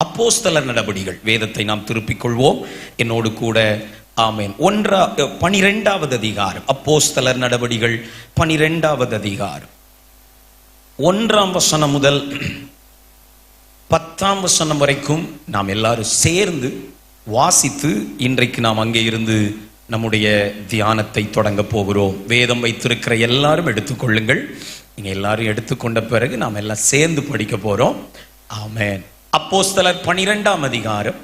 அப்போஸ்தலர் நடபடிகள் வேதத்தை நாம் திருப்பிக் கொள்வோம். என்னோடு கூட ஆமேன். 12வது அதிகாரம், அப்போஸ்தலர் நடபடிகள் 12வது அதிகாரம் 1ஆம் வசனம் முதல் 10ஆம் வசனம் வரைக்கும் நாம் எல்லாரும் சேர்ந்து வாசித்து இன்றைக்கு நாம் அங்கே இருந்து நம்முடைய தியானத்தை தொடங்க போகிறோம். வேதம் வைத்திருக்கிற எல்லாரும் எடுத்துக்கொள்ளுங்கள். நீங்க எல்லாரும் எடுத்துக்கொண்ட பிறகு நாம் எல்லாம் சேர்ந்து படிக்க போறோம். ஆமென். அப்போஸ்தலர் 12ஆம் அதிகாரம்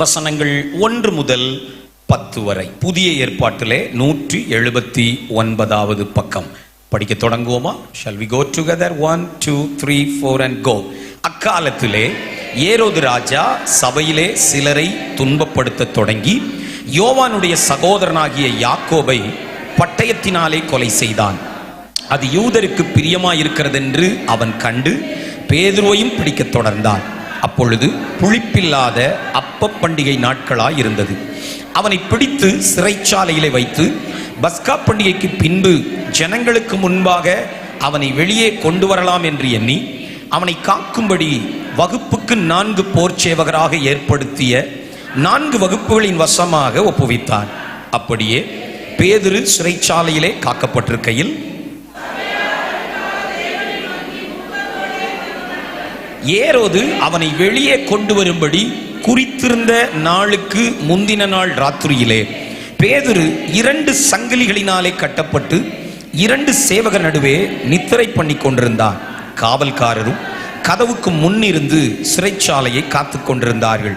வசனங்கள் 1 முதல் 10 வரை. புதிய ஏற்பாட்டிலே 179வது பக்கம் படிக்க தொடங்குவோமா? Shall we go together? 1 2 3 4 and go. அக்காலத்திலே ஏரோது ராஜா சபையிலே சிலரை துன்பப்படுத்த தொடங்கி யோவானுடைய சகோதரனாகிய யாக்கோபை பட்டயத்தினாலே கொலை செய்தான். அது யூதருக்கு பிரியமாயிருக்கிறதென்று அவன் கண்டு பேதுருவையும் பிடிக்க தொடர்ந்தான். அப்பொழுது புளிப்பில்லாத அப்ப பண்டிகை நாட்களாய் இருந்தது. அவனை பிடித்து சிறைச்சாலையிலே வைத்து பஸ்கா பண்டிகைக்கு பின்பு ஜனங்களுக்கு முன்பாக அவனை வெளியே கொண்டு வரலாம் என்று எண்ணி அவனை காக்கும்படி வகுப்புக்கு 4 போர்ச்சேவகராக ஏற்படுத்திய 4 வகுப்புகளின் வசமாக ஒப்புவித்தான். அப்படியே பேதுரு சிறைச்சாலையிலே காக்கப்பட்டிருக்கையில் ஏரோது அவனை வெளியே கொண்டு வரும்படி குறித்திருந்த நாளுக்கு முந்தின நாள் ராத்திரியிலே பேதுரு 2 சங்கிலிகளினாலே கட்டப்பட்டு 2 சேவகர் நடுவே நித்திரை பண்ணி கொண்டிருந்தான். காவல்காரரும் கதவுக்கு முன்னிருந்து சிறைச்சாலையை காத்து கொண்டிருந்தார்கள்.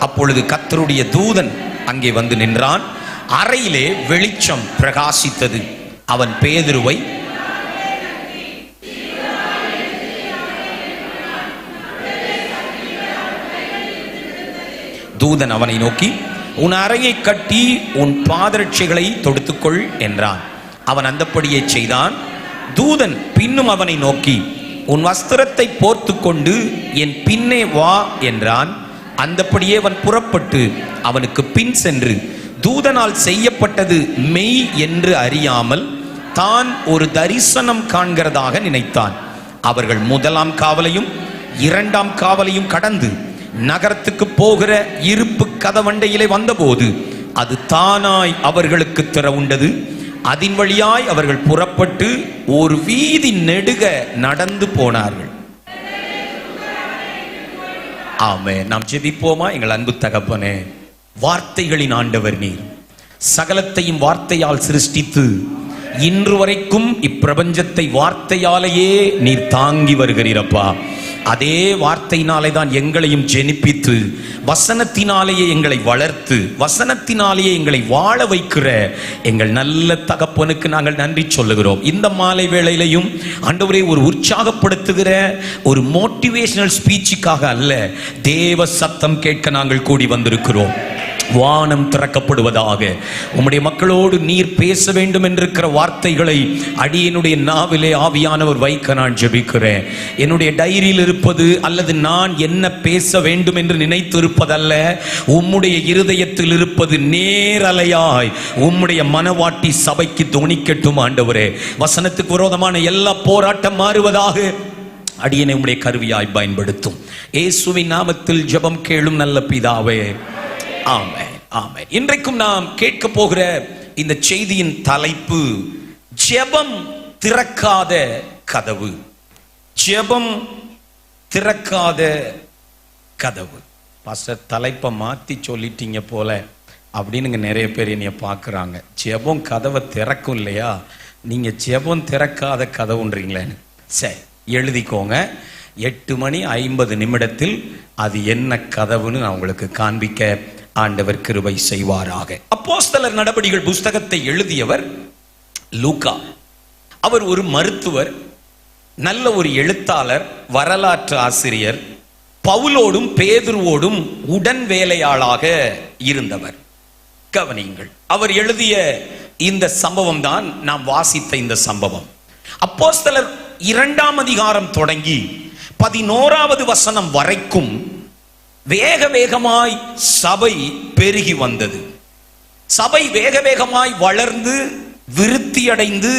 அப்பொழுது கர்த்தருடைய தூதன் அங்கே வந்து நின்றான். அறையிலே வெளிச்சம் பிரகாசித்தது. அவன் பேதுருவை தூதன் அவனை நோக்கி, உன் அறையை கட்டி உன் பாதரட்சைகளை தொடுத்துக்கொள் என்றான். அவன் அந்தப்படியே செய்தான். தூதன் பின்னும் அவனை நோக்கி, உன் வஸ்திரத்தை போர்த்து கொண்டு என் பின்னே வா என்றான். அந்தப்படியே அவன் புறப்பட்டு அவனுக்கு பின் சென்று தூதனால் செய்யப்பட்டது மெய் என்று அறியாமல் தான் ஒரு தரிசனம் காண்கிறதாக நினைத்தான். அவர்கள் 1ஆம் காவலையும் 2ஆம் காவலையும் கடந்து நகரத்துக்கு போகிற இருப்பு கதவண்டையிலே வந்தபோது அது தானாய் அவர்களுக்கு திறவுண்டது. அதன் வழியாய் அவர்கள் புறப்பட்டு ஒரு வீதி நெடுக நடந்து போனார்கள். ஆமென். நாம் ஜெபிப்போமா? எங்கள் அன்பு தகப்பனே, வார்த்தைகளின் ஆண்டவர் நீர், சகலத்தையும் வார்த்தையால் சிருஷ்டித்து இன்று வரைக்கும் இப்பிரபஞ்சத்தை வார்த்தையாலேயே நீர் தாங்கி வருகிறீரப்பா. அதே வார்த்தையினாலே தான் எங்களையும் ஜெனிப்பித்து வசனத்தினாலேயே எங்களை வளர்த்து வசனத்தினாலேயே எங்களை வாழ வைக்கிற எங்கள் நல்ல தகப்பனுக்கு நாங்கள் நன்றி சொல்லுகிறோம். இந்த மாலை வேளையிலையும் ஆண்டவரே, ஒரு உற்சாகப்படுத்துகிற ஒரு மோட்டிவேஷனல் ஸ்பீச்சுக்காக அல்ல, தேவ சத்தம் கேட்க நாங்கள் கூடி வந்திருக்கிறோம். வானம் திறக்கப்படுவதாக. உம்முடைய மக்களோடு நீர் பேச வேண்டும் என்றிருக்கிற வார்த்தைகளை அடியனுடைய நாவிலே ஆவியானவர் வைக்க நான் ஜெபிக்கிறேன். என்னுடைய டைரியில் இருப்பது அல்லது நான் என்ன பேச வேண்டும் என்று நினைத்து இருப்பதல்ல, உம்முடைய இருதயத்தில் இருப்பது நேரலையாய் உம்முடைய மனவாட்டி சபைக்கு தொனிக்கட்டும் ஆண்டவரே. வசனத்துக்கு விரோதமான எல்லா போராட்டம் மாறுவதாக அடியனை உம்முடைய கருவியாய் பயன்படுத்தும். இயேசுவின் நாமத்தில் ஜெபம் கேளும் நல்ல பிதாவே. ஆமென், ஆமென். இன்றைக்கும் நாம் கேட்க போகிற இந்த செய்தியின் தலைப்பு ஜெபம் திறக்காத கதவு. ஜெபம் திறக்காத கதவு. பாஸ்டர், தலைப்பை மாத்தி சொல்லிட்டீங்க போல அப்படின்னு நிறைய பேர் என்னைய பார்க்குறாங்க. ஜெபம் கதவை திறக்கும் இல்லையா, நீங்க ஜெபம் திறக்காத கதவுன்றீங்களேன்னு. சரி, எழுதிக்கோங்க. 8:50 அது என்ன கதவுன்னு நான் உங்களுக்கு காண்பிக்க ஆண்டவர் கிருபை செய்வாராக. அப்போஸ்தலர் நடபடிகள் புஸ்தகத்தை எழுதியவர் லூக்கா. அவர் ஒரு மருத்துவர், நல்ல ஒரு எழுத்தாளர், வரலாற்று ஆசிரியர், பவுலோடும் பேதுருவோடும் உடன் வேலையாளாக இருந்தவர். கவனியுங்கள், அவர் எழுதிய இந்த சம்பவம் தான் நாம் வாசித்த இந்த சம்பவம். அப்போஸ்தலர் 2ஆம் அதிகாரம் தொடங்கி 11வது வசனம் வரைக்கும் வேக வேகமாய் சபை பெருகி வந்தது. சபை வேக வேகமாய் வளர்ந்து விருத்தியடைந்து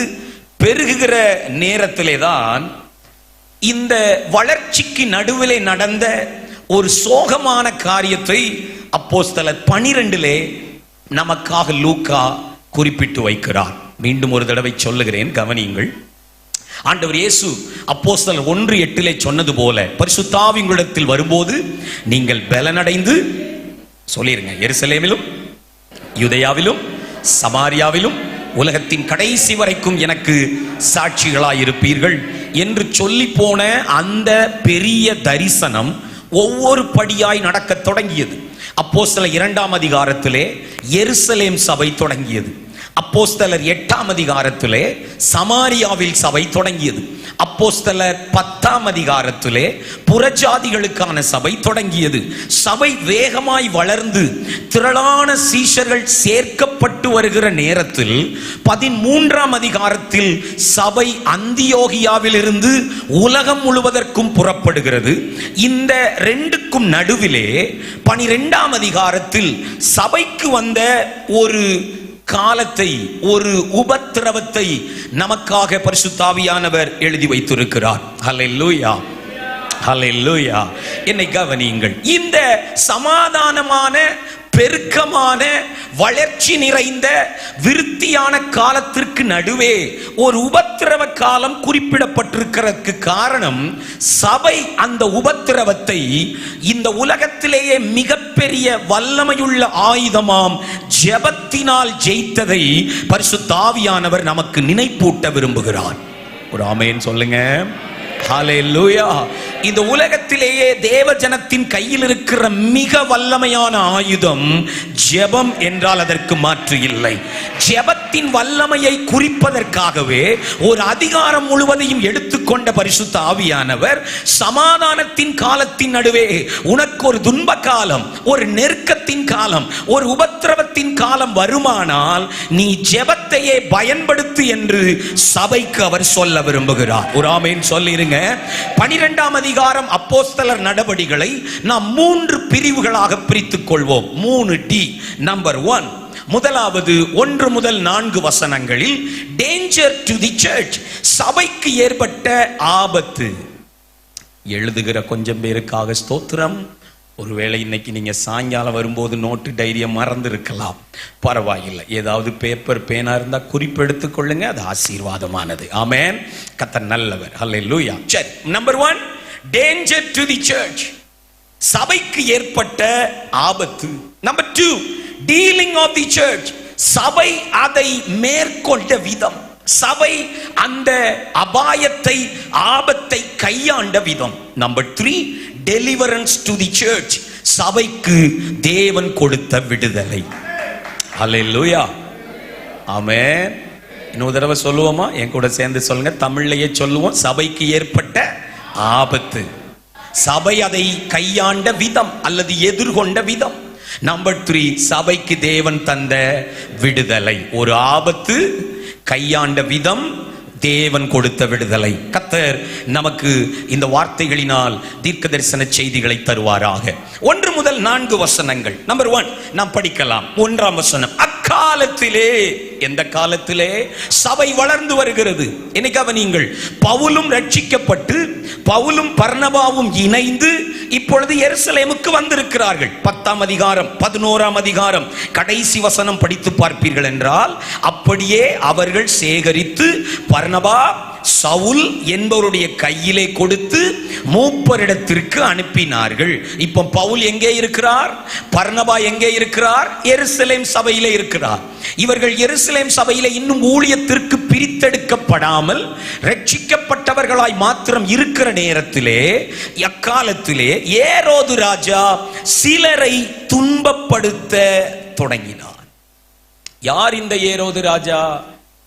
பெருகுகிற நேரத்திலே தான் இந்த வளர்ச்சிக்கு நடுவிலே நடந்த ஒரு சோகமான காரியத்தை அப்போஸ்தலர் 12 நமக்காக லூக்கா குறிப்பிட்டு வைக்கிறார். மீண்டும் ஒரு தடவை சொல்லுகிறேன், கவனியுங்கள். ஆண்டவர் இயேசு அப்போஸ்தலர் 1:8 சொன்னது போல, பரிசுத்த ஆவி உங்களிடத்தில் வரும்போது நீங்கள் பலனடைந்து சொல்லிருங்க, எருசலேமிலும் யூதேயாவிலும் சமாரியாவிலும் உலகத்தின் கடைசி வரைக்கும் எனக்கு சாட்சிகளாயிருப்பீர்கள் என்று சொல்லி போன அந்த பெரிய தரிசனம் ஒவ்வொரு படியாய் நடக்க தொடங்கியது. அப்போஸ்தலர் 2ஆம் அதிகாரத்திலே எருசலேம் சபை தொடங்கியது. அப்போஸ்தலர் 8ஆம் அதிகாரத்திலே சமாரியாவில் சபை தொடங்கியது. அப்போஸ்தலர் 10ஆம் அதிகாரத்திலே புறஜாதிகளுக்கான சபை தொடங்கியது. சபை வேகமாய் வளர்ந்து திரளான சீஷர்கள் சேர்க்கப்பட்டு வருகிற நேரத்தில் 13ஆம் அதிகாரத்தில் சபை அந்தியோகியாவில் இருந்து உலகம் முழுவதற்கும் புறப்படுகிறது. இந்த ரெண்டுக்கும் நடுவிலே 12ஆம் அதிகாரத்தில் சபைக்கு வந்த ஒரு காலத்தை, ஒரு உபத்திரவத்தை நமக்காக பரிசுத்த ஆவியானவர் எழுதி வைத்திருக்கிறார். ஹல்லேலூயா, ஹல்லேலூயா. என்னை கவனியுங்கள். இந்த சமாதானமான, பெருக்கமான, வளர்ச்சி நிறைந்த, விருத்தியான காலத்திற்கு நடுவே ஒரு உபத்திரவ காலம் குறிப்பிடப்பட்டிருக்கிறதுக்கு காரணம், சபை அந்த உபத்திரவத்தை இந்த உலகத்திலேயே மிகப்பெரிய வல்லமையுள்ள ஆயுதமாம் ஜெபத்தினால் ஜெயித்ததை பரிசுத்த ஆவியானவர் நமக்கு நினைப்பூட்ட விரும்புகிறார். ஒரு ஆமென் சொல்லுங்க. ஹல்லேலூயா. இந்த உலகத்திலேயே தேவ ஜனத்தின் கையில் இருக்கிற மிக வல்லமையான ஆயுதம் ஜெபம் என்றால் அதற்கு மாற்று இல்லை. ஜெபத்தின் வல்லமையை குறிப்பதற்காகவே ஒரு அதிகாரம் முழுவதையும் எடுத்துக்கொண்ட பரிசுத்த ஆவியானவர் சமாதானத்தின் காலத்தின் நடுவே உனக்கு ஒரு துன்ப காலம், ஒரு நெருக்கத்தின் காலம், ஒரு உபத்திரவத்தின் காலம் வருமானால் நீ ஜெபத்தையே பயன்படுத்து என்று சபைக்கு அவர் சொல்ல விரும்புகிறார். ஒரு ஆமென் சொல்லிருங்க. 12ஆம் அதிகாரம் அப்போஸ்தலர் நடபடிகளை நாம் 3 பிரிவுகளாக பிரித்துக் கொள்வோம். 3D. நம்பர் 1, முதலாவது 1 முதல் 4 வசனங்களில் டேஞ்சர் டு தி சர்ச், சபைக்கு ஏற்பட்ட ஆபத்து. எழுதுகிற கொஞ்சம் பேருக்காக ஸ்தோத்திரம். ஒருவேளை இன்னைக்கு நீங்க சாயங்காலம் வரும்போது நோட்டு டைரியை மறந்து இருக்கலாம், பரவாயில்லை. ஏதாவது பேப்பர் பேனா இருந்தா குறிப்பெடுத்துக் கொள்ளுங்க, அது ஆசீர்வாதமானது. ஆமென். கர்த்தர் நல்லவர். ஹல்லேலூயா. சரி, number 1, danger to the church, சபைக்கு ஏற்பட்ட ஆபத்து. Number 2, dealing of the church, சபை அதை மேற்கொண்ட விதம், சபை அந்த அபாயத்தை, ஆபத்தை கையாண்ட விதம். Number 3, deliverance to the church, சபைக்கு தேவன் கொடுத்த விடுதலை. ஹல்லேலூயா. ஆமென். இன்னொரு தடவை சொல்லுவோமா? என் கூட சேர்ந்து சொல்லுங்க, தமிழ்லயே சொல்லுவோம். சபைக்கு ஏற்பட்ட ஆபத்து, சபை அதை கையாண்ட விதம் அல்லது எதிர்கொண்ட விதம். நம்பர் 3, சபைக்கு தேவன் தந்த விடுதலை. ஒரு ஆபத்து, கையாண்ட விதம், தேவன் கொடுத்த விடுதலை. கர்த்தர் நமக்கு இந்த வார்த்தைகளினால் தீர்க்க தரிசன செய்திகளை தருவாராக. 1 முதல் 4 வசனங்கள். நம்பர் 1 நாம் படிக்கலாம். 1ஆம் வசனம், அக்காலத்திலே, எந்த காலத்திலே? சபை வளர்ந்து வருகிறது. என்னை கவனியுங்கள். பவுலும் ரட்சிக்கப்பட்டு பவுலும் பர்னபாவும் இணைந்து இப்பொழுது எருசலேமுக்கு வந்திருக்கிறார்கள். 10ஆம் அதிகாரம் 11ஆம் அதிகாரம் கடைசி வசனம் படித்து பார்ப்பீர்கள் என்றால், அப்படியே அவர்கள் சேகரித்து பர்னபா சவுல் என்பவருடைய கையிலே கொடுத்து மூப்பரிடத்திற்கு அனுப்பினார்கள். இப்போ பவுல் எங்கே இருக்கிறார்? பர்னபா எங்கே இருக்கிறார்? எருசலேம் சபையிலே இருக்கிறார். இவர்கள் எருசலேம் சபையிலே இன்னும் ஊழியத்திற்கு பிரித்தெடுக்கப்படாமல் ரட்சிக்கப்பட்டவர்களாய் மாத்திரம் இருக்கிற நேரத்திலே, அக்காலத்திலே ஏரோது ராஜா சிலரை துன்பப்படுத்த தொடங்கினார். யார் இந்த ஏரோது ராஜா?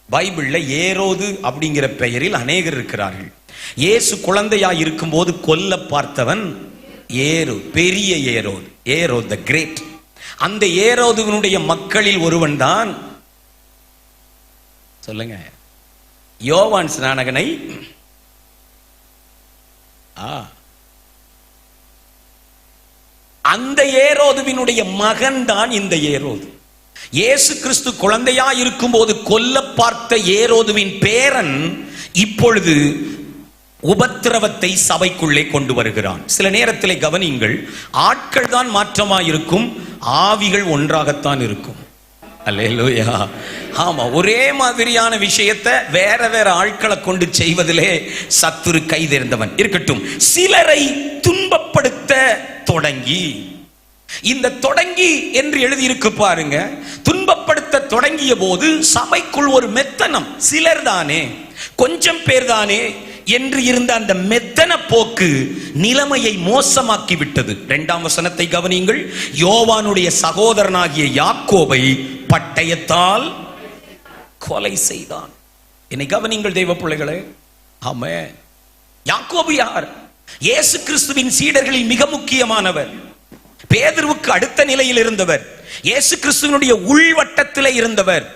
பைபிள்ல ஏரோது அப்படிங்கிற பெயரில் அநேகர் இருக்கிறார்கள். இயேசு குழந்தையாய் இருக்கும்போது கொல்ல பார்த்தவன் ஏரோது, பெரிய ஏரோது, ஏரோது தி கிரேட். அந்த ஏரோதுவினுடைய மக்களில் ஒருவன் தான், சொல்லுங்க, யோவான் ஸ்நானகனை அந்த ஏரோதுவினுடைய மகன் தான் இந்த ஏரோது. இயேசு கிறிஸ்து குழந்தையா இருக்கும்போது கொல்ல பார்த்த ஏரோதுவின் பேரன் இப்பொழுது உபத்திரவத்தை சபைக்குள்ளே கொண்டு வருகிறான். சில நேரத்தில் கவனியுங்கள், ஆட்கள் தான் மாற்றமாயிருக்கும், ஆவிகள் ஒன்றாகத்தான் இருக்கும். அல்லேலூயா. ஆமா, ஒரே மாதிரியான விஷயத்தை வேற வேற ஆட்களை கொண்டு செய்வதிலே சத்துரு கைதேர்ந்தவன். இருக்கட்டும், சிலரை துன்பப்படுத்த தொடங்கி, இந்த தொடங்கி என்று எழுதியிருக்கு பாருங்க. துன்பப்படுத்த தொடங்கிய போது சபைக்குள் ஒரு மெத்தனம், சிலர் தானே, கொஞ்சம் பேர் தானே என்று இருந்த அந்த மெத்தன போக்கு நிலைமையை மோசமாக்கி விட்டது. 2ஆம் வசனத்தை கவனியுங்கள். யோவானுடைய சகோதரனாகிய யாக்கோபை பட்டயத்தால் கொலை செய்தான். என்னை கவனிங்கள் தெய்வ பிள்ளைகளே. ஆமென். யாக்கோபு யார்? இயேசு கிறிஸ்துவின் சீடர்களில் மிக முக்கியமானவர். பேதுருவுக்கு அடுத்த நிலையில் இருந்தவர், இயேசு கிறிஸ்துவினுடைய உள்வட்டத்திலே இருந்தவர்,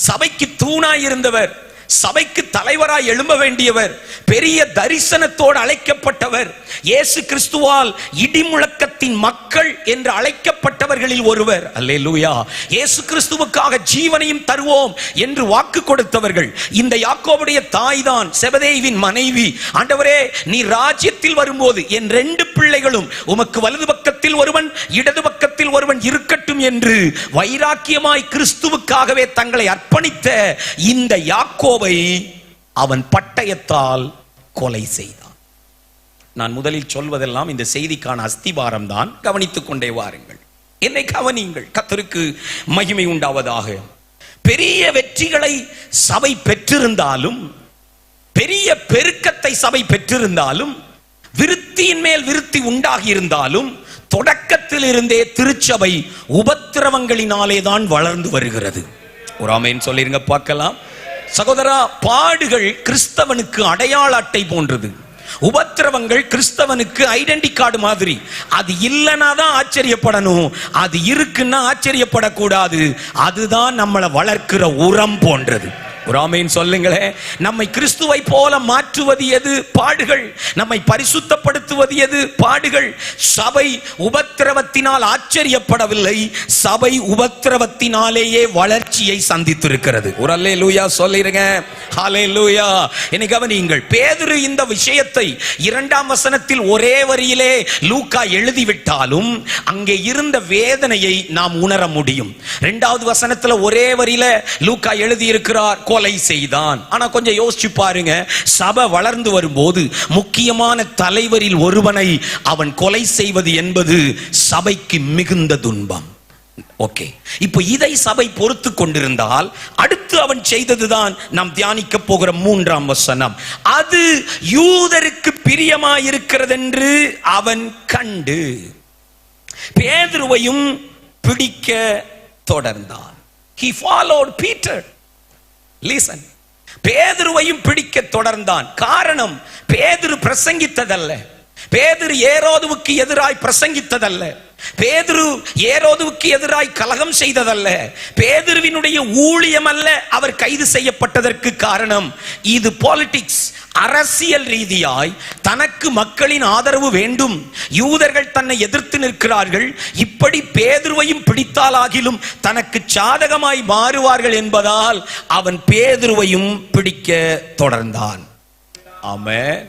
சபைக்கு தூணாய் இருந்தவர், சபைக்கு தலைவராய் எழும்ப வேண்டியவர், பெரிய தரிசனத்தோடு அழைக்கப்பட்டவர், இயேசு கிறிஸ்துவால் இடிமுழக்கத்தின் மக்கள் என்று அழைக்கப்பட்டவர்களில் ஒருவர். அல்லேலூயா. இயேசு கிறிஸ்துவுக்காக ஜீவனையும் தருவோம் என்று வாக்கு கொடுத்தவர்கள். இந்த யாக்கோபுடைய தாய் தான் செபதேயுவின் மனைவி. ஆண்டவரே, நீ ராஜ்யத்தில் வரும்போது என் 2 பிள்ளைகளும் உமக்கு வலது பக்கத்தில் ஒருவன் இடது பக்கத்தில் ஒருவன் இருக்கட்டும் என்று வைராக்கியமாய் கிறிஸ்துவுக்காகவே தங்களை அர்ப்பணித்த இந்த யாக்கோபை அவன் பட்டயத்தால் கொலை செய்தான். நான் முதலில் சொல்வதெல்லாம் இந்த செய்திக்கான அஸ்திவாரம் தான். கவனித்துக் கொண்டே வாருங்கள், என்னை கவனியுங்கள். கர்த்தருக்கு மகிமை உண்டாவதாக. பெரிய வெற்றிகளை சபை பெற்றிருந்தாலும், பெரிய பெருக்கத்தை சபை பெற்றிருந்தாலும், விருத்தியின் மேல் விருத்தி உண்டாகி இருந்தாலும், தொடக்கத்தில் இருந்தே திருச்சபை உபத்திரவங்களினாலே தான் வளர்ந்து வருகிறது. ஒரு ஆமென் சொல்லிருங்க பார்க்கலாம். சகோதரா, பாடுகள் கிறிஸ்தவனுக்கு அடையாள அட்டை போன்றது. உபத்திரவங்கள் கிறிஸ்தவனுக்கு ஐடென்டி கார்டு மாதிரி. அது இல்லைன்னா தான் ஆச்சரியப்படணும், அது இருக்குன்னா ஆச்சரியப்படக்கூடாது. அதுதான் நம்மளை வளர்க்கிற உரம் போன்றது. ஒரு ஆமென் சொல்லுங்களே. நம்மை கிறிஸ்துவை போல மாற்றுவது எது? பாடுகள். நம்மை பரிசுத்தப்படுத்துவது எது? பாடுகள். சபை உபத்திரவத்தினால் ஆச்சரியப்படவில்லை, சபை உபத்திரவத்தினாலேயே வளர்ச்சியை சந்தித்திருக்கிறது. ஒரு அல்லேலூயா சொல்லிருங்க. ஹல்லேலூயா. என்னை கவனியுங்கள். பேதுரு இந்த விஷயத்தை 2ஆம் வசனத்தில் ஒரே வரியிலே லூக்கா எழுதிவிட்டாலும் அங்கே இருந்த வேதனையை நாம் உணர முடியும். 2வது வசனத்தில் ஒரே வரியில லூக்கா எழுதியிருக்கிறார், கொலை செய்தான். ஆனா கொஞ்சம் யோசிச்சு பாருங்க, சபை வளர்ந்து வரும்போது முக்கியமான தலைவரில் ஒருவனை அவன் கொலை செய்வது என்பது சபைக்கு மிகுந்த துன்பம். ஓகே, இப்போ இதை சபை பொறுத்து கொண்டிருந்தால் அடுத்து அவன் செய்ததுதான் நாம் தியானிக்க போகிற 3ஆம் வசனம். அது யூதருக்கு பிரியமாயிருக்கிறது என்று அவன் கண்டு பேதுருவையும் பிடிக்க தொடர்ந்தான். He followed Peter. Listen. பேதுருவையும் பிடிக்க தொடர்ந்தான். காரணம், பேதுரு பிரசங்கித்ததல்ல, பேதுரு ஏரோதுவுக்கு எதிராய் பிரசங்கித்ததல்ல, பேதுரு ஏரோதுவுக்கு எதிராய் கலகம் செய்ததல்ல, பேதுருவினுடைய ஊழியம் அல்ல அவர் கைது செய்யப்பட்டதற்கு காரணம். இது பாலிடிக்ஸ், அரசியல் ரீதியாய் தனக்கு மக்களின் ஆதரவு வேண்டும், யூதர்கள் தன்னை எதிர்த்து நிற்கிறார்கள், இப்படி பேதுருவையும் பிடித்தாலாகிலும் தனக்கு சாதகமாய் மாறுவார்கள் என்பதால் அவன் பேதுருவையும் பிடிக்க தொடர்ந்தான். ஆமென்.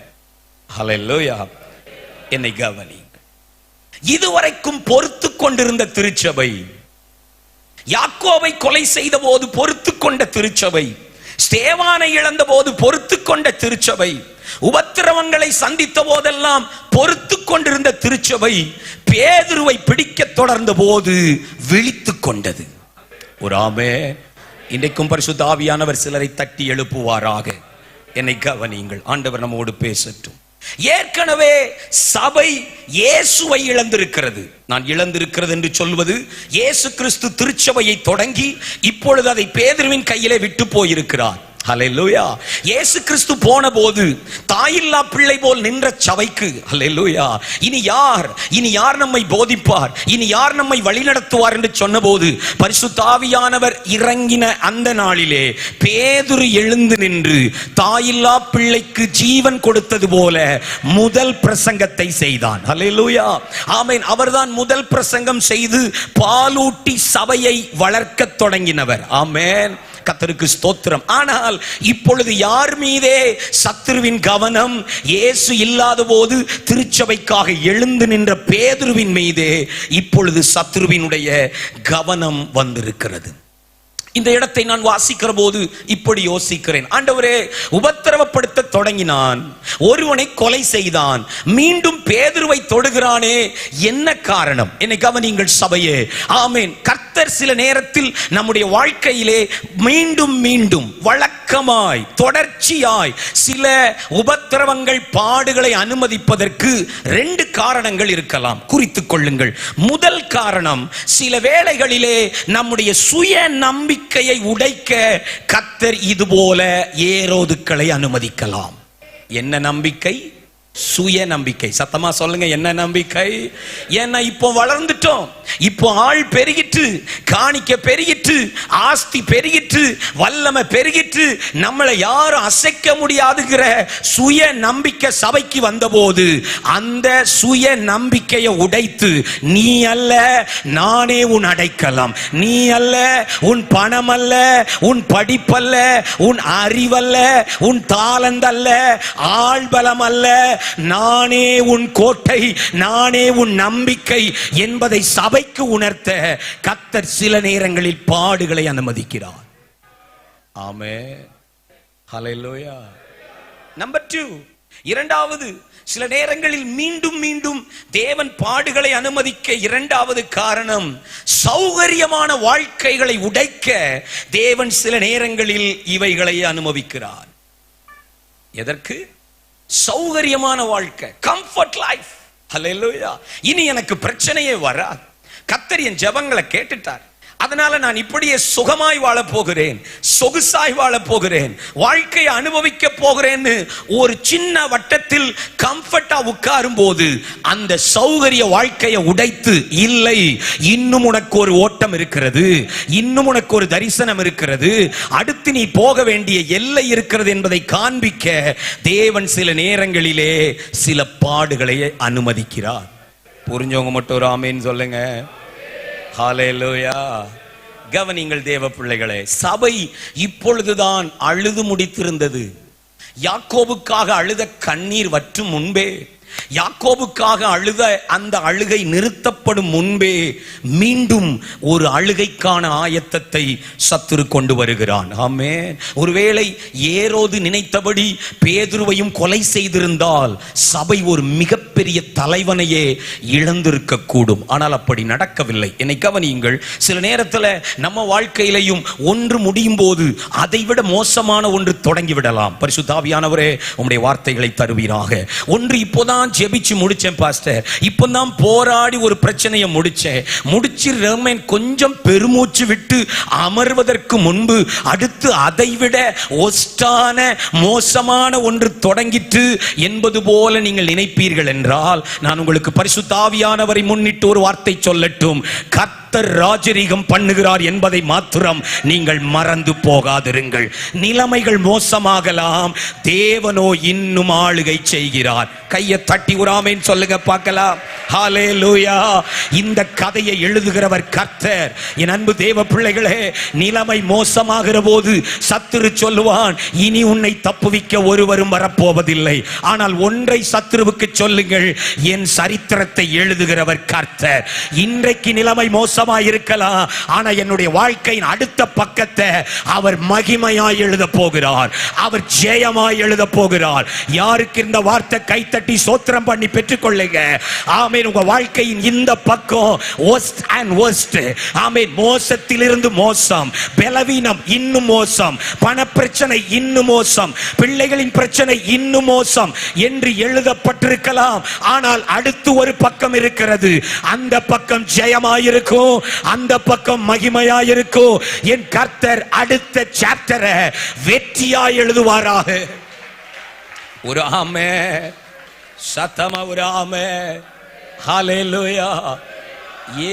ஹல்லேலூயா. என்னை கவனி. இதுவரைக்கும் பொறுத்து கொண்டிருந்த திருச்சபை, யாக்கோபை கொலை செய்த போது பொறுத்து கொண்ட திருச்சபை, ஸ்தேவானை இழந்த போது பொறுத்து கொண்ட திருச்சபை, உபத்திரவங்களை சந்தித்த போதெல்லாம் பொறுத்து கொண்டிருந்த திருச்சபை பேதுருவை பிடிக்க தொடர்ந்த போது விழித்துக் கொண்டது. ஒரு ஆமென். இன்றைக்கும் பரிசுத்த ஆவியானவர் சிலரை தட்டி எழுப்புவாராக. என்னை கவனியுங்கள். ஆண்டவர் நம்மோடு பேசட்டும். ஏற்கனவே சபை இயேசுவை இழந்திருக்கிறது. நான் இழந்திருக்கிறது என்று சொல்வது, இயேசு கிறிஸ்து திருச்சபையை தொடங்கி இப்பொழுது அதை பேதுருவின் கையிலே விட்டு போயிருக்கிறார். ஹல்லேலூயா. இயேசு கிறிஸ்து போன போது தாயில்லா பிள்ளை போல் நின்ற சபைக்கு ஹல்லேலூயா இனி யார் நம்மை போதிப்பார், இனி யார் நம்மை வழிநடத்துவார் என்று சொன்னபோது பரிசுத்த ஆவியானவர் இறங்கின அந்த நாளிலே பேதுரு எழுந்து நின்று தாயில்லா பிள்ளைக்கு ஜீவன் கொடுத்தது போல முதல் பிரசங்கத்தை செய்தான். ஹல்லேலூயா. ஆமென். அவர்தான் முதல் பிரசங்கம் செய்து பாலூட்டி சபையை வளர்க்க தொடங்கினவர். ஆமென். கர்த்தருக்கு ஸ்தோத்திரம். ஆனால் இப்பொழுது யார் மீதே சத்துருவின் கவனம்? இயேசு இல்லாத போது திருச்சபைக்காக எழுந்து நின்ற பேதுருவின் மீதே இப்பொழுது சத்துருவினுடைய கவனம் வந்திருக்கிறது. இந்த இடத்தை நான் வாசிக்கிற போது இப்படி யோசிக்கிறேன், ஆண்டவரே, உபத்திரவப்படுத்த தொடங்கினான், ஒருவனை கொலை செய்தான், மீண்டும் பேதுருவை தொடுகிறானே, என்ன காரணம்? என்னை கவனியுங்கள் சபையே. ஆமென். கர்த்தர் சில நேரத்தில் நம்முடைய வாழ்க்கையிலே மீண்டும் மீண்டும் வழக்கமாய் தொடர்ச்சியாய் சில உபத்திரவங்கள் பாடுகளை அனுமதிப்பதற்கு 2 காரணங்கள் இருக்கலாம், குறித்துக் கொள்ளுங்கள். முதல் காரணம், சில வேளைகளிலே நம்முடைய சுய நம்பிக்கையை உடைக்க கர்த்தர் இதுபோல ஏரோதுக்களை அனுமதிக்கலாம். என்ன நம்பிக்கை? சுய நம்பிக்கை. சத்தமா சொல்லுங்க, என்ன நம்பிக்கை? ஏன்னா இப்போ வளர்ந்துட்டோம், இப்போ ஆள் பெருகிட்டு, காணிக்க பெருகிட்டு, ஆஸ்தி பெருகிட்டு, வல்லமை பெருகிட்டு, நம்மளை யாரும் அசைக்க முடியாதுங்கிற சுய நம்பிக்கை சபைக்கு வந்தபோது அந்த சுய நம்பிக்கையை உடைத்து, நீ அல்ல நானே உன் அடைக்கலாம், நீ அல்ல உன் பணம் அல்ல, உன் படிப்பல்ல, உன் அறிவல்ல, உன் தாளந்து அல்ல, ஆள் பலம் அல்ல, நானே உன் கோட்டை, நானே உன் நம்பிக்கை என்பதை சபைக்கு உணர்த்த கர்த்தர் சில நேரங்களில் பாடுகளை அனுமதிக்கிறார். ஆமென். ஹல்லேலூயா. நம்பர் 2, இரண்டாவது, சில நேரங்களில் மீண்டும் மீண்டும் தேவன் பாடுகளை அனுமதிக்க இரண்டாவது காரணம், சௌகரியமான வாழ்க்கைகளை உடைக்க தேவன் சில நேரங்களில் இவைகளை அனுமதிக்கிறார். எதற்கு? சௌகரியமான வாழ்க்கை, கம்ஃபர்ட் லைஃப். ஹல்லேலூயா. இனி எனக்கு பிரச்சனையே வராது, கர்த்தர் என் ஜெபங்களை கேட்டுட்டார், அதனால நான் இப்படியே சுகமாய் வாழ போகிறேன், சொகுசாய் வாழ போகிறேன், வாழ்க்கையை அனுபவிக்க போகிறேன்னு ஒரு சின்ன வட்டத்தில் கம்ஃபர்ட்டா உட்காரும் போது அந்த சௌகரிய வாழ்க்கையை உடைத்து, இல்லை, இன்னும் உனக்கு ஒரு ஓட்டம் இருக்கிறது, இன்னும் உனக்கு ஒரு தரிசனம் இருக்கிறது, அடுத்து நீ போக வேண்டிய எல்லை இருக்கிறது என்பதை காண்பிக்க தேவன் சில நேரங்களிலே சில பாடுகளை அனுமதிக்கிறார். புரிஞ்சவங்க மட்டும் ஒரு ஆமேன் சொல்லுங்க. ஹல்லேலூயா. கவனிங்கள் தேவ பிள்ளைகளே, சபை இப்பொழுதுதான் அழுது முடித்திருந்தது. யாக்கோபுக்காக அழுத கண்ணீர் வற்றும் முன்பே, யாக்கோபுக்காக அழுத அந்த அழுகை நிறுத்தப்படும் முன்பே மீண்டும் ஒரு அழுகைக்கான ஆயத்தத்தை சத்துரு கொண்டு வருகிறான். ஆமென். ஒருவேளை ஏரோது நினைத்தபடி பேதுருவையும் கொலை செய்திருந்தால் சபை ஒரு மிகப்பெரிய தலைவனையே இழந்திருக்க கூடும். ஆனால் அப்படி நடக்கவில்லை. என்னை கவனியுங்கள், சில நேரத்தில் நம்ம வாழ்க்கையிலையும் ஒன்று முடியும் போது அதைவிட மோசமான ஒன்று தொடங்கிவிடலாம். பரிசுத்த ஆவியானவரே உம்முடைய வார்த்தைகளை தருவீராக. ஒன்று இப்போதான் ஜெபிச்சு முடிச்சேன் பாஸ்டர், இப்பதான் போராடி ஒரு பிரச்சனையை முடிச்சு கொஞ்சம் பெருமூச்சு விட்டு அமர்வதற்கு முன்பு அடுத்து அதைவிட ஒஸ்டான மோசமான ஒன்று தொடங்கிட்டு என்பது போல நீங்கள் நினைப்பீர்கள் என்றால், நான் உங்களுக்கு பரிசுத்த ஆவியானவரை முன்னிட்டு ஒரு வார்த்தை சொல்லட்டும். கர்த்தர் ராஜரீகம் பண்ணுகிறார் என்பதை மாத்திரம் நீங்கள் மறந்து போகாதிருங்கள். நிலைமைகள் மோசமாகலாம், தேவனோ இன்னும் ஆளுகை செய்கிறார். கையை தட்டி ஒரு ஆமென் சொல்லுங்க பார்க்கலாம். ஹல்லேலூயா. இந்த கதையை எழுதுகிறவர் கர்த்தர். என் அன்பு தேவ பிள்ளைகளே, நிலைமை மோசமாகிற போது சத்துரு சொல்லுவான், இனி உன்னை தப்புவிக்க ஒருவரும் வரப்போவதில்லை. ஆனால் ஒன்றை சத்துருவுக்கு சொல்லுங்கள், என் சரித்திரத்தை எழுதுகிறவர் கர்த்தர். இன்றைக்கு நிலைமை மோசமாய் இருக்கலாம், ஆனா என்னுடைய வாழ்க்கையின் அடுத்த பக்கத்தை அவர் மகிமையாய் எழுத போகிறார், அவர் ஜெயமாய் எழுத போகிறார். யாருக்கு இந்த வார்த்தை கைத்தட்டி சோத்திரம் பண்ணி பெற்றுக்கொள்ளுங்க. ஆமென். உங்க வாழ்க்கையின் இந்த பக்கம் worst and worst, ஆமென், மோசத்திலிருந்து மோசம், பலவீனம் இன்னும் மோசம், பண பிரச்சனை இன்னும் மோசம், பிள்ளைகளின் பிரச்சனை இன்னும் மோசம் என்று எழுதப்பட்டிருக்கலாம். ஆனால் அடுத்து ஒரு பக்கம் இருக்கிறது, அந்த பக்கம் ஜெயமாயிருக்கும், அந்த பக்கம் மகிமையாயிருக்கும். என் கர்த்தர் அடுத்த சாப்டரை வெற்றியாய் எழுதுவாராக. ஒரு ஆமென் சத்தமா ஒரு ஆமென். ஹல்லேலூயா.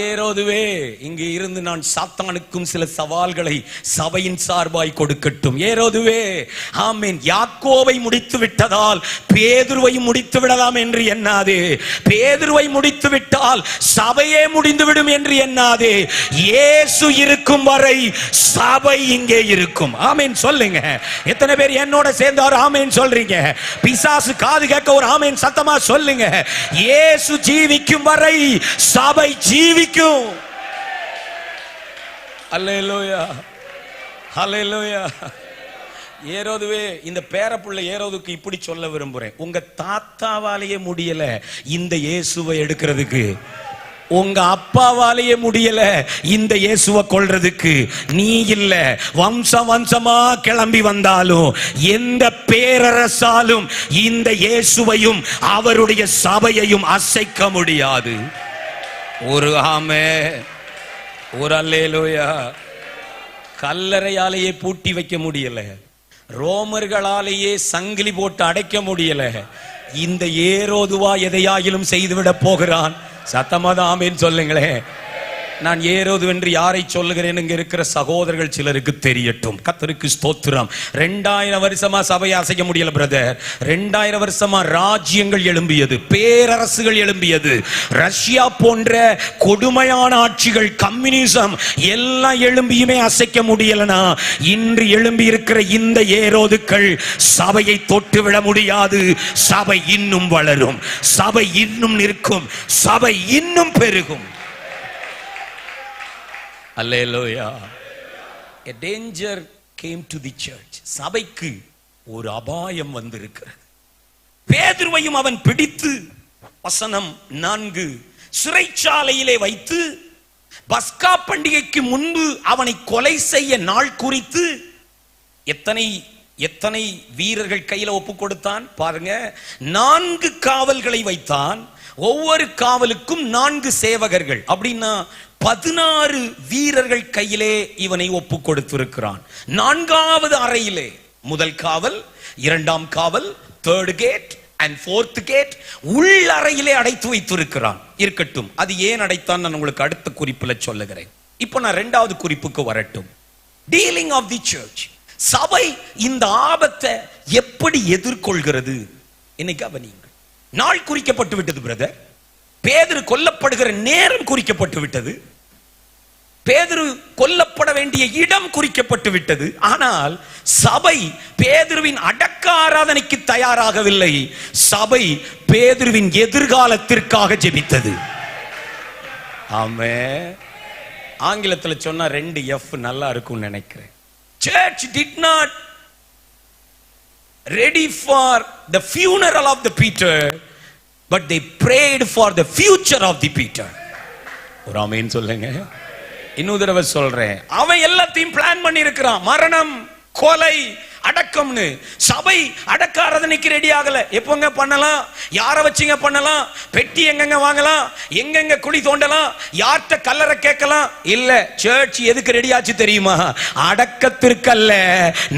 ஏரோதுவே, இங்கு இருந்து நான் சாத்தானுக்கும் சில சவால்களை சபையின் சார்பாய் கொடுக்கட்டும். ஏரோதுவே, ஆமென். யாக்கோவை முடித்து விட்டதால் பேதுருவை முடித்து விடலாம் என்று எண்ணாதே. பேதுருவை முடித்து விட்டால் சபையே முடிந்துவிடும் என்று எண்ணாதே. இயேசு இருக்கும் வரை சபை இங்கே இருக்கும். ஆமென் சொல்லுங்க. எத்தனை பேர் என்னோட சேர்ந்தார் ஆமென் சொல்றீங்க? பிசாசு காது கேட்க ஒரு ஆமென் சத்தமா சொல்லுங்க. இயேசு ஜீவிக்கும் வரை சபை ஜீவிக்கும். அல்லேலூயா, அல்லேலூயா. ஏரோதுவே, இந்த பேரப்புள்ள ஏரோதுக்கு இப்படி சொல்ல விரும்புறேன். உங்க தாத்தாவாலேயே முடியல இந்த இயேசுவை எடுக்கிறதுக்கு, உங்க அப்பாவாலேயே முடியல இந்த இயேசுவை கொல்றதுக்கு. நீ இல்ல, வம்சம் வம்சமா கிளம்பி வந்தாலும் எந்த பேரரசாலும் இந்த இயேசுவையும் அவருடைய சபையையும் அசைக்க முடியாது. ஒரு ஆமே, ஒரு அல்லேலூயா. கல்லறையாலேயே பூட்டி வைக்க முடியல, ரோமர்களாலேயே சங்கிலி போட்டு அடைக்க முடியல. இந்த ஏரோதுவா எதையாயிலும் செய்துவிட போகிறான். சத்தமாதான் ஆமேன்னு சொல்லுங்களேன். நான் ஏரோது என்று யாரை சொல்லுகிறேன் இங்க இருக்கிற சகோதரர்கள் சிலருக்கு தெரியட்டும். கர்த்தருக்கு ஸ்தோத்திரம். 2000 வருஷமா சபையை அசைக்க முடியல பிரதர். 2000 வருஷமா ராஜ்யங்கள் எழும்பியது, பேரரசுகள் எழும்பியது, ரஷ்யா போன்ற கொடுமையான ஆட்சிகள், கம்யூனிசம் எல்லாம் எழும்பியுமே அசைக்க முடியலனா, இன்று எழும்பி இருக்கிற இந்த ஏரோதுக்கள் சபையை தொட்டுவிட முடியாது. சபை இன்னும் வளரும், சபை இன்னும் நிற்கும், சபை இன்னும் பெருகும். Hallelujah. A danger came to the church. சபைக்கு ஒரு அபாயம் வந்திருக்கிறது. பேதுருவையும் அவன் பிடித்து, வசனம் 4, சிறைச்சாலையிலே வைத்து பஸ்கா பண்டிகைக்கு முன்பு அவனை கொலை செய்ய நாள் குறித்து எத்தனை வீரர்கள் கையில ஒப்பு கொடுத்தான் பாருங்க. 4 காவல்களை வைத்தான். ஒவ்வொரு காவலுக்கும் 4 சேவகர்கள். அப்படின்னா 16 வீரர்கள் கையிலே இவனை ஒப்பு கொடுத்திருக்கிறான். 4வது அறையிலே முதல் காவல், 2ஆம் காவல், 3rd gate and 4th gate உள் அறையிலே அடைத்து வைத்திருக்கிறான். இருக்கட்டும், அது ஏன் அடைத்தான் நான் உங்களுக்கு அடுத்த குறிப்புல சொல்லுகிறேன். இப்போ நான் 2வது குறிப்புக்கு வரட்டும். Dealing of the church. சபை இந்த ஆபத்தை எப்படி எதிர்கொள்கிறது? இன்னைக்கு கவனியுங்கள். நாள் குறிக்கப்பட்டு விட்டது பிரதர். பேதுரு கொல்லப்படுகிற நேரம் குறிக்கப்பட்டு விட்டது. பேதுரு கொல்லப்பட வேண்டிய இடம் குறிக்கப்பட்டு விட்டது. ஆனால் சபை பேதுருவின் அடக்க ஆராதனைக்கு தயாராகவில்லை. சபை பேதுருவின் எதிர்காலத்திற்காக ஜெபித்தது. ஆமென். ஆங்கிலத்தில் சொன்னா 2 F நல்லா இருக்கும் நினைக்கிறேன். Church did not ready for the funeral of the Peter, but they prayed for the future of the Peter. ஒரு ஆமென் சொல்லுங்க. இன்னொரு தடவை சொல்றேன். அவன் எல்லாத்தையும் பிளான் பண்ணி இருக்கிறான். மரணம், கொலை, அடக்கம்னு. சபை அடக்க ஆராதனைக்கு ரெடி ஆகல. எப்பங்க பண்ணலாம்? யாரை வச்சுங்க பண்ணலாம்? பெட்டி எங்கெங்க வாங்கலாம்? எங்கெங்க குழி தோண்டலாம்? யார்கிட்ட கல்லறை கேட்கலாம்? இல்ல. சர்ச் எதுக்கு ரெடி ஆச்சு தெரியுமா? அடக்கத்திற்கல்ல,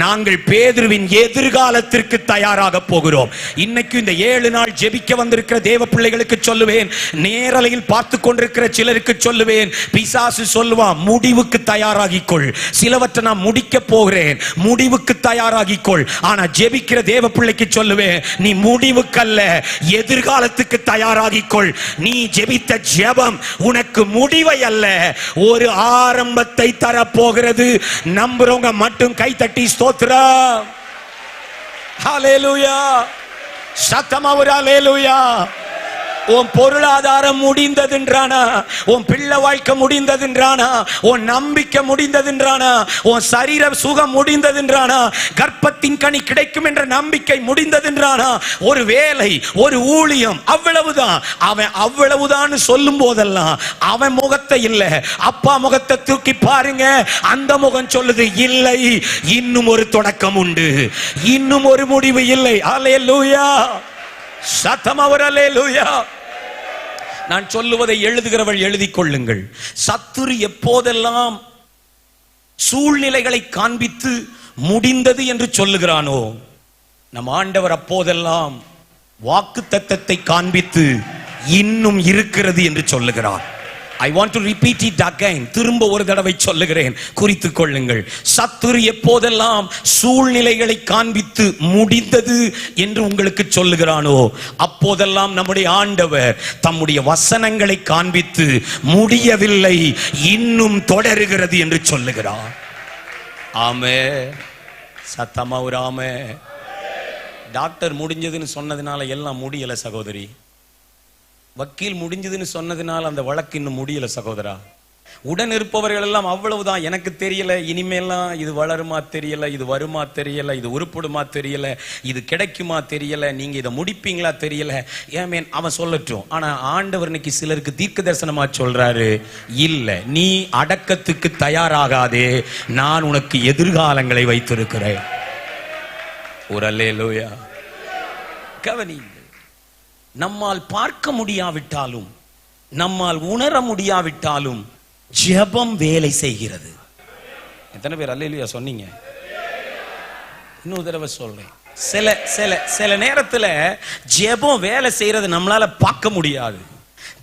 நாங்கள் பேதுருவின் எதிர்காலத்திற்கு தயாராக போகிறோம். இன்னைக்கு இந்த 7 நாள் ஜெபிக்க வந்திருக்கிற தேவ பிள்ளைகளுக்கு சொல்லுவேன், நேரலையில் பார்த்து கொண்டிருக்கிற சிலருக்கு சொல்லுவேன், பிசாசு சொல்லுவான் முடிவுக்கு தயாராகிக்கொள். சிலவற்றை நான் முடிக்க போகிறேன், முடிவுக்கு தயாராகிக்கொள். ஆனா ஜெபிக்கிற தேவ பிள்ளைக்கு சொல்லுவேன், நீ முடிவுக்கல்ல எதிர்காலத்துக்கு தயாராகிக்கொள். நீ ஜெபித்த ஜெபம் உனக்கு முடிவை அல்ல, ஒரு ஆரம்பத்தை தரப்போகிறது. நம்புறவங்க மட்டும் கை தட்டி ஸ்தோத்திரம். ஹல்லேலூயா. சத்தமா ஒரு ஹல்லேலூயா. உன் பொருளாதாரம் முடிந்ததுன்றானா, உன் பிள்ளை வாழ்க்கை முடிந்ததுன்றானா, உன் நம்பிக்கை முடிந்ததுன்றானா, உன் சரீர சுகம் முடிந்ததுன்றானா, கர்ப்பத்தின் கனி கிடைக்கும் என்ற நம்பிக்கை முடிந்ததுன்றானா, ஒரு வேலை, ஒரு ஊழியம், அவ்வளவுதான். அவன் அவ்வளவுதான் சொல்லும் போதெல்லாம் அவன் முகத்தை இல்ல, அப்பா முகத்தை தூக்கி பாருங்க, அந்த முகம் சொல்லுது இல்லை, இன்னும் ஒரு தொடக்கம் உண்டு, இன்னும் ஒரு முடிவு இல்லை. அல்லேலூயா. சத்தமா ஒரு அல்லேலூயா. நான் சொல்லுவதை எழுதுகிறவள் எழுதிக் கொள்ளுங்கள். சத்துரு எப்போதெல்லாம் சூழ்நிலைகளை காண்பித்து முடிந்தது என்று சொல்லுகிறானோ, நம் ஆண்டவர் அப்போதெல்லாம் வாக்குத்தத்தத்தை காண்பித்து இன்னும் இருக்கிறது என்று சொல்லுகிறார். I want to repeat it again. திரும்ப ஒரு தடவை சொல்லுகிறேன், குறித்துக் கொள்ளுங்கள். சத்துரு எப்போதெல்லாம் சூழ்நிலைகளை காண்பித்து முடிந்தது என்று உங்களுக்கு சொல்லுகிறானோ, அப்போதெல்லாம் நம்முடைய ஆண்டவர் தம்முடைய வசனங்களை காண்பித்து முடியவில்லை, இன்னும் தொடருகிறது என்று சொல்லுகிறார். ஆமென். சத்தமா ஒரு ஆமென். டாக்டர் முடிஞ்சதுன்னு சொன்னதுனால எல்லாம் முடியல சகோதரி. வக்கீல் முடிஞ்சதுன்னு சொன்னதுனால அந்த வழக்கு இன்னும் முடியல சகோதரா. உடன் இருப்பவர்கள் எல்லாம் அவ்வளவுதான், எனக்கு தெரியல, இனிமேலாம் இது வளருமா தெரியல, இது வருமா தெரியல, இது உருப்படுமா தெரியல, இது கிடைக்குமா தெரியல, நீங்க இதை முடிப்பீங்களா தெரியல, ஏமேன் அவன் சொல்லட்டும். ஆனா ஆண்டவர் இன்னைக்கு சிலருக்கு தீர்க்க தரிசனமா சொல்றாரு, இல்ல நீ அடக்கத்துக்கு தயாராகாதே, நான் உனக்கு எதிர்காலங்களை வைத்திருக்கிறேன். ஒரு அல்லேலூயா. கவனிங்க, நம்மால் பார்க்க முடியாவிட்டாலும், நம்மால் உணர முடியாவிட்டாலும் ஜெபம் வேலை செய்கிறது. எத்தனை பேர் அல்லேலூயா சொன்னீங்க? இன்னொரு தடவை சொல்றேன். சில நேரத்துல ஜெபம் வேலை செய்யறது நம்மளால பார்க்க முடியாது,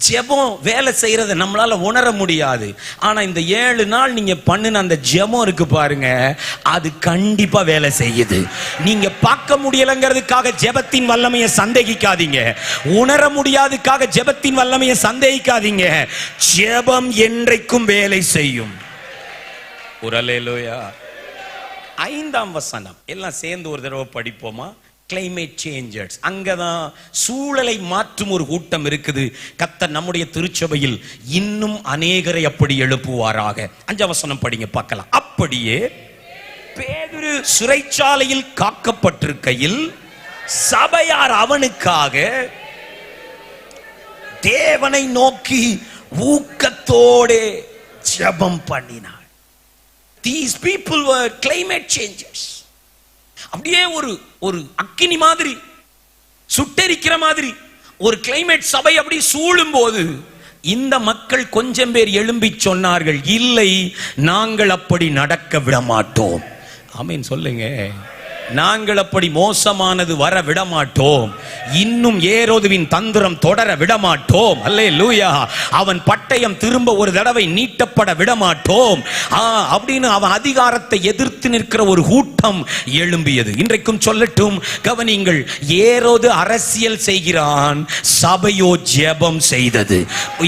ஜெபம் வேலை செய்யறதை நம்மளால உணர முடியாது. ஆனா இந்த 7 நாள் நீங்க பண்ணின அந்த ஜெபம் இருக்கு பாருங்க, அது கண்டிப்பா வேலை செய்யுது. நீங்க பார்க்க முடியலங்கிறதுக்காக ஜெபத்தின் வல்லமையை சந்தேகிக்காதீங்க, உணர முடியாதுக்காக ஜெபத்தின் வல்லமையை சந்தேகிக்காதீங்க. ஜெபம் என்றைக்கும் வேலை செய்யும். ஒரு அல்லேலூயா. 5ஆம் வசனம் எல்லாம் சேர்ந்து ஒரு தடவை படிப்போமா? Climate changers. அங்கதான் சூழலை மாற்றும் ஒரு கூட்டம் இருக்குது. கர்த்தர் நம்முடைய திருச்சபையில் இன்னும் அநேகரை அப்படி எழுப்புவாராக. 5ஆம் வசனம் படிங்க பார்க்கலாம். அப்படியே பேதுரு சிறைச்சாலையில் காக்கப்பட்டிருக்கையில் சபையார் அவனுக்காக தேவனை நோக்கி ஊக்கத்தோடு ஜெபம் பண்ணினார். These people were climate changers. அப்படியே ஒரு அக்கினி மாதிரி, சுட்டெரிக்கிற மாதிரி ஒரு கிளைமேட் சபை அப்படி சூழும் போது இந்த மக்கள் கொஞ்சம் பேர் எழும்பி சொன்னார்கள், இல்லை நாங்கள் அப்படி நடக்க விட மாட்டோம். ஆமென் சொல்லுங்க. நாங்கள் அப்படி மோசமானது வர விடமாட்டோம், இன்னும் ஏரோதுவின் தந்திரம் தொடர விடமாட்டோம். அல்லேலூயா. அவன் பட்டயம் திரும்ப ஒரு தடவை நீட்டப்பட விடமாட்டோம் அப்படின்னு அவன் அதிகாரத்தை எதிர்த்து நிற்கிற ஒரு கூட்டம் எழும்பியது. இன்றைக்கும் சொல்லட்டும், கவனிங்கள், ஏரோது அரசியல் செய்கிறான், சபையோ ஜெபம் செய்தது.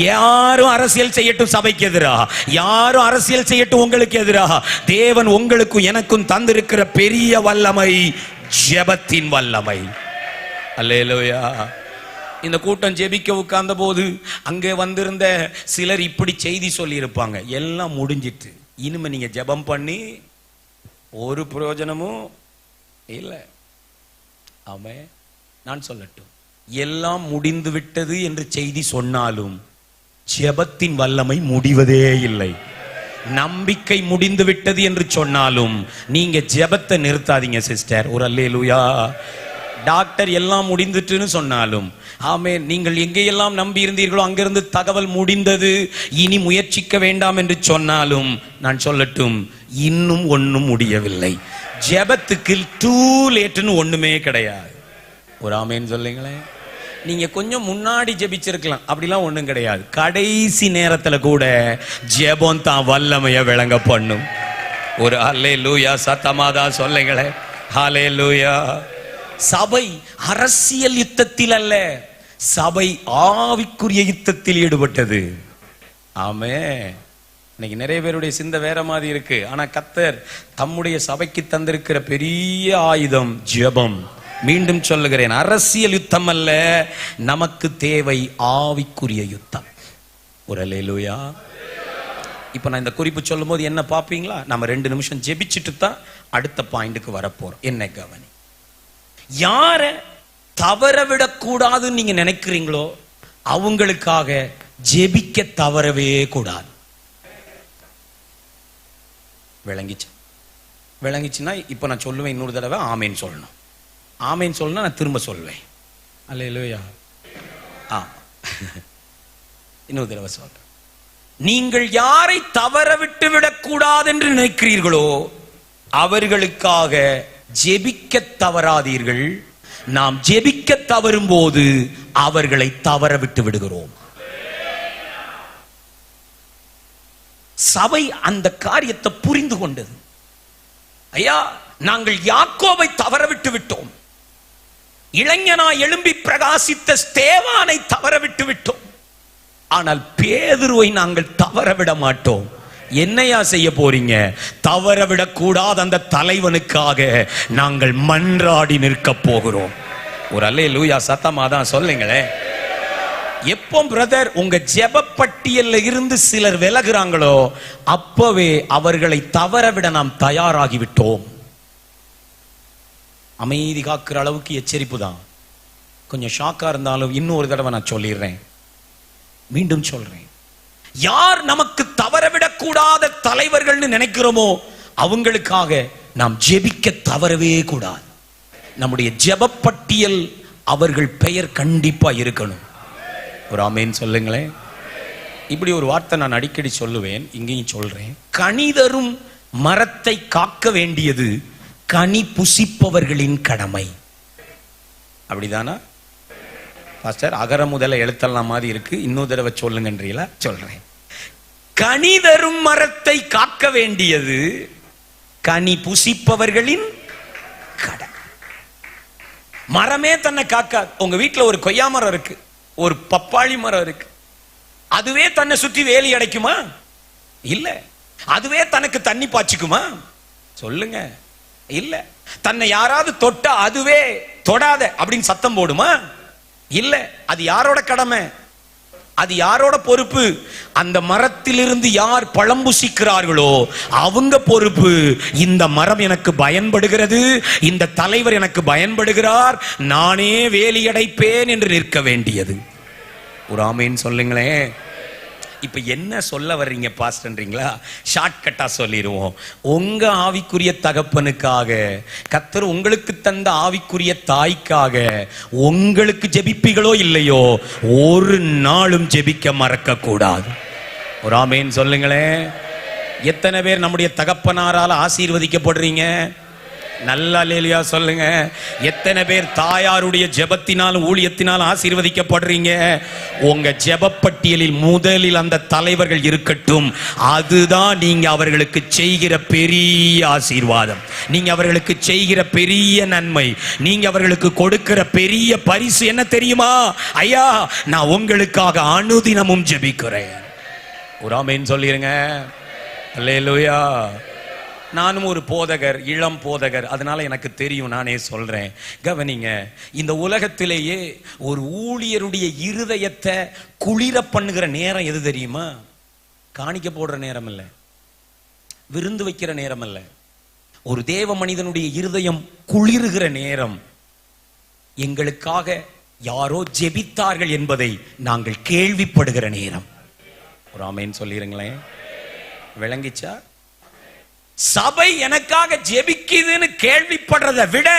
யாரும் அரசியல் செய்யட்டும் சபைக்கு எதிரா, யாரும் அரசியல் செய்யட்டும் உங்களுக்கு எதிரா, தேவன் உங்களுக்கும் எனக்கும் தந்திருக்கிற பெரிய வல்லமை ஜெபத்தின் வல்லமை. அல்லேலூயா. இந்த கூட்டம் ஜெபிக்க உட்கார்ந்த போது அங்கே வந்திருந்த சிலர் இப்படி செய்தி சொல்லி இருப்பாங்க, எல்லாம் முடிஞ்சிட்டு, இனிமே நீங்க ஜெபம் பண்ணி ஒரு பிரயோஜனமும் இல்லை. ஆமே. நான் சொல்லட்டும், எல்லாம் முடிந்து விட்டது என்று செய்தி சொன்னாலும் ஜெபத்தின் வல்லமை முடிவதே இல்லை. நம்பிக்கை முடிந்து விட்டது என்று சொன்னாலும் நீங்க ஜெபத்தை நிறுத்தாதீங்க சிஸ்டர். ஒரு அல்லேலூயா. டாக்டர் எல்லாம் முடிந்துட்டுன்னு சொன்னாலும், ஆமென், நீங்கள் எங்கேயெல்லாம் நம்பி இருந்தீர்களோ அங்கிருந்து தகவல் முடிந்தது, இனி முயற்சிக்க வேண்டாம் என்று சொன்னாலும் நான் சொல்லட்டும், இன்னும் ஒன்றும் முடியவில்லை. ஜெபத்துக்கு டூ லேட்னு ஒண்ணுமே கிடையாது. ஒரு ஆமென் சொல்லுங்களேன். நீங்க கொஞ்சம் முன்னாடி ஜெபிச்சிருக்கலாம், அப்படிலாம் ஒண்ணும் கிடையாது. கடைசி நேரத்துல கூட ஜெபம் தான் வல்லமைய விளங்க பண்ணும். ஒரு அல்லேலூயா சத்தமாதா சொல்லுங்களேன். ஹல்லேலூயா. சபை அரசியல் யுத்தத்தில் அல்ல, சபை ஆவிக்குரிய யுத்தத்தில் ஈடுபட்டது. ஆமென். இன்னைக்கு நிறைய பேருடைய சிந்தை வேற மாதிரி இருக்கு. ஆனா கர்த்தர் தம்முடைய சபைக்கு தந்திருக்கிற பெரிய ஆயுதம் ஜெபம். மீண்டும் சொல்லுகிறேன், அரசியல் யுத்தம் அல்ல, நமக்கு தேவை ஆவிக்குரிய யுத்தம். ஒரு அல்லேலூயா. இப்ப நான் இந்த குறிப்பு சொல்லும் போது என்ன பாப்பீங்களா? நம்ம 2 நிமிஷம் ஜெபிச்சுட்டு தான் அடுத்த பாயிண்ட்டுக்கு வரப்போறோம். என்ன கவனி, யார தவற விடக்கூடாதுன்னு நீங்க நினைக்கிறீங்களோ அவங்களுக்காக ஜெபிக்க தவறவே கூடாது. விளங்கிச்சுன்னா இப்ப நான் சொல்லுவேன், இன்னொரு தடவை ஆமேன்னு சொல்லணும். ஆமேன்னு சொல்லணும், நான் திரும்ப சொல்வேன். அல்லேலூயா. இன்னொரு தடவை சொல்றேன். நீங்கள் யாரை தவற விட்டு விடக்கூடாது என்று நினைக்கிறீர்களோ அவர்களுக்காக ஜெபிக்க தவறாதீர்கள். நாம் ஜெபிக்க தவறும் போது அவர்களை தவற விட்டு விடுகிறோம். சபை அந்த காரியத்தை புரிந்து கொண்டது. ஐயா, நாங்கள் யாக்கோபை தவறவிட்டு விட்டோம், இளைஞனா எழும்பி பிரகாசித்த ஸ்தேவானை தவறவிட்டு விட்டோம், ஆனால் பேதுருவை நாங்கள் தவறவிட மாட்டோம். என்னையா செய்ய போறீங்க? தவறவிடக்கூடாத அந்த தலைவனுக்காக நாங்கள் மன்றாடி நிற்க போகிறோம். ஒரு அல்லேலூயா சத்தமா தான் சொல்லுங்களேன். எப்போ பிரதர் உங்க ஜெப பட்டியல்ல இருந்து சிலர் விலகுறாங்களோ அப்பவே அவர்களை தவறவிட நாம் தயாராகி விட்டோம். அமைதி காக்கிற அளவுக்கு எச்சரிப்பு தான். கொஞ்சம் ஷாக்கா இருந்தாலும் இன்னொரு தடவை நான் சொல்லிடுறேன், மீண்டும் சொல்றேன். யார் நமக்கு தவறவிடக்கூடாத தலைவர்கள்னு நினைக்கிறோமோ அவங்களுக்காக நாம் ஜெபிக்க தவறவே கூடாது. நம்முடைய ஜெப பட்டியல் அவர்கள் பெயர் கண்டிப்பா இருக்கணும். ஒரு ஆமேன் சொல்லுங்களேன். இப்படி ஒரு வார்த்தை நான் அடிக்கடி சொல்லுவேன், இங்கேயும் சொல்றேன். கனிதரும் மரத்தை காக்க வேண்டியது கனி புசிப்பவர்களின் கடமை. அப்படிதானா பாஸ்டர்? அகர முதல எழுத்தெல்லாம் மாதிரி இருக்கு, இன்னொரு தடவை சொல்லுங்கன்றீங்களா? சொல்றேன். கனிதரும் மரத்தை காக்க வேண்டியது கனி புசிப்பவர்களின் கடமை. மரமே தன்னை காக்காது. உங்க வீட்டுல ஒரு கொய்யா மரம் இருக்கு, ஒரு பப்பாளி மரம் இருக்கு, அதுவே தன்னை சுற்றி வேலி அடைக்குமா? இல்ல. அதுவே தனக்கு தண்ணி பாய்ச்சிக்குமா? சொல்லுங்க. இல்ல. தன்னை யாராவது தொட்டா அதுவே தொடாத அப்படின்னு சத்தம் போடுமா? இல்ல. அது யாரோட கடமை? அது யாரோட பொறுப்பு? அந்த மரத்திலிருந்து யார் பழம் புசிக்கிறார்களோ அவங்க பொறுப்பு. இந்த மரம் எனக்கு பயன்படுகிறது, இந்த தலைவர் எனக்கு பயன்படுகிறார், நானே வேலி அடைப்பேன் என்று நிற்க வேண்டியது. ஒரு ஆமேன் சொல்லுங்களேன். இப்ப என்ன சொல்ல வர்றீங்க பாஸ்டர்ன்றீங்களா? ஷார்ட்கட்டா சொல்லிடுவோம். உங்க ஆவிக்குரிய தகப்பனுக்காக, கர்த்தர் உங்களுக்கு தந்த ஆவிக்குரிய தாய்க்காக உங்களுக்கு ஜெபிப்பீங்களோ இல்லையோ, ஒரு நாளும் ஜெபிக்க மறக்க கூடாது. ஒரு ஆமேன் சொல்லுங்களேன். எத்தனை பேர் நம்முடைய தகப்பனாரால் ஆசீர்வதிக்கப்படுறீங்க? நல்ல அல்லேலூயா சொல்லுங்க. எத்தனை பேர் தாயாருடைய ஜெபத்தினால் ஊழியத்தினால் ஆசீர்வதிக்கப்படுறீங்க? உங்க ஜெப பட்டியலில் முதலில் அந்த தலைவர்கள் இருக்கட்டும். அதுதான் நீங்க அவர்களுக்கு செய்கிற பெரிய ஆசீர்வாதம், நீங்க அவர்களுக்கு செய்கிற பெரிய நன்மை, நீங்க அவர்களுக்கு கொடுக்கிற பெரிய பரிசு என்ன தெரியுமா? ஐயா, நான் உங்களுக்காக அனுதினமும் ஜெபிக்கிறேன். ஒரு ஆமென் சொல்லிருங்க. அல்லேலூயா. நானும் ஒரு போதகர், இளம் போதகர், அதனால எனக்கு தெரியும், நானே சொல்றேன். கவனிங்க, இந்த உலகத்திலேயே ஒரு ஊழியருடைய இருதயத்தை குளிர பண்ணுகிற நேரம் எது தெரியுமா? காணிக்க போடுற நேரம் இல்ல, விருந்து வைக்கிற நேரம் இல்ல. ஒரு தேவ மனிதனுடைய இருதயம் குளிருகிற நேரம் எங்களுக்காக யாரோ ஜெபித்தார்கள் என்பதை நாங்கள் கேள்விப்படுகிற நேரம். ஒரு ஆமென் சொல்லிருங்களேன். விளங்கிச்சா? சபை எனக்காக ஜெபிக்குதுன்னு கேள்விப்படுறதை விட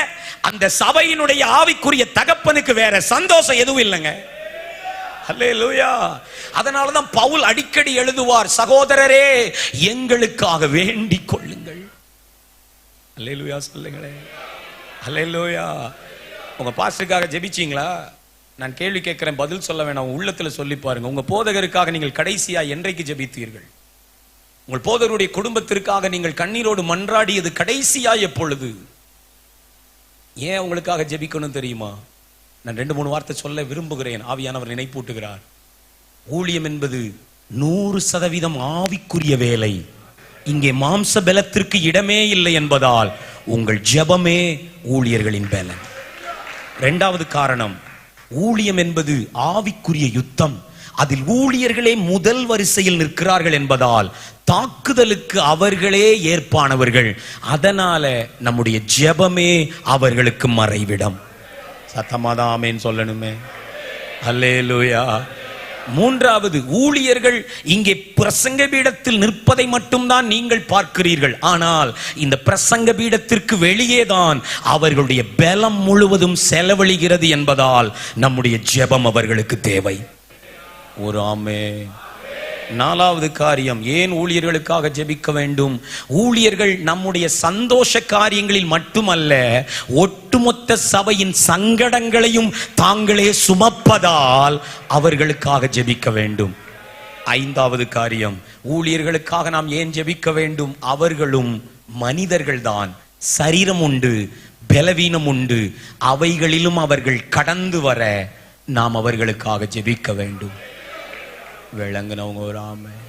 அந்த சபையினுடைய ஆவிக்குரிய தகப்பனுக்கு வேற சந்தோஷம் எதுவும் இல்லைங்க. அல்லேலூயா. அதனாலதான் பவுல் அடிக்கடி எழுதுவார், சகோதரரே எங்களுக்காக வேண்டிக் கொள்ளுங்கள். அல்லேலூயா சொல்லுங்களேன். அல்லேலூயா. உங்க பாஸ்டருக்காக ஜெபிச்சீங்களா? நான் கேள்வி கேட்கிறேன், பதில் சொல்ல வேணாம், உள்ளத்துல சொல்லி பாருங்க. உங்க போதகருக்காக நீங்கள் கடைசியா என்றைக்கு ஜெபித்தீர்கள்? உங்கள் போதகருடைய குடும்பத்திற்காக நீங்கள் கண்ணீரோடு மன்றாடியது கடைசியா எப்பொழுது? ஏன் உங்களுக்காக ஜெபிக்கணும் தெரியுமா? நான் 2-3 வார்த்தை சொல்ல விரும்புகிறேன். ஆவியானவர் நினைப்பூட்டுகிறார். ஊழியம் என்பது 100% ஆவிக்குரிய வேலை. இங்கே மாம்ச பலத்திற்கு இடமே இல்லை என்பதால் உங்கள் ஜெபமே ஊழியர்களின் பலன். 2வது காரணம், ஊழியம் என்பது ஆவிக்குரிய யுத்தம். அதில் ஊழியர்களே முதல் வரிசையில் நிற்கிறார்கள் என்பதால் தாக்குதலுக்கு அவர்களே ஏற்பானவர்கள். அதனால நம்முடைய ஜெபமே அவர்களுக்கு மறைவிடம். சத்தமாதான் ஆமென் சொல்லணுமே. அல்லேலூயா. 3வது, ஊழியர்கள் இங்கே பிரசங்க பீடத்தில் நிற்பதை மட்டும்தான் நீங்கள் பார்க்கிறீர்கள். ஆனால் இந்த பிரசங்க பீடத்திற்கு வெளியேதான் அவர்களுடைய பலம் முழுவதும் செலவழிகிறது என்பதால் நம்முடைய ஜெபம் அவர்களுக்கு தேவை. ஒரு ஆமென். 4வது காரியம், ஏன் ஊழியர்களுக்காக ஜெபிக்க வேண்டும்? ஊழியர்கள் நம்முடைய சந்தோஷ காரியங்களில் மட்டுமல்ல, ஒட்டுமொத்த சபையின் சங்கடங்களையும் தாங்களே சுமப்பதால் அவர்களுக்காக ஜெபிக்க வேண்டும். ஐந்தாவது காரியம், ஊழியர்களுக்காக நாம் ஏன் ஜெபிக்க வேண்டும்? அவர்களும் மனிதர்கள்தான், சரீரம் உண்டு, பலவீனம் உண்டு. அவைகளிலும் அவர்கள் கடந்து வர நாம் அவர்களுக்காக ஜெபிக்க வேண்டும். விளங்குனவங்க ஒரு ஆமென்.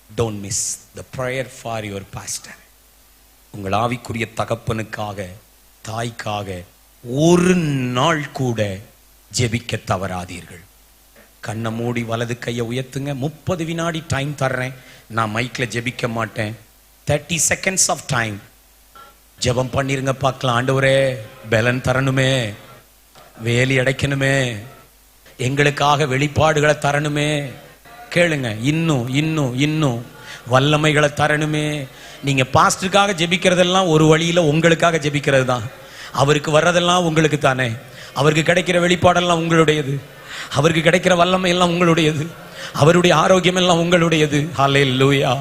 Don't miss the prayer for your pastor. உங்கள் ஆவிக்குரிய தகப்பனுக்காக, தாய்க்காக ஒரு நாள் கூட ஜெபிக்க தவறாதீர்கள். கண்ணை மூடி வலது கையை உயர்த்துங்க. 30 வினாடி டைம் தர்றேன். நான் மைக்ல ஜெபிக்க மாட்டேன். 30 seconds ஆஃப் டைம் ஜெபம் பண்ணிருங்க பார்க்கலாம். ஆண்டவரே, பலன் தரணுமே, வேலி அடைக்கணுமே, எங்களுக்காக வெளிப்பாடுகளை தரணுமே. கேளுங்க, இன்னும் இன்னும் இன்னும் வல்லமைகளை தரணுமே. நீங்க பாஸ்டருக்காக ஜெபிக்கிறதெல்லாம் ஒரு வழியில உங்களுக்காக ஜெபிக்கிறது தான். அவருக்கு வர்றதெல்லாம் உங்களுக்கு தானே. அவருக்கு கிடைக்கிற வெளிப்பாடெல்லாம் உங்களுடையது. அவருக்கு கிடைக்கிற வல்லமை எல்லாம் உங்களுடையது. அவருடைய ஆரோக்கியம் எல்லாம் உங்களுடையது. ஹல்லேலூயா.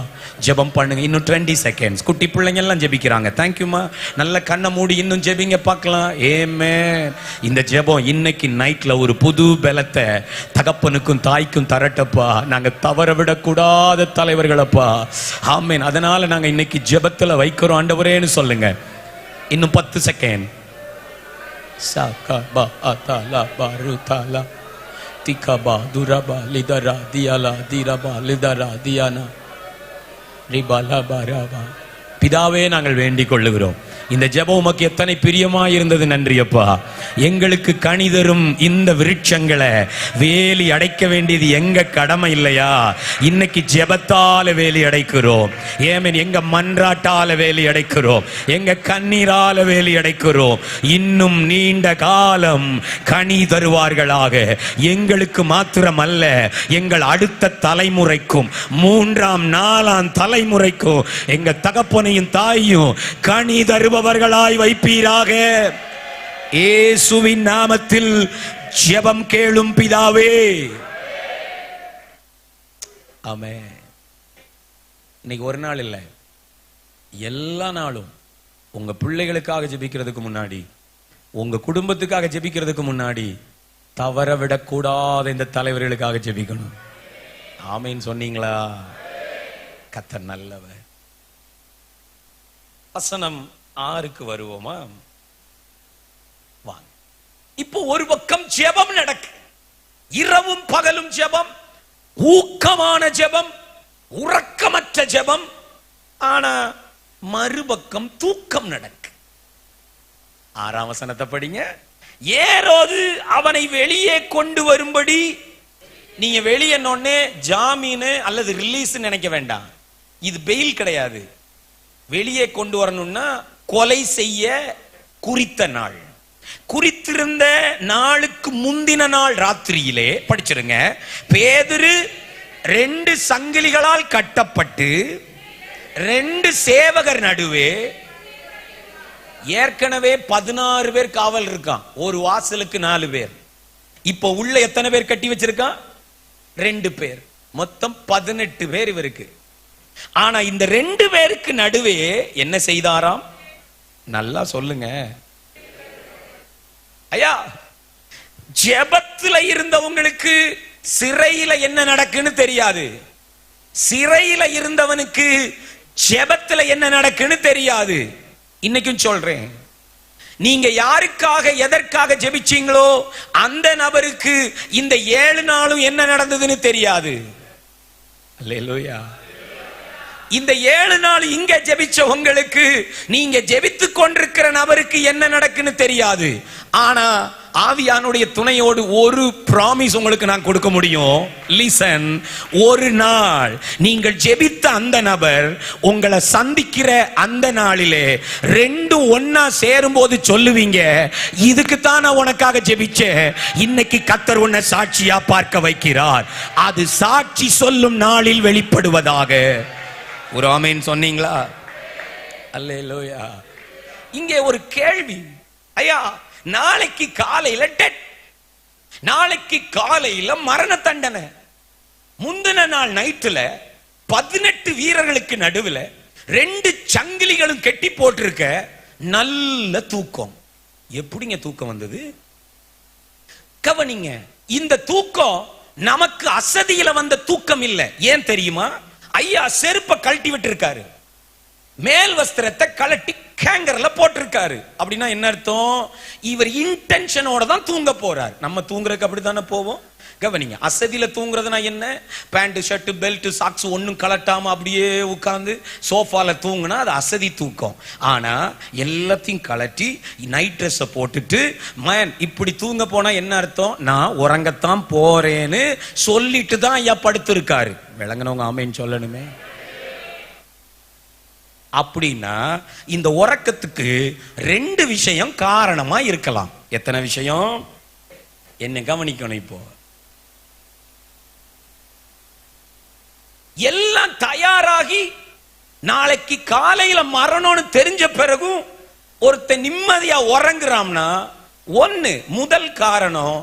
ஜெபம் பண்ணுங்க. இன்னும் 20 seconds. குட்டி பிள்ளைங்க எல்லாம் ஜெபிக்கிறாங்க. தேங்க்யூமா. நல்ல கண்ணை மூடி இன்னும் ஜெபிங்க பார்க்கலாம். ஆமென். இந்த ஜெபம் இன்னைக்கு நைட்ல ஒரு புது பலத்தை தகப்பனுக்கும் தாய்க்கும் தரட்டப்பா. நாங்க தவற விடக்கூடாத தலைவர்களப்பா. ஆமென். அதனால நாங்க இன்னைக்கு ஜெபத்துல வைக்கிறோம் ஆண்டவரேன்னு சொல்லுங்க. இன்னும் 10 செகண்ட். சாகா பா அதாலா பாருதாலா திகபா துரபா லிதரா தியாலா திரபா லிதரா தியானா ரிபாலா பாராபா. பிதாவே, நாங்கள் வேண்டிக் கொள்ளுகிறோம். இந்த ஜெபம் உமக்கு எத்தனை பிரியமாய் இருந்தது. நன்றியப்பா. எங்களுக்கு கனிதரும் இந்த விருட்சங்களை வேலி அடைக்க வேண்டியது எங்க கடமை இல்லையா? இன்னைக்கு ஜெபத்தால வேலி அடைக்கிறோம். ஏமேன். எங்க மன்றாட்டால வேலி அடைக்கிறோம். எங்க கண்ணீரால வேலி அடைக்கிறோம். இன்னும் நீண்ட காலம் கனி தருவார்களாக. எங்களுக்கு மாத்திரமல்ல, எங்கள் அடுத்த தலைமுறைக்கும், 3ஆம் 4ஆம் தலைமுறைக்கும் எங்க தகப்பனையும் தாயும் கனி தருபவர்களாய் வைப்பீராக. இயேசுவின் நாமத்தில் ஜெபம் கேளும் பிதாவே. ஆமென். இன்னைக்கு ஒரு நாள் இல்லை, எல்லா நாளும் உங்க பிள்ளைகளுக்காக ஜெபிக்கிறதுக்கு முன்னாடி, உங்க குடும்பத்துக்காக ஜெபிக்கிறதுக்கு முன்னாடி தவற விடக்கூடாத இந்த தலைவர்களுக்காக ஜெபிக்கணும். ஆமென் சொன்னீங்களா? கர்த்தர் நல்லவர். வசனம் 6க்கு வருவோமா? வாங்க. இப்போ ஒரு பக்கம் ஜெபம் நடக்கு, இரவும் பகலும் ஜெபம், ஊக்கமான ஜெபம், உறக்கமற்ற ஜெபம். ஆனா மறுபக்கம் தூக்கம் நடக்கு. 6ஆம் வசனத்தை படிங்க. ஏரோது அவனை வெளியே கொண்டு வரும்படி, நீங்க வெளியே நோன்னே ஜாமீன் அல்லது ரிலீஸ் நினைக்க வேண்டாம். இது பெயில் கிடையாது. வெளியே கொண்டு வரணும்னா கொலை செய்ய குறித்த நாள், குறித்திருந்த நாளுக்கு முந்தின நாள் ராத்திரியிலே படிச்சிருங்க. பேதுரு 2 சங்கிலிகளால் கட்டப்பட்டு 2 சேவகர் நடுவே, ஏற்கனவே 16 பேர் காவல் இருக்கான். ஒரு வாசலுக்கு 4 பேர். இப்ப உள்ள எத்தனை பேர் கட்டி வச்சிருக்கான்? 2 பேர். மொத்தம் 18 பேர் இவருக்கு. ஆனா இந்த 2 பேருக்கு நடுவே என்ன செய்தாராம்? நல்லா சொல்லுங்க ஐயா. ஜெபத்துல இருந்தவங்களுக்கு சிறையில என்ன நடக்குன்னு தெரியாது. சிறையில இருந்தவனுக்கு ஜெபத்துல என்ன நடக்குன்னு தெரியாது. இன்னைக்கும் சொல்றேன், நீங்க யாருக்காக எதற்காக ஜெபிச்சீங்களோ அந்த நபருக்கு இந்த 7 நாளும் என்ன நடந்ததுன்னு தெரியாது. அல்லேலூயா. இந்த 7 நாள் இங்க ஜெபிச்ச உங்களுக்கு, நீங்க ஜெபித்துக் கொண்டிருக்கிற நபருக்கு என்ன நடக்குன்னு தெரியாது. ஆனா ஆவியானுடைய துணையோடு ஒரு பிராமிஸ் உங்களுக்கு நான் கொடுக்க முடியும். லிசன். ஒரு நாள் நீங்கள் ஜெபித்த அந்த நபர் உங்களை சந்திக்கிற அந்த நாளிலே 2 ஒன்னா சேரும் போது சொல்லுவீங்க, இதுக்கு தான் நான் உனக்காக ஜெபிச்சேன். இன்னைக்கு கர்த்தர் உன்னை சாட்சியா பார்க்க வைக்கிறார். அது சாட்சி சொல்லும் நாளில் வெளிப்படுவதாக. ஒரு ஆமென் சொன்னீங்களா? அல்லேலூயா. இங்கே ஒரு கேள்வி ஐயா. நாளைக்கு காலையில டெட், நாளைக்கு காலையில மரண தண்டனை. முந்தின நாள் நைட்டுல 18 வீரர்களுக்கு நடுவில் 2 சங்கிலிகளும் கெட்டி போட்டிருக்க நல்ல தூக்கம். எப்படிங்க தூக்கம் வந்தது? கவனிங்க. இந்த தூக்கம் நமக்கு அசதியில வந்த தூக்கம் இல்ல. ஏன் தெரியுமா? ஐயா செருப்பை கழட்டி விட்டு இருக்காரு, மேல் வஸ்திரத்தை கழட்டி கேங்கர்ல போட்டிருக்காரு. அப்படின்னா என்ன அர்த்தம்? இவர் இன்டென்ஷனோட தான் தூங்க போறார். நம்ம தூங்குறதுக்கு அப்படித்தானே போவோம். கவனிங்க, அசதியில தூங்குறதுனா என்ன? பேண்ட் ஷர்ட் பெல்ட் சாக்ஸ் ஒன்னும் கலட்டாம அப்படியே உட்கார்ந்து சோஃபால தூங்குனா அது அசதி தூக்கம். ஆனா எல்லாத்தையும் கலட்டி நைட் ட்ரெஸ் போட்டுட்டு மேன் இப்படி தூங்க போனா என்ன அர்த்தம்? நான் உறங்கத்தான் போறேன்னு சொல்லிட்டு தான் ஐயா படுத்திருக்காரு. விளங்குனவங்க ஆமேன்னு சொல்லணுமே. அப்படின்னா இந்த உறக்கத்துக்கு 2 விஷயம் காரணமா இருக்கலாம். எத்தனை விஷயம்? என்ன கவனிக்கணும். இப்போ எல்லாம் தயாராகி நாளைக்கு காலையில மரணம்னு தெரிஞ்ச பிறகும் ஒருத்தன் நிம்மதியா உறங்குறான்னா, முதல் காரணம்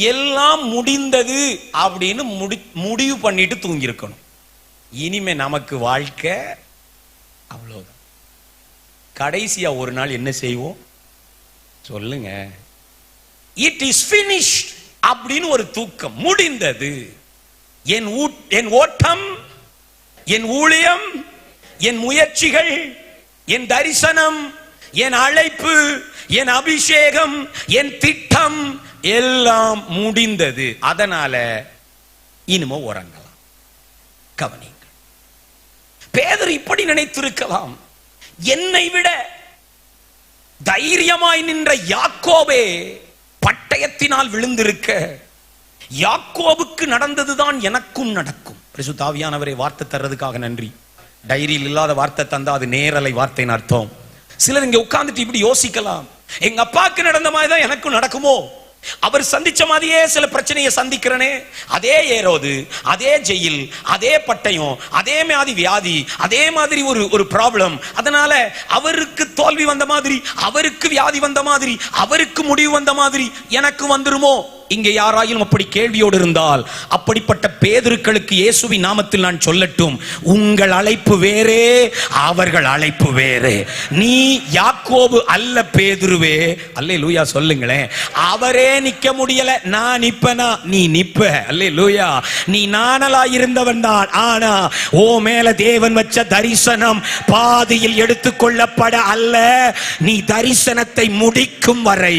எல்லாம் முடிந்தது அப்படின்னு முடிவு பண்ணிட்டு தூங்கி இருக்கணும். இனிமே நமக்கு வாழ்க்கை அவ்வளவுதான். கடைசியா ஒரு நாள் என்ன செய்வோம் சொல்லுங்க? இட் இஸ் finished அப்படின்னு ஒரு தூக்கம். முடிந்தது. என் ஓட்டம், என் ஊழியம், என் முயற்சிகள், என் தரிசனம், என் அழைப்பு, என் அபிஷேகம், என் திட்டம் எல்லாம் முடிந்தது. அதனால இனிமே உறங்கலாம். கவனிங்க, பேதுரு இப்படி நினைத்திருக்கலாம். என்னை விட தைரியமாய் நின்ற யாக்கோபே பட்டயத்தினால் விழுந்திருக்க, யாக்கோபுக்கு நடந்ததுதான் எனக்கும் நடக்கும். பரிசுத்த ஆவியானவரே, வார்த்தை தர்றதுக்காக நன்றி. டைரியில் இல்லாத வார்த்தை தந்தா அது நேரலை வார்த்தைன்னு அர்த்தம். சிலர் இங்க உட்கார்ந்துட்டு இப்படி யோசிக்கலாம், எங்க அப்பாவுக்கு நடந்த மாதிரி தான் எனக்கும் நடக்குமோ? அவர் சந்திச்ச மாதிரியே சில பிரச்சனையை சந்திக்கிறனே. அதே ஏரோது, அதே ஜெயில், அதே பட்டயம், அதே மாதிரி வியாதி, அதே மாதிரி ஒரு ப்ராப்ளம். அதனால அவருக்கு தோல்வி வந்த மாதிரி, அவருக்கு வியாதி வந்த மாதிரி, அவருக்கு முடிவு வந்த மாதிரி எனக்கு வந்துருமோ? இங்கே யாராயிலும் அப்படி கேள்வியோடு இருந்தால், அப்படிப்பட்ட பேதுருக்களுக்கு இயேசுவின் நாமத்தில் நான் சொல்லட்டும், உங்கள் அழைப்பு வேறே, அவர்கள் அழைப்பு வேறே. நீ யாக்கோபு அல்ல பேதுருவே. அல்லேலூயா சொல்லுங்களேன். அவரே நிக்க முடியல, நான் நிப்பனா? நீ நிப்ப. அல்லேலூயா. நீ நானலா இருந்தவன் தான். ஆனா ஓ மேல தேவன் வச்ச தரிசனம் பாதியில் எடுத்துக்கொள்ளப்பட அல்ல, நீ தரிசனத்தை முடிக்கும் வரை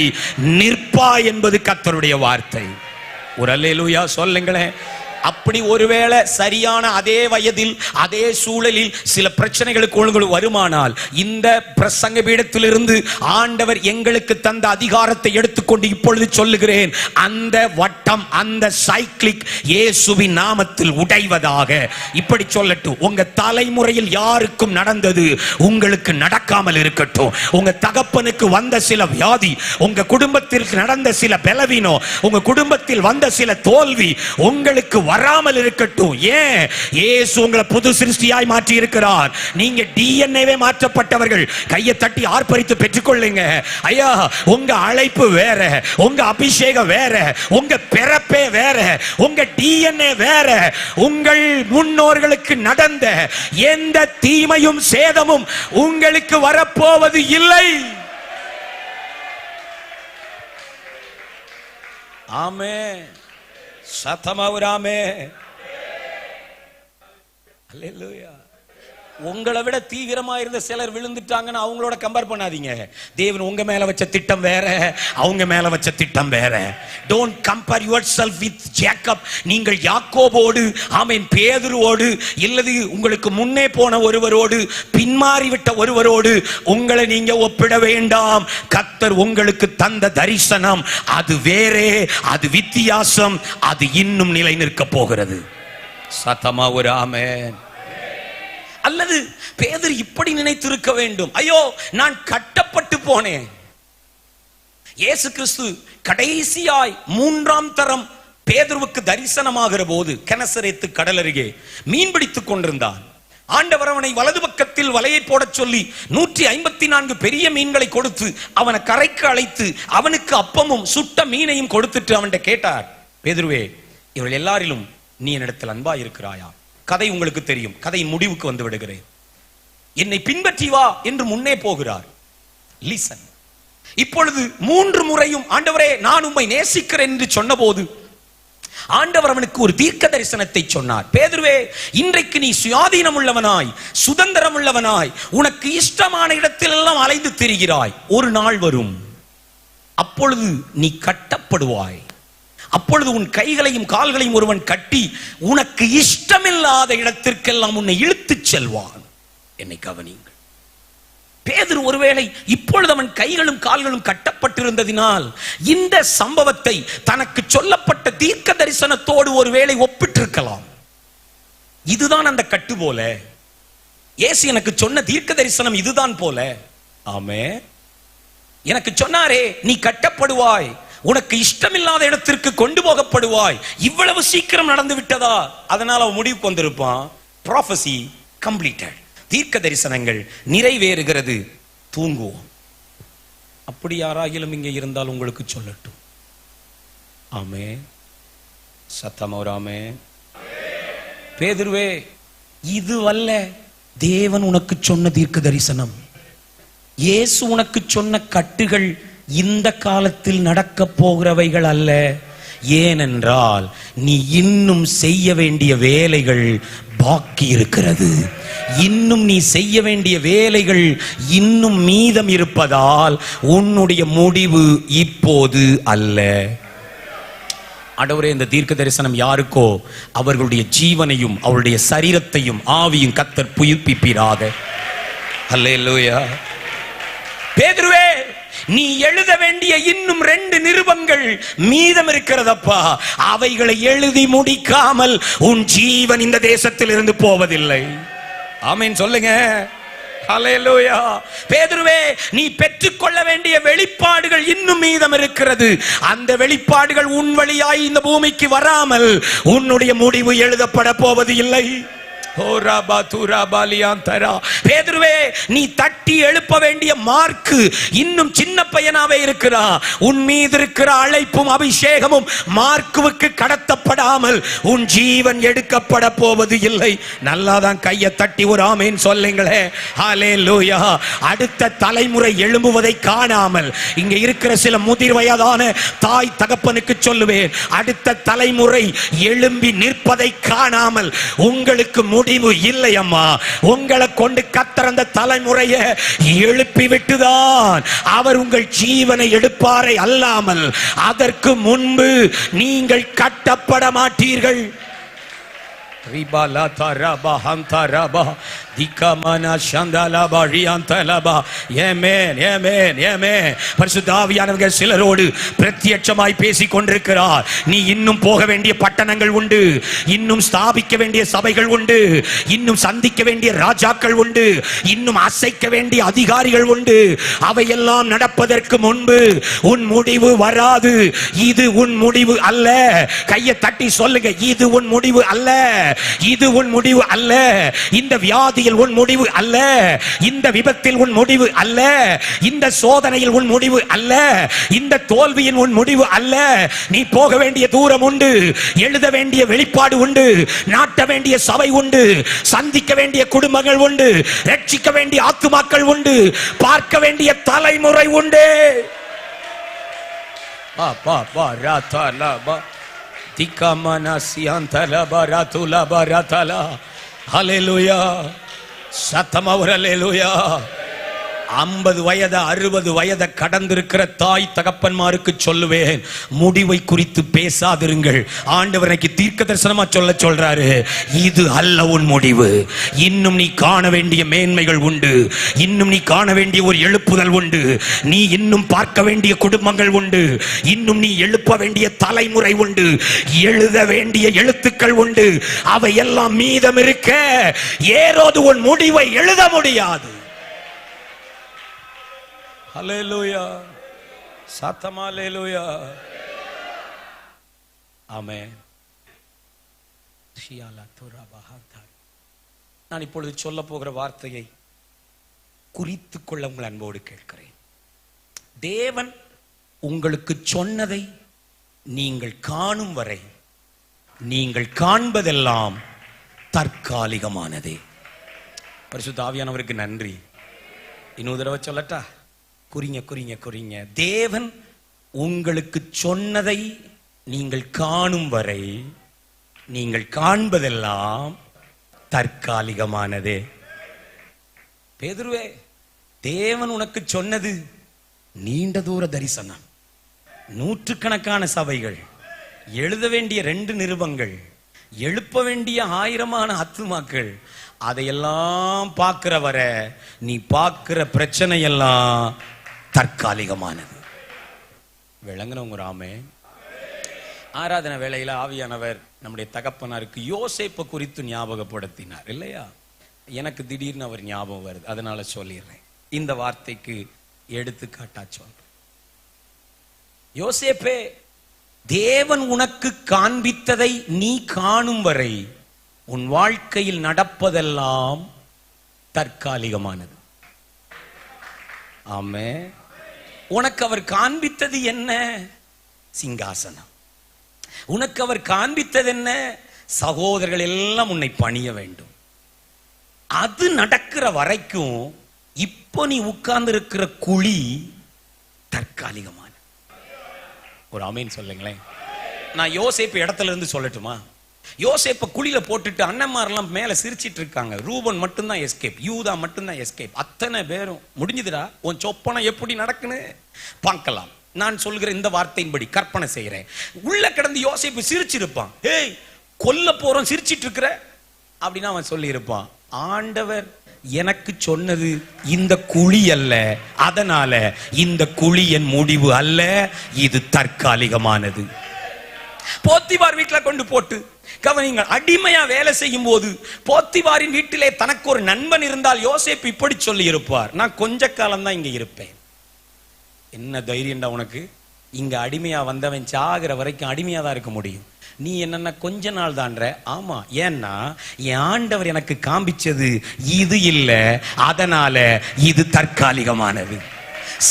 நிற்பா என்பது கர்த்தருடைய வார்த்தை. ஒரு அல்லேலூயா சொல்லுங்களேன். அப்படி ஒருவேளை சரியான அதே வயதில் அதே சூழலில் சில பிரச்சனைகளுக்கு ஒழுங்கு வருமானால், இந்த பிரசங்க பீடத்திலிருந்து ஆண்டவர் எங்களுக்கு தந்த அதிகாரத்தை எடுத்துக்கொண்டு இப்பொழுது சொல்லுகிறேன், அந்த வட்டம், அந்த சைக்கிளிக் இயேசுவின் நாமத்தில் உடைவதாக. இப்படி சொல்லட்டும், உங்க தலைமுறையில் யாருக்கும் நடந்தது உங்களுக்கு நடக்காமல் இருக்கட்டும். உங்க தகப்பனுக்கு வந்த சில வியாதி, உங்க குடும்பத்திற்கு நடந்த சில பலவீனம், உங்க குடும்பத்தில் வந்த சில தோல்வி உங்களுக்கு வராமல் இருக்கட்டும். ஏன்? இயேசு உங்களை புது சிருஷ்டியாய் மாற்றி இருக்கிறார். நீங்க டிஎன்ஏவே மாற்றப்பட்டவர்கள். கையை தட்டி ஆர்ப்பரித்து பெற்றுக்கொள்ளுங்க. ஐயா, உங்க அழைப்பு வேற, உங்க அபிஷேகம் வேற, உங்க பிறப்பே வேற, உங்க டிஎன்ஏ வேற. உங்கள் முன்னோர்களுக்கு நடந்த எந்த தீமையும் சேதமும் உங்களுக்கு வரப்போவது இல்லை. ஆமென். சத்தமாவுராமே. அல்லேலூயா. உங்களை விட தீவிரமா இருந்த சிலர் விழுந்துட்டாங்கன்னு அவங்களோட கம்பேர் பண்ணாதீங்க. தேவன் உங்க மேல வச்ச திட்டம் வேற, அவங்க மேல வச்ச திட்டம் வேற. Don't compare yourself with Jacob. நீங்கள் யாக்கோபோடு, ஆமென், பேதுருவோடு, இல்லது உங்களுக்கு முன்னே போன ஒருவரோடு, பின்மாறிவிட்ட ஒருவரோடு உங்களை நீங்க ஒப்பிட வேண்டாம். கர்த்தர் உங்களுக்கு தந்த தரிசனம் அது வேறே, அது வித்தியாசம், அது இன்னும் நிலை நிற்க போகிறது. சத்தமா ஒரு ஆமென். அல்லது பேதுரு இப்படி நினைத்திருக்க வேண்டும், ஐயோ நான் கட்டப்பட்டு போனேன். இயேசு கிறிஸ்து கடைசியாய் 3ஆம் தரம் பேதுருவுக்கு தரிசனமாகிற போது கெனசரேத்து கடல் அருகே மீன் பிடித்துக் கொண்டிருந்தான். ஆண்டவர் அவனை வலது பக்கத்தில் வலையை போடச் சொல்லி 154 பெரிய மீன்களை கொடுத்து அவனை கரைக்கு அழைத்து அவனுக்கு அப்பமும் சுட்ட மீனையும் கொடுத்துட்டு அவன்கிட்ட கேட்டார், பேதுருவே, இவர்கள் எல்லாரிலும் நீ என்னிடத்தில் அன்பா இருக்கிறாயா? கதை உங்களுக்கு தெரியும். கதையின் முடிவுக்கு வந்து விடுகிறேன். என்னை பின்பற்றி வா என்று முன்னே போகிறார். லிசன். இப்பொழுது 3 முறையும் ஆண்டவரே நான் உம்மை நேசிக்கிறேன் என்று சொன்னபோது ஆண்டவர் அவனுக்கு ஒரு தீர்க்க தரிசனத்தை சொன்னார். பேதுருவே, இன்றைக்கு நீ சுயாதீனம் உள்ளவனாய், சுதந்திரம் உள்ளவனாய், உனக்கு இஷ்டமான இடத்தில் எல்லாம் அலைந்து திரிகிறாய். ஒரு நாள் வரும், அப்பொழுது நீ கட்டப்படுவாய். அப்பொழுது உன் கைகளையும் கால்களையும் ஒருவன் கட்டி உனக்கு இஷ்டமில்லாத இடத்திற்கெல்லாம் உன்னை இழுத்துச் செல்வான். என்னை கவனியுங்கள். பேதுரு ஒருவேளை இப்பொழுது அவன் கைகளும் கால்களும் கட்டப்பட்டிருந்ததினால் இந்த சம்பவத்தை தனக்கு சொல்லப்பட்ட தீர்க்க தரிசனத்தோடு ஒருவேளை ஒப்பிட்டிருக்கலாம். இதுதான் அந்த கட்டு போல, இயேசு எனக்கு சொன்ன தீர்க்க தரிசனம் இதுதான் போல. ஆமே, எனக்கு சொன்னாரே, நீ கட்டப்படுவாய், உனக்கு இஷ்டமில்லாத இடத்திற்கு கொண்டு போகப்படுவாய். இவ்வளவு சீக்கிரம் நடந்து விட்டதா? அதனால அவன் முடிவுக்கு வந்திருப்பான். ப்ராஃபசி கம்ப்ளீட்டட், தீர்க்க தரிசனங்கள் நிறைவேறுகிறது, தூங்குவோம். அப்படி யாராகிலும் இங்கே இருந்தால் உங்களுக்கு சொல்லட்டும். ஆமே, சத்தமோராமே. பேதுருவே, இதுவல்ல தேவன் உனக்கு சொன்ன தீர்க்க தரிசனம். இயேசு உனக்கு சொன்ன கட்டுகள் இந்த காலத்தில் நடக்க போகிறவைகள் அல்ல. ஏனென்றால் நீ இன்னும் செய்ய வேண்டிய வேலைகள் பாக்கி இருக்கிறது. இன்னும் நீ செய்ய வேண்டிய வேலைகள் இன்னும் மீதம் இருப்பதால் உன்னுடைய முடிவு இப்போது அல்ல. ஆண்டவரே, இந்த தீர்க்க தரிசனம் யாருக்கோ அவர்களுடைய ஜீவனையும் அவருடைய சரீரத்தையும் ஆவியும் கர்த்தர் புதுப்பிப்பீராக. அல்லேலூயா. பேதுருவே, நீ எழுத வேண்டிய இன்னும் 2 நிருபங்கள் மீதம் இருக்கிறதப்பா. அவைகளை எழுதி முடிக்காமல் உன் ஜீவன் இந்த தேசத்தில் இருந்து போவதில்லை. ஆமென் சொல்லுங்க. ஹல்லேலூயா. பேதுருவே, நீ பெற்றுக்கொள்ள வேண்டிய வெளிப்பாடுகள் இன்னும் மீதம் இருக்கிறது. அந்த வெளிப்பாடுகள் உன் வழியாய் இந்த பூமிக்கு வராமல் உன்னுடைய முடிவு எழுதப்பட போவது இல்லை. பேதுருவே, நீ தட்டி எழுப்ப வேண்டிய மார்க்கு இன்னும் சின்ன பையனாவே இருக்கிறான். உன் மீது இருக்கிற அழைப்பும் அபிஷேகமும் மார்க்குவுக்கு கடத்தப்படாமல் உன் ஜீவன் எடுக்கப்பட போவது இல்லை. நல்லாதான் கையை தட்டி ஒரு ஆமேன் சொல்லுங்களே. ஹல்லேலூயா. அடுத்த தலைமுறை எழும்புவதை காணாமல் இங்க இருக்கிற சில முதிர் வயதான தாய் தகப்பனுக்கு சொல்லுவேன், அடுத்த தலைமுறை எழும்பி நிற்பதை காணாமல் உங்களுக்கு முடிவு இல்லை அம்மா. உங்களை கொண்டு கர்த்தர் அந்த தலைமுறையை எழுப்பி விட்டுதான் அவர் உங்கள் ஜீவனை எடுப்பாரை அல்லாமல் அதற்கு முன்பு நீங்கள் கட்டப்பட மாட்டீர்கள். சிலரோடு பிரத்யட்சமாய் பேசிக் கொண்டிருக்கிறார். நீ இன்னும் போக வேண்டிய பட்டணங்கள் உண்டு, இன்னும் ஸ்தாபிக்க வேண்டிய சபைகள் உண்டு, இன்னும் சந்திக்க வேண்டிய ராஜாக்கள் உண்டு, இன்னும் அசைக்க வேண்டிய அதிகாரிகள் உண்டு. அவையெல்லாம் நடப்பதற்கு முன்பு உன் முடிவு வராது. இது உன் முடிவு அல்ல. கையை தட்டி சொல்லுங்க, இது உன் முடிவு அல்ல. இது உன் முடிவு அல்ல. இந்த வியாதியில் உன் முடிவு அல்ல. இந்த விபத்தில் உன் முடிவு அல்ல. இந்த சோதனையில் உன் முடிவு அல்ல. இந்த தோல்வியின் உன் முடிவு அல்ல. நீ போக வேண்டிய தூரம் உண்டு, எழுத வேண்டிய வெளிப்பாடு உண்டு, நாட்ட வேண்டிய சபை உண்டு, சந்திக்க வேண்டிய குடும்பங்கள் உண்டு, ரட்சிக்க வேண்டிய ஆத்துமாக்கள் உண்டு, பார்க்க வேண்டிய தலைமுறை உண்டு. ஹல்லேலூயா. சத்தமாக ஹல்லேலூயா. 50 வயது 60 வயதை கடந்திருக்கிற தாய் தகப்பன்மாருக்கு சொல்லுவேன், முடிவை குறித்து பேசாதிருங்கள். ஆண்டவருக்கு தீர்க்க தரிசனமா சொல்றாரு, இது அல்ல உன் முடிவு. இன்னும் நீ காண வேண்டிய மேன்மைகள் உண்டு, இன்னும் நீ காண வேண்டிய ஒரு எழுப்புதல் உண்டு, நீ இன்னும் பார்க்க வேண்டிய குடும்பங்கள் உண்டு, இன்னும் நீ எழுப்ப வேண்டிய தலைமுறை உண்டு, எழுத வேண்டிய எழுத்துக்கள் உண்டு. அவை எல்லாம் மீதம் இருக்க ஏரோது உன் முடிவை எழுத முடியாது. ஹல்லேலூயா. சத்தமா ஹல்லேலூயா. ஆமென். நான் இப்பொழுது சொல்ல போகிற வார்த்தையை குறித்துக் கொள்ள உங்கள் அன்போடு கேட்கிறேன். தேவன் உங்களுக்கு சொன்னதை நீங்கள் காணும் வரை நீங்கள் காண்பதெல்லாம் தற்காலிகமானதே. பரிசுத்த ஆவியானவருக்கு நன்றி. இன்னொரு தடவை சொல்லட்டா? குறிங்க. தேவன் உங்களுக்கு சொன்னதை நீங்கள் காணும் வரை நீங்கள் காண்பதெல்லாம் தற்காலிகமானதே. பேதுருவே, தேவன் உனக்கு சொன்னது நீண்ட தூர தரிசனம், நூற்றுக்கணக்கான சபைகள், எழுத வேண்டிய 2 நிருபங்கள், எழுப்ப வேண்டிய 1000 ஆத்துமாக்கள், அதையெல்லாம் பார்க்கிற வர நீ பார்க்கிற பிரச்சனை எல்லாம் தற்காலிகமானது. விளங்குனவங்க ராமே. ஆராதனை வேளையில ஆவியானவர் நம்முடைய தகப்பனாருக்கு யோசேப்பு குறித்து ஞாபகப்படுத்தினார் இல்லையா? எனக்கு திடீர்னு அவர் ஞாபகம் வருது, அதனால சொல்லிடுறேன். இந்த வார்த்தைக்கு எடுத்துக்காட்டா சொல்றேன். யோசேப்பே, தேவன் உனக்கு காண்பித்ததை நீ காணும் வரை உன் வாழ்க்கையில் நடப்பதெல்லாம் தற்காலிகமானது. ஆமே. உனக்கு அவர் காண்பித்தது என்ன? சிங்காசனம். உனக்கு அவர் காண்பித்தது என்ன? சகோதரர்கள் எல்லாம் உன்னை பணிய வேண்டும். அது நடக்கிற வரைக்கும் இப்போ நீ உட்கார்ந்து இருக்கிற குழி தற்காலிகமான. ஒரு ஆமீன் சொல்லுங்களேன். நான் யோசேப்பு இடத்துல இருந்து சொல்லட்டுமா? யோசேப்ப குழியில போட்டுட்டு அண்ணன்மாரெல்லாம் மேல சிரிச்சிட்டு இருக்காங்க. ரூபன் மட்டும்தான் எஸ்கேப், யூதா மட்டும்தான் எஸ்கேப். அத்தனை பேரும் முடிஞ்சுதுடா. உன் சொப்பனை எப்படி நடக்குன்னு பார்க்கலாம். நான் சொல்கிற இந்த வார்த்தையின்படி கற்பனை செய்கிறேன். உள்ள கிடந்து யோசேப்பு சிரிச்சிருப்பான். ஏய், கொல்ல போறோம் சிரிச்சிட்டு இருக்கிற அப்படின்னு அவன் சொல்லி இருப்பான். ஆண்டவர் எனக்கு சொன்னது இந்த குழி அல்ல, அதனால இந்த குழி என் முடிவு அல்ல, இது தற்காலிகமானது. போத்திபார் வீட்டுல கொண்டு போட்டு கவனிங்கள். அடிமையா வேலை செய்யும் போது போத்திபாரின் வீட்டிலே தனக்கு ஒரு நண்பன் இருந்தால் யோசேப்பு இப்படி சொல்லி இருப்பார், நான் கொஞ்ச காலம் தான் இங்க இருப்பேன். என்ன தைரியம்டா உனக்கு? இங்க அடிமையா வந்தவன் சாகிற வரைக்கும் அடிமையா தான் இருக்க முடியும். நீ என்னன்னா கொஞ்ச நாள் தான்ற. ஆமா, ஏன்னா என் ஆண்டவர் எனக்கு காண்பிச்சது இது இல்ல, அதனால இது தற்காலிகமானது.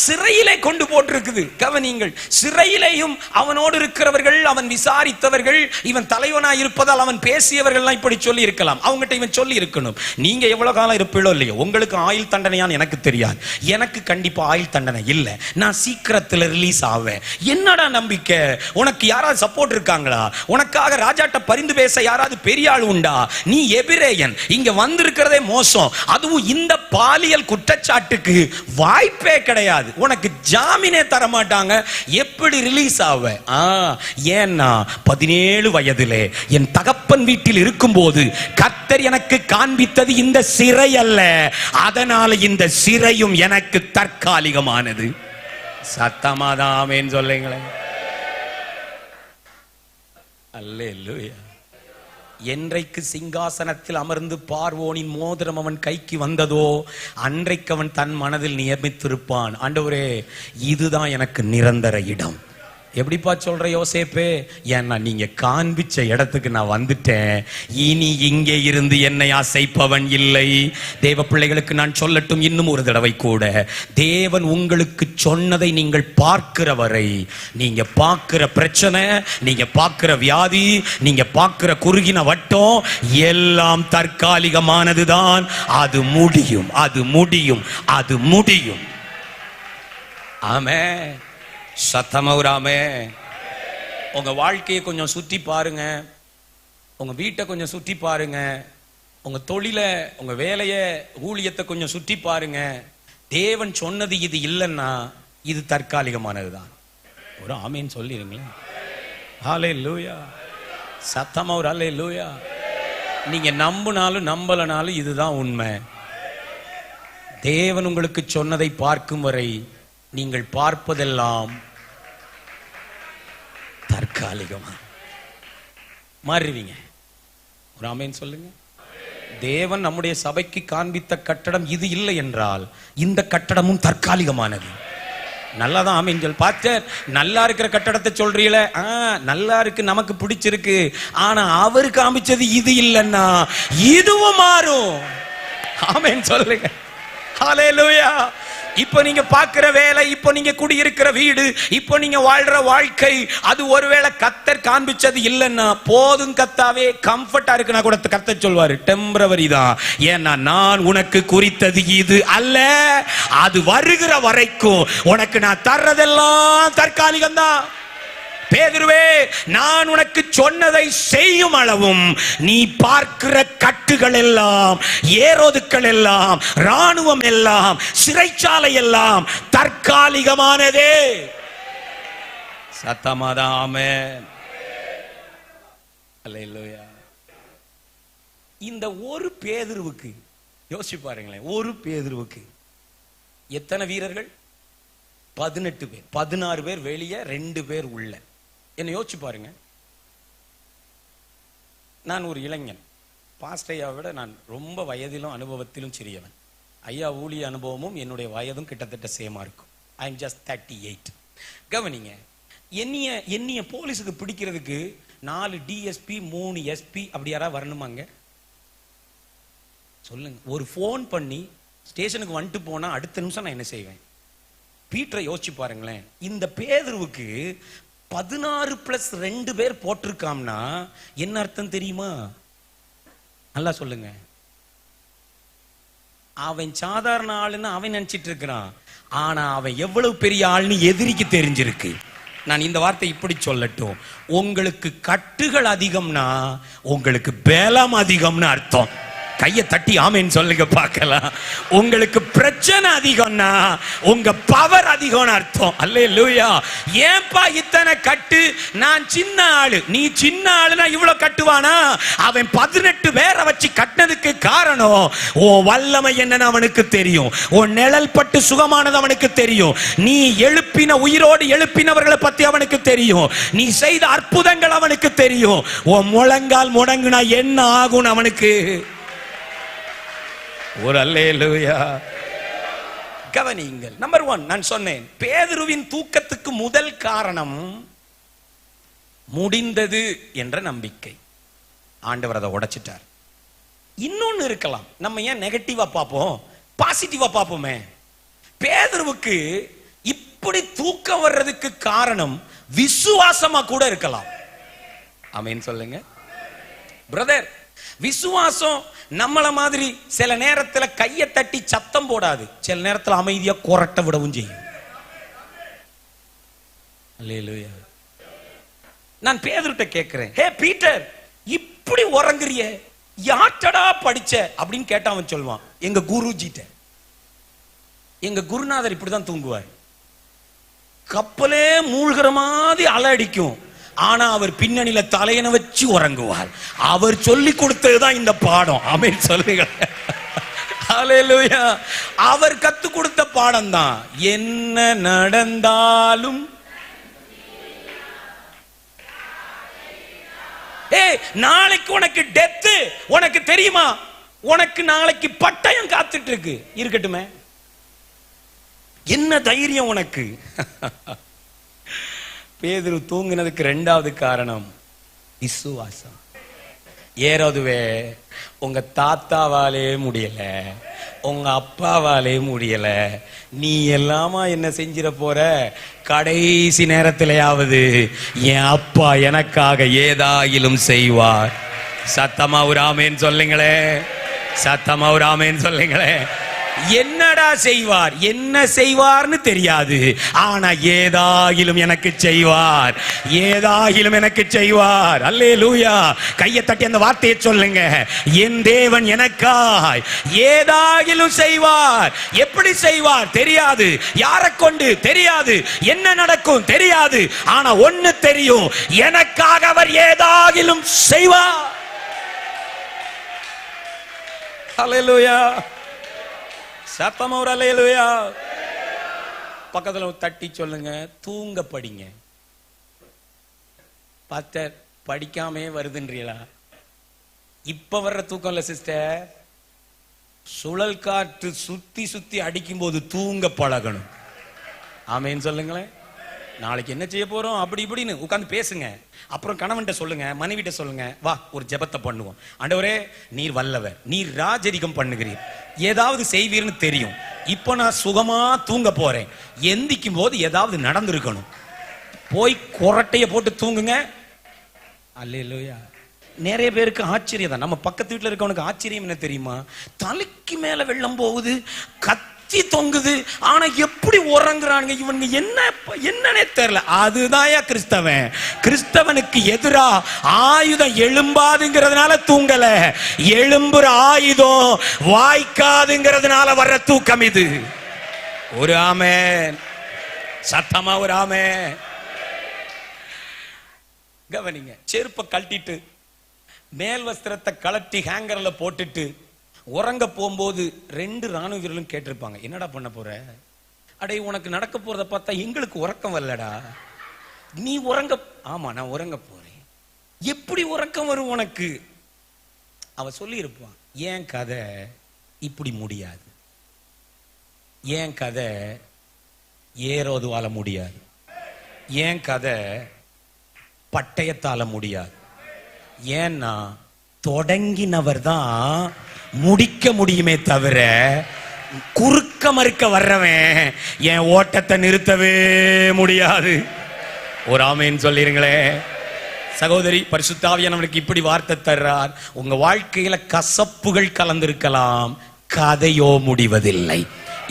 சிறையிலே கொண்டு போட்டிருக்குது. கவனிங்கள். சிறையிலேயும் அவனோடு இருக்கிறவர்கள், அவன் விசாரித்தவர்கள், இவன் தலைவனாய் இருப்பதால் அவன் பேசியவர்கள் இப்படி சொல்லி இருக்கலாம். அவங்ககிட்ட இவன் சொல்லி இருக்கணும், நீங்க எவ்வளவு காலம் இருப்பீளோ இல்லையோ, உங்களுக்கு ஆயுள் தண்டனையான்னு எனக்கு தெரியாது, எனக்கு கண்டிப்பா ஆயுள் தண்டனை இல்லை, நான் சீக்கிரத்தில் ரிலீஸ் ஆவேன். என்னடா நம்பிக்கை உனக்கு? யாராவது சப்போர்ட் இருக்காங்களா? உனக்காக ராஜாட்ட பரிந்து பேச யாராவது பெரிய ஆள் உண்டா? நீ எபிரேயன், இங்க வந்திருக்கிறதே மோசம், அதுவும் இந்த பாலியல் குற்றச்சாட்டுக்கு வாய்ப்பே கிடையாது. உனக்கு ஜாமீனே தர மாட்டாங்க. எப்படி ரிலீஸ் ஆவ? ஏன்னா 17 வயதிலே என் தகப்பன் வீட்டில் இருக்கும்போது கர்த்தர் எனக்கு காண்பித்தது இந்த சிறை அல்ல, அதனால இந்த சிறையும் எனக்கு தற்காலிகமானது. சத்தமாதான் ஆமென் சொல்லுங்களேன். அல்லேலூயா. என்றைக்கு சிங்காசனத்தில் அமர்ந்து பார்வோனின் மோதிரம் அவன் கைக்கு வந்ததோ அன்றைக்கு அவன் தன் மனதில் நியமித்திருப்பான், ஆண்டவரே இதுதான் எனக்கு நிரந்தர இடம். எப்படிப்பா சொல்ற யோசேப்பே? ஏன்னா நீங்க காண்பிச்ச இடத்துக்கு நான் வந்துட்டேன், இனி இங்கே இருந்து என்னை அசைப்பவன் இல்லை. தேவ பிள்ளைகளுக்கு நான் சொல்லட்டும் இன்னும் ஒரு தடவை கூட, தேவன் உங்களுக்கு சொன்னதை நீங்கள் பார்க்கிற வரை, நீங்க பார்க்கிற பிரச்சனை, நீங்க பார்க்கிற வியாதி, நீங்க பார்க்கிற குறுகின வட்டம் எல்லாம் தற்காலிகமானதுதான். அது முடியும், அது முடியும், அது முடியும். ஆமென். சத்தமௌராமே. உங்க வாழ்க்கையை கொஞ்சம் சுற்றி பாருங்க, உங்க வீட்டை கொஞ்சம் சுற்றி பாருங்க, உங்க தொழிலை, உங்க வேலையை, ஊழியத்தை கொஞ்சம் சுற்றி பாருங்க. தேவன் சொன்னது இது இல்லைன்னா இது தற்காலிகமானதுதான். ஒரு ஆமீன் சொல்லிருங்களேன். ஹல்லேலூயா. சத்தமா ஒரு ஹல்லேலூயா. நீங்க நம்பினாலும் நம்பலனாலும் இதுதான் உண்மை. தேவன் உங்களுக்கு சொன்னதை பார்க்கும் வரை நீங்கள் பார்ப்பதெல்லாம் தற்காலிகமா மாறுவீங்க. ஒரு ஆமென் சொல்லுங்க. தேவன் நம்முடைய சபைக்கு காண்பித்த கட்டடம் இது இல்லை என்றால் இந்த கட்டடமும் தற்காலிகமானது. நல்லாதான் ஆமென் சொல். பாஸ்டர், நல்லா இருக்கிற கட்டடத்தை சொல்றீங்களே, நல்லா இருக்கு, நமக்கு பிடிச்சிருக்கு, ஆனா அவரு காமிச்சது இது இல்லைன்னா இதுவும் மாறும். ஆமென் சொல்லுங்க. ஹல்லேலூயா. இப்போ நீங்க பார்க்கிற வேலை, இப்போ நீங்க குடியிருக்கிற வீடு, இப்போ நீங்க வாழ்ற வாழ்க்கை, அது ஒருவேளை கர்த்தர் காண்பிச்சது இல்லைன்னா போதும் கர்த்தாவே, கம்ஃபர்ட்டா இருக்குன்னா கூட கர்த்தர் சொல்வாரு டெம்பரவரி தான். ஏன்னா நான் உனக்கு குறித்தது இது அல்ல, அது வருகிற வரைக்கும் உனக்கு நான் தர்றதெல்லாம் தற்காலிகம் தான். பேதுருவே, நான் உனக்கு சொன்னதை செய்யும் அளவும் நீ பார்க்கிற கட்டுகள் எல்லாம், ஏரோதுக்கள் எல்லாம், ராணுவம் எல்லாம், சிறைச்சாலை எல்லாம் தற்காலிகமானதே. சத்தமாதான் ஆமென். அல்லேலூயா. இந்த ஒரு பேதுருவுக்கு யோசிச்சு பாருங்களேன், ஒரு பேதுருவுக்கு எத்தனை வீரர்கள்? 18 பேர். 16 பேர் வெளியே, 2 பேர் உள்ள. என்ன யோசிச்சு பாருங்க. நான் ஒரு இளைஞன். பாஸ்டர் ஐயாவை விட நான் ரொம்ப வயதிலும் அனுபவத்திலும் சிறியவன். ஐயா ஊழிய அனுபவமும் என்னுடைய வயதும் கிட்டத்தட்ட சேமா இருக்கும். I am just 38. கவனிங்க, என்னைய போலீஸுக்கு பிடிக்கிறதுக்கு 4 டிஎஸ்பி 3 எஸ்பி அப்படி யாராவது வரணுமாங்க? சொல்லுங்க. ஒரு போன் பண்ணி ஸ்டேஷனுக்கு வந்துட்டு போனா அடுத்த நிமிஷம் நான் என்ன செய்வேன்? பீட்டரை யோசிச்சு பாருங்களேன். இந்த பேதுருவுக்கு 16+2 பேர் போட்டிருக்காம்னா என்ன அர்த்தம் தெரியுமா? நல்லா சொல்லுங்க. அவன் சாதாரண ஆளுன்னு அவன் நினைச்சிட்டு இருக்கிறான். ஆனா அவன் எவ்வளவு பெரிய ஆள்னு எதிரிக்கு தெரிஞ்சிருக்கு. நான் இந்த வார்த்தை இப்படி சொல்லட்டும், உங்களுக்கு கட்டுகள் அதிகம்னா உங்களுக்கு பலம் அதிகம்னு அர்த்தம். கையை தட்டி ஆமேன்னு சொல்லுங்க பார்க்கலாம். உங்களுக்கு பிரச்சனை அதிகம்னா உங்க பவர் அதிகம்னு அர்த்தம். அல்லேலூயா. ஏன்பா இத்தனை கட்டு? நான் சின்ன ஆளு, நீ சின்ன ஆளுனா இவ்வளவு கட்டுவானா? அவன் 18 பேரை வச்சு கட்டினதுக்கு காரணம் உன் வல்லமை என்னன்னு அவனுக்கு தெரியும். உன் நிழல் பட்டு சுகமானது அவனுக்கு தெரியும். நீ எழுப்பின, உயிரோடு எழுப்பினவர்களை பத்தி அவனுக்கு தெரியும். நீ செய்த அற்புதங்கள் அவனுக்கு தெரியும். உன் முழங்கால் முடங்குனா என்ன ஆகும் அவனுக்கு. ஒரு அல்லேலூயா. கவனியுங்கள். நம்பர் 1 நான் சொன்னேன், பேதுருவின் தூக்கத்துக்கு முதல் காரணம் முடிந்தது என்ற நம்பிக்கை. ஆண்டவர் அதை உடைச்சிட்டார். இன்னொன்னு இருக்கலாம். நம்ம ஏன் நெகட்டிவா பார்ப்போம்? பாசிட்டிவா பார்ப்போமே. பேதுருவுக்கு இப்படி தூக்கம் வர்றதுக்கு காரணம் விசுவாசமா கூட இருக்கலாம். ஆமென் சொல்லுங்க பிரதர். விசுவாசம் நம்மள மாதிரி சில நேரத்துல கையை தட்டி சத்தம் போடாது, சில நேரத்துல அமைதியா கொரட்ட விடவும் செய்யும். அல்லேலூயா. நான் பேதுருட்ட கேட்கிறேன், ஹே பீட்டர், இப்படி உறங்குறிய, யார்டா படிச்ச அப்படின்னு கேட்டா அவன் சொல்வான், எங்க குருஜிட்ட. எங்க குருநாதர் இப்படிதான் தூங்குவார். கப்பலே மூழ்கிற மாதிரி அலை அடிக்கும், ஆனா அவர் பின்னணியில தலையணை வச்சு உறங்குவார். அவர் சொல்லி கொடுத்ததுதான் இந்த பாடம். ஆமென் சொல்லுங்க. ஹல்லேலூயா. அவர் கத்து கொடுத்த பாடம் தான். என்ன நடந்தாலும் நாளைக்கு உனக்கு டெத் உனக்கு தெரியுமா? உனக்கு நாளைக்கு பட்டயம் காத்துட்டு இருக்கு. இருக்கட்டுமே, என்ன தைரியம் உனக்கு? பேதுரு தூங்கினதுக்கு 2வது காரணம் விசுவாசம். ஏரோதுவே, உங்க தாத்தாவாலே முடியல, உங்க அப்பாவாலே முடியல, நீ எல்லாமா என்ன செஞ்சிட போற? கடைசி நேரத்திலேயாவது என் அப்பா எனக்காக ஏதாயிலும் செய்வார். சத்தமா ஒரு ஆமேன் சொல்லுங்களே. சத்தமா ஒரு ஆமேன் சொல்லுங்களே. என்னடா செய்வார்? என்ன செய்வார்னு தெரியாது, ஆனா ஏதாயிலும் எனக்கு செய்வார், ஏதாயிலும் எனக்கு செய்வார். அல்லேலூயா. கையை தட்டி அந்த வார்த்தையை சொல்லுங்க. என் தேவன் எனக்காய் ஏதாயிலும் செய்வார். எப்படி செய்வார் தெரியாது, யாரை கொண்டு தெரியாது, என்ன நடக்கும் தெரியாது, ஆனா ஒண்ணு தெரியும், எனக்காக அவர் ஏதாயிலும் செய்வார். அல்லேலூயா. சத்தமா ஒரு அல்லேலூயா. பக்கத்துல தட்டி சொல்லுங்க, தூங்க படிங்க. பாஸ்டர், படிக்காமே வருதுன்றீங்களா? இப்ப வர்ற தூக்கம் இல்ல சிஸ்டர். சுழல் காற்று சுத்தி சுத்தி அடிக்கும் போது தூங்க பழகணும். ஆமேன்னு சொல்லுங்களேன். நாளைக்கு என்ன செய்ய போறோம் அப்படி இப்படின்னு உட்கார்ந்து பேசுங்க. அப்புறம் கணவன்கிட்ட சொல்லுங்க, மனைவிட்ட சொல்லுங்க, வா ஒரு ஜெபத்தை பண்ணுவோம். ஆண்டவரே, நீர் வல்லவர், நீர் ராஜரிகம் பண்ணுகிறீர், ஏதாவது செய்வீர்னு தெரியும். இப்போ நான் சுகமா தூங்க போறேன். எந்திக்கும் போது ஏதாவது நடந்திருக்கணும். போய் கொரட்டைய போட்டு தூங்குங்க. அல்லேலூயா. நிறைய பேருக்கு ஆச்சரியம் தான். நம்ம பக்கத்து வீட்டில் இருக்கவனுக்கு ஆச்சரியம் என்ன தெரியுமா? தலைக்கு மேல வெள்ளம் போகுது, கத்தி கத்தி தொங்குது, ஆனா எப்படி உறங்குறாங்க இவங்க, என்னன்னே தெரியல. அதுதான் கிறிஸ்தவன். கிறிஸ்தவனுக்கு எதிரா ஆயுதம் எழும்பாதுங்கிறதுனால தூங்கல, எழும்புற ஆயுதம் வாய்க்காதுங்கிறதுனால வர்ற தூக்கம் இது. ஒரு ஆமென், சத்தமா ஒரு ஆமென். கவனிங்க, செருப்பை கழட்டிட்டு மேல் வஸ்திரத்தை கலட்டி ஹேங்கர்ல போட்டுட்டு உறங்க போகும்போது 2 ராணுவ வீரர்களும் கேட்டிருப்பாங்க, என்னடா பண்ண போற? அடே, உனக்கு நடக்க போறத பார்த்தா எங்களுக்கு உறக்கம் வரலடா, நீ உறங்க. ஆமா, நான் உறங்க போறேன். எப்படி உறக்கம் வரும் உனக்கு? அவ சொல்லி இருப்பான், ஏன் கதை இப்படி முடியாது, ஏன் கதை ஏரோதுவால முடியாது, ஏன் கதை பட்டயத்தால முடியாது. ஏன்னா தொடங்கினவர் தான் முடிக்க முடியுமே தவிர குறுக்க மறுக்க வர்றவன் என் ஓட்டத்தை நிறுத்தவே முடியாது. ஒரு ஆமேன் சொல்லிருங்களே. சகோதரி, பரிசுத்த ஆவியானவருக்கு இப்படி வார்த்தை தர்றார், உங்க வாழ்க்கையில கசப்புகள் கலந்திருக்கலாம், கதையோ முடிவதில்லை.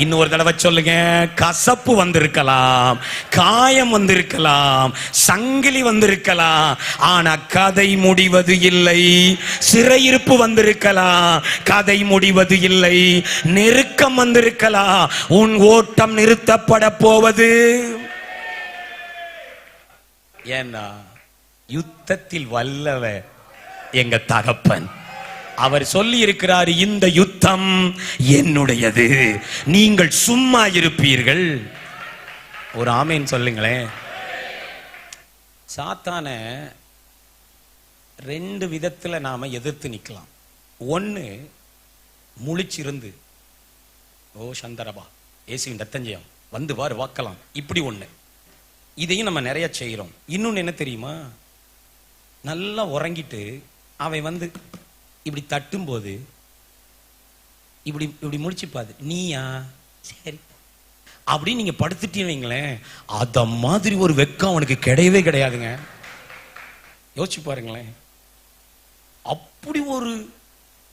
இன்னொரு தடவை சொல்லுங்க, கசப்பு வந்திருக்கலாம், காயம் வந்திருக்கலாம், சங்கிலி வந்திருக்கலாம், ஆனா கதை முடிவது இல்லை. சிறையிருப்பு வந்திருக்கலாம், கதை முடிவது இல்லை. நெருக்கம் வந்திருக்கலாம், உன் ஓட்டம் நிறுத்தப்பட போவது. ஏன்னா யுத்தத்தில் வல்லவ எங்க தகப்பன். அவர் சொல்லி இருக்கிறார், இந்த யுத்தம் என்னுடையது, நீங்கள் சும்மா இருப்பீர்கள். ஒரு ஆமேன் சொல்லுங்களேன். சாத்தான 2 விதத்துல நாம எதிர்த்து நிக்கலாம். ஒன்னு, முழிச்சிருந்து, ஓ சந்தரபா ஏசுவின் ரத்தஞ்சயம் வந்து வாரு வாக்கலாம், இப்படி ஒண்ணு. இதையும் நம்ம நிறைய செய்யறோம். இன்னொன்னு என்ன தெரியுமா, நல்லா உறங்கிட்டு அவன் வந்து இப்படி தட்டும் போது இப்படி இப்படி முடிச்சுப்பாது, நீயா சரி அப்படின்னு நீங்க படுத்துட்டீங்களேன், அத மாதிரி ஒரு வெக்கம் அவனுக்கு கிடையவே கிடையாதுங்க. யோசிச்சு பாருங்களேன். அப்படி ஒரு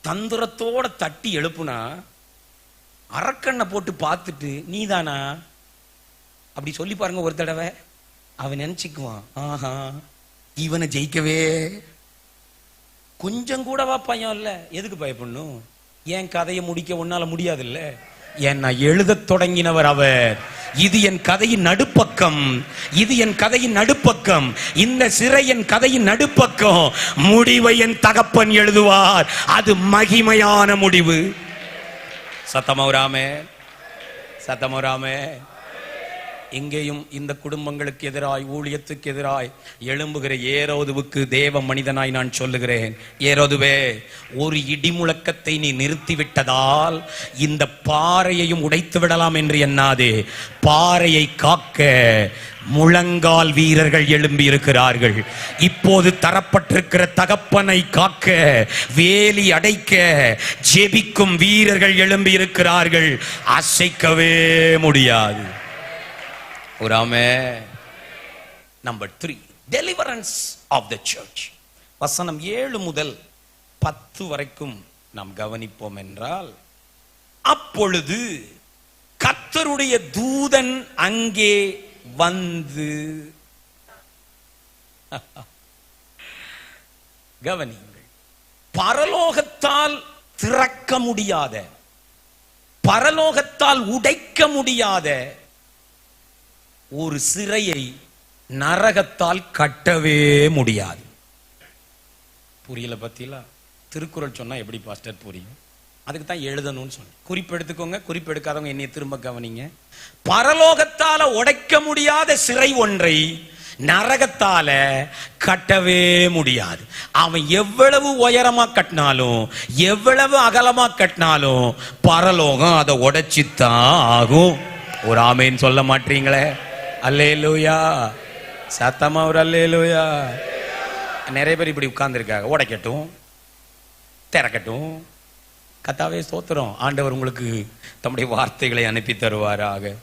தந்திரத்தோட தட்டி எழுப்புனா அரக்கண்ணை போட்டு பார்த்துட்டு நீதானா அப்படி சொல்லி பாருங்க ஒரு தடவை. அவன் நினைச்சுக்குவான், ஆஹா இவனை ஜெயிக்கவே கொஞ்சம் கூடவா பயம் இல்ல. எதுக்கு பயப்படணும்? ஏன் கதையை முடிக்க உன்னால முடியாது இல்ல. ஏன்னா எழுதத் தொடங்கினவர் அவர். இது என் கதையின் நடுப்பக்கம், இது என் கதையின் நடுப்பக்கம், இந்த சிறை என் கதையின் நடுப்பக்கம். முடிவை என் தகப்பன் எழுதுவார், அது மகிமையான முடிவு. சத்தமௌராமே, சத்தமௌராமே. இங்கேயும் இந்த குடும்பங்களுக்கு எதிராய், ஊழியத்துக்கு எதிராய் எழும்புகிற ஏரோதுவுக்கு தேவ மனிதனாய் நான் சொல்லுகிறேன், ஏரோதுவே, ஒரு இடிமுழக்கத்தை நீ நிறுத்திவிட்டதால் இந்த பாறையையும் உடைத்து விடலாம் என்று எண்ணாதே. பாறையை காக்க முழங்கால் வீரர்கள் எழும்பி இருக்கிறார்கள். இப்போது தரப்பட்டிருக்கிற தகப்பனை காக்க, வேலி அடைக்க ஜெபிக்கும் வீரர்கள் எழும்பி இருக்கிறார்கள். அசைக்கவே முடியாது. ஒரு amen. Number 3, deliverance of the church. வசனம் 7 முதல் 10 வரைக்கும் நாம் கவனிப்போம் என்றால், அப்பொழுது கர்த்தருடைய தூதன் அங்கே வந்து, கவனியுங்கள், பரலோகத்தால் திறக்க முடியாத, பரலோகத்தால் உடைக்க முடியாத ஒரு சிறையை நரகத்தால் கட்டவே முடியாது. புரியல பத்தியில? திருக்குறள் சொன்னா எப்படி பாஸ்டர் புரியும்? அதுக்கு தான் எழுதணும்னு சொன்னேன். குறிப்பு எடுத்துக்கோங்க, குறிப்பு எடுக்காதவங்க என்னை திரும்ப கவனிங்க. பரலோகத்தால உடைக்க முடியாத சிறை ஒன்றை நரகத்தால கட்டவே முடியாது. அவன் எவ்வளவு உயரமா கட்டினாலும், எவ்வளவு அகலமா கட்டினாலும் பரலோகம் அதை உடைச்சித்தான் ஆகும். ஒரு ஆமேன்னு சொல்ல மாட்டீங்களே? அல்லேலூயா, சத்தமா ஒரு அல்லேலூயா. நிறைய பேர் இப்படி உட்கார்ந்துருக்காங்க, உடைக்கட்டும் திறக்கட்டும். கர்த்தாவே ஸ்தோத்திரம், ஆண்டவர் உங்களுக்கு தம்முடைய வார்த்தைகளை அனுப்பி தருவாராக.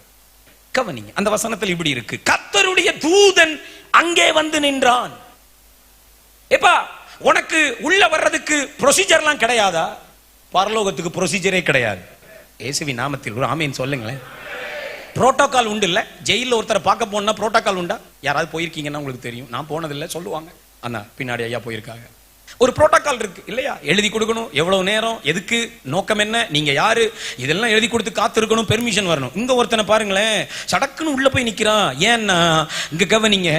கவனிங்க, அந்த வசனத்தில் இப்படி இருக்கு, கர்த்தருடைய தூதன் அங்கே வந்து நின்றான். ஏப்பா, உனக்கு உள்ள வர்றதுக்கு ப்ரொசீஜர்லாம் கிடையாதா? பரலோகத்துக்கு ப்ரொசீஜரே கிடையாது. இயேசுவின் நாமத்தில் ஒரு ஆமேன் சொல்லுங்களேன். புரோட்டோகால் உண்டு இல்ல? ஜெயிலில் ஒருத்தரை பார்க்க போனா புரோட்டோகால் உண்டா? யாராவது போயிருக்கீங்கன்னா உங்களுக்கு தெரியும். நான் போனதில்லை, சொல்லுவாங்க. அண்ணா பின்னாடி ஐயா போயிருக்காங்க. ஒரு புரோட்டோகால் இருக்கு இல்லையா? எழுதி கொடுக்கணும், எவ்வளவு நேரம், எதுக்கு, நோக்கம் என்ன, நீங்க யாரு, இதெல்லாம் எழுதி கொடுத்து காத்திருக்கணும், பெர்மிஷன் வரணும். இங்க ஒருத்தனை பாருங்களேன், சடக்குன்னு உள்ள போய் நிக்கிறான். ஏன்னா இங்க கவனிங்க,